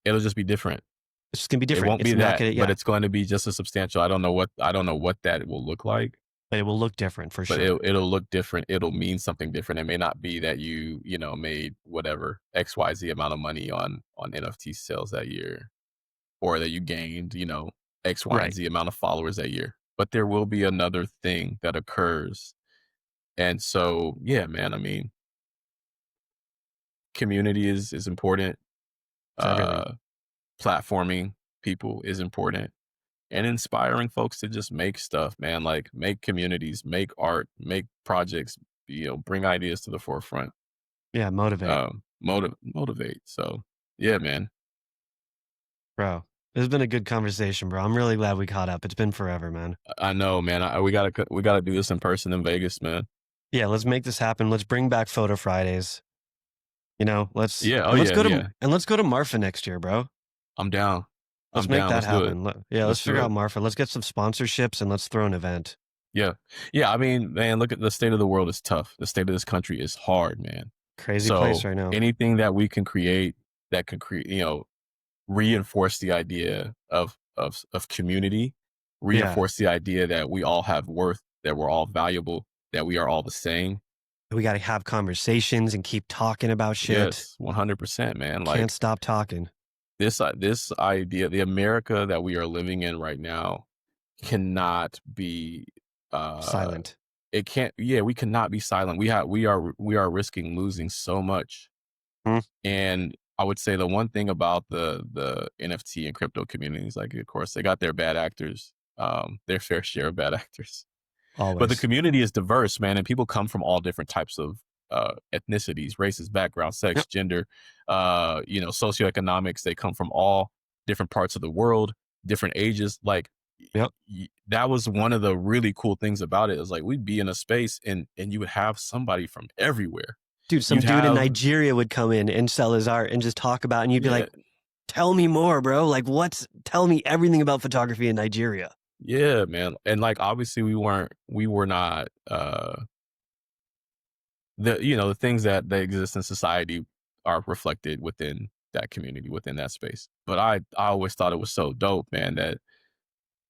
It'll just be different. It's just going to be It different. won't be It's not that, going to, but yeah, it's going to be just as substantial. I don't know what that will look like, but it will look different for but sure. it'll look different. It'll mean something different. It may not be that made whatever XYZ amount of money on NFT sales that year, or that you gained, X, Y, and Right. Z amount of followers that year. But there will be another thing that occurs. And so, yeah, man, I mean, community is important. It's everything. Uh Platforming people is important, and inspiring folks to just make stuff, man. Like make communities, make art, make projects, bring ideas to the forefront. Yeah. Motivate, Motivate. So yeah, man. bro. It's been a good conversation, bro. I'm really glad we caught up. It's been forever, man. I know, man. We gotta do this in person in Vegas, man. Yeah, let's make this happen. Let's bring back Photo Fridays. You know, let's Yeah. Oh and let's yeah. go to Yeah. and let's go to Marfa next year, bro. I'm down. Let's I'm make down. that Let's do it. happen. Yeah, let's Let's do figure it. out Marfa. Let's get some sponsorships and let's throw an event. Yeah. Yeah. I mean, man, look at the state of the world is tough. The state of this country is hard, man. Crazy place So right now. anything that we can create that can create, reinforce the idea of community, Yeah. reinforce the idea that we all have worth, that we're all valuable, that we are all the same. We got to have conversations and keep talking about shit. Yes, 100%, man. Can't Like stop talking. this idea, the America that we are living in right now cannot be uh Silent. it can't yeah, we cannot be silent. We are risking losing so much. Hmm? And I would say the one thing about the NFT and crypto communities, like of course they got their bad actors, their fair share of bad actors. But the Always. community is diverse, man, and people come from all different types of ethnicities, races, background, sex, Yep. gender, socioeconomics. They come from all different parts of the world, different ages. Like Yep. that was one of the really cool things about it. Is like we'd be in a space and you would have somebody from everywhere. Dude, some You'd dude in have Nigeria would come in and sell his art and just talk about it, and you'd be yeah, like, tell me more, bro. Like, tell me everything about photography in Nigeria. yeah, man. And like obviously we were not the things that exist in society are reflected within that community, within that space. But I always thought it was so dope, man, that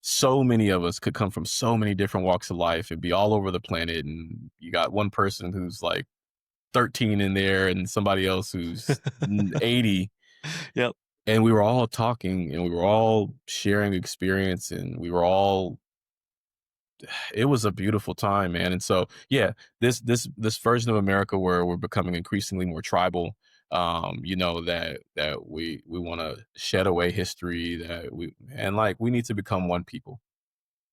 so many of us could come from so many different walks of life and be all over the planet. And you got one person who's like 13 in there and somebody else who's 80. Yep. And we were all talking and we were all sharing experience and we were all it was a beautiful time, man. And so, yeah, this version of America where we're becoming increasingly more tribal, that we want to shed away history, that we need to become one people.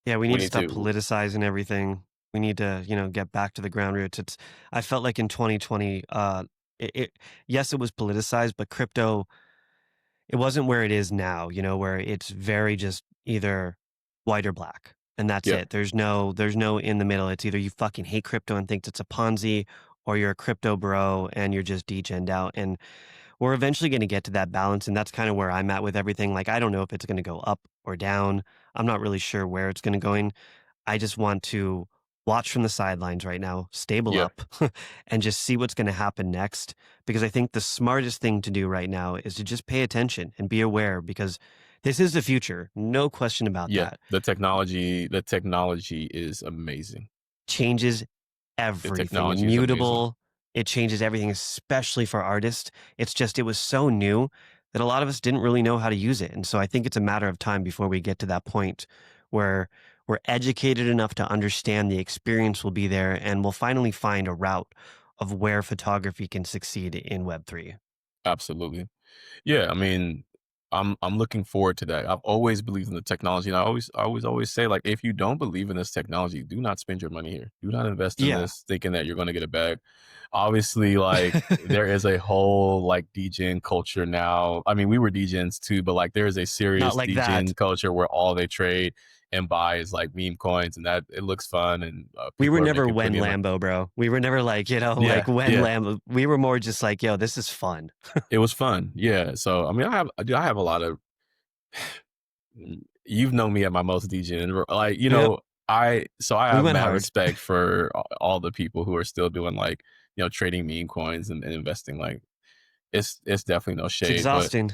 Yeah, we We need to need stop to, politicizing everything. We need to, get back to the ground roots. I felt like in 2020, yes, it was politicized, but crypto, it wasn't where it is now, where it's very just either white or black. And that's yeah, it. There's no in the middle. It's either you fucking hate crypto and think it's a Ponzi, or you're a crypto bro and you're just degened out. And we're eventually going to get to that balance. And that's kind of where I'm at with everything. Like, I don't know if it's going to go up or down. I'm not really sure where it's going to go in. I just want to watch from the sidelines right now, stable yeah, up, and just see what's going to happen next. Because I think the smartest thing to do right now is to just pay attention and be aware, because this is the future. No question about yeah. that. The technology is amazing. Changes The everything. technology is amazing. Immutable. It changes everything, especially for artists. It's just, it was so new that a lot of us didn't really know how to use it. And so I think it's a matter of time before we get to that point where we're educated enough to understand the experience will be there, and we'll finally find a route of where photography can succeed in Web3. Absolutely. Yeah, I mean, I'm looking forward to that. I've always believed in the technology, and I always say, like, if you don't believe in this technology, do not spend your money here. Do not invest in Yeah. this thinking that you're going to get a bag. Obviously, like there is a whole like DGen culture now. I mean, we were DGens too, but like there is a Not serious like that. DGen culture where all they trade and buy is like meme coins, and that it looks fun, and We were people are never making when pretty money. Lambo, bro. We were never like, like Yeah, when yeah. Lambo. We were more just like, yo, this is fun. It was fun. Yeah. So I mean, I have a lot of you've known me at my most DGen. Like, Yep. I We have went mad hard. respect for all the people who are still doing like, trading meme coins and investing. Like it's definitely no It's shade, but exhausting.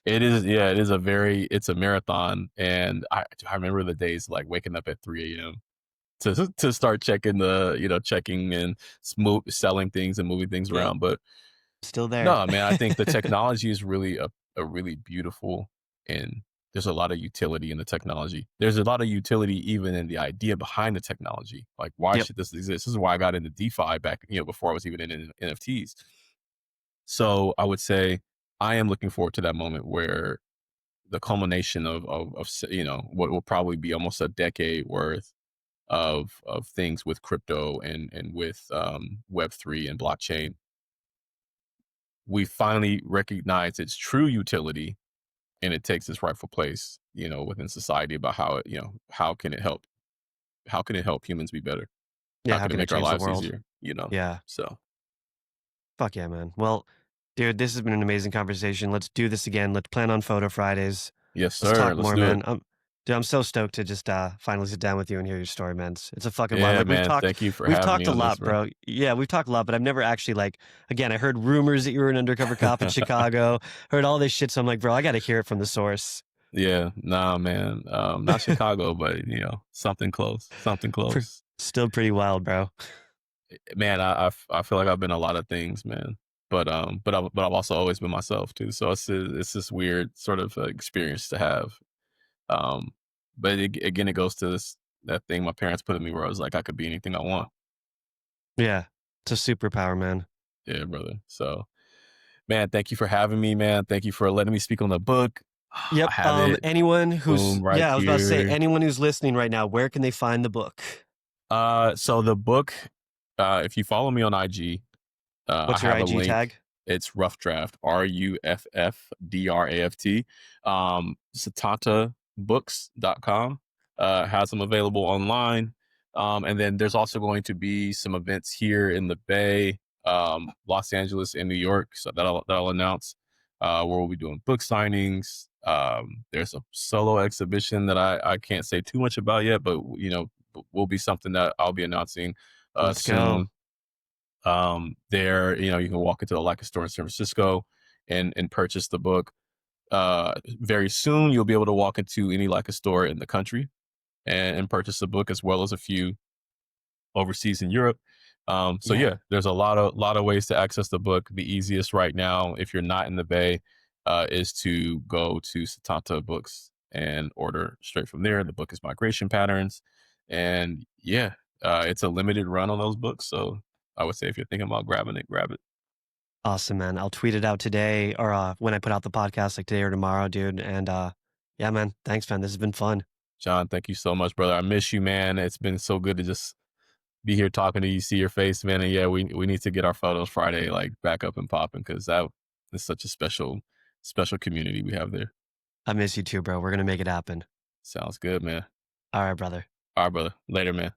it is, yeah, it's a marathon. And I remember the days like waking up at 3 a.m. to start checking checking and selling things and moving things Yep. around. But Still there. no, man, I think the technology is really a really beautiful, and there's a lot of utility in the technology. There's a lot of utility even in the idea behind the technology. Like, why Yep. should this exist? This is why I got into DeFi back, before I was even in NFTs. So I would say I am looking forward to that moment where the culmination of what will probably be almost a decade worth of things with crypto and with Web3 and blockchain, we finally recognize its true utility and it takes its rightful place, within society about how it, how can it help humans be better? Yeah, How how can it can it make our change the lives world? easier? Yeah. So, Fuck yeah, man. Well, dude, this has been an amazing conversation. Let's do this again. Let's plan on Photo Fridays. yes, Let's sir. talk Let's more, do it. man. Dude, I'm so stoked to just finally sit down with you and hear your story, man. It's a fucking wild. Yeah, Like man. Thank you for we've having me talked a on this, lot, bro. bro. Yeah, we've talked a lot, but I've never actually like. Again, I heard rumors that you were an undercover cop in Chicago. Heard all this shit, so I'm like, bro, I got to hear it from the source. Yeah, nah, man. Not Chicago, but something close, something close. Still pretty wild, bro. Man, I feel like I've been a lot of things, man. But I've also always been myself too. So it's this weird sort of experience to have. Um, but again, it goes to that thing my parents put in me where I was like, I could be anything I want. Yeah, it's a superpower, man. Yeah, brother. So, man, thank you for having me, man. Thank you for letting me speak on the book. I Yep. have it. Anyone who's Boom, right yeah, I was about to say here. anyone who's listening right now, where can they find the book? So the book, if you follow me on IG, I What's your have a IG link. tag? It's Ruff Draft, RuffDraft. SatantaBooks.com has them available online. And then there's also going to be some events here in the Bay, Los Angeles, and New York. So that'll announce where we'll be doing book signings. There's a solo exhibition that I can't say too much about yet, but will be something that I'll be announcing Let's go. soon. There, you can walk into the Leica store in San Francisco and purchase the book. Very soon, you'll be able to walk into any Leica store in the country and purchase the book, as well as a few overseas in Europe. So Yeah. yeah, there's a lot of ways to access the book. The easiest right now, if you're not in the Bay, is to go to Satanta Books and order straight from there. The book is Migration Patterns, and yeah, it's a limited run on those books. So I would say if you're thinking about grabbing it, grab it. Awesome, man. I'll tweet it out today or when I put out the podcast, like today or tomorrow, dude. And yeah, man. Thanks, man. This has been fun. John, thank you so much, brother. I miss you, man. It's been so good to just be here talking to you, see your face, man. And yeah, we need to get our photos Friday like back up and popping because that is such a special community we have there. I miss you too, bro. We're gonna make it happen. Sounds good, man. All right, brother. All right, brother. Later, man.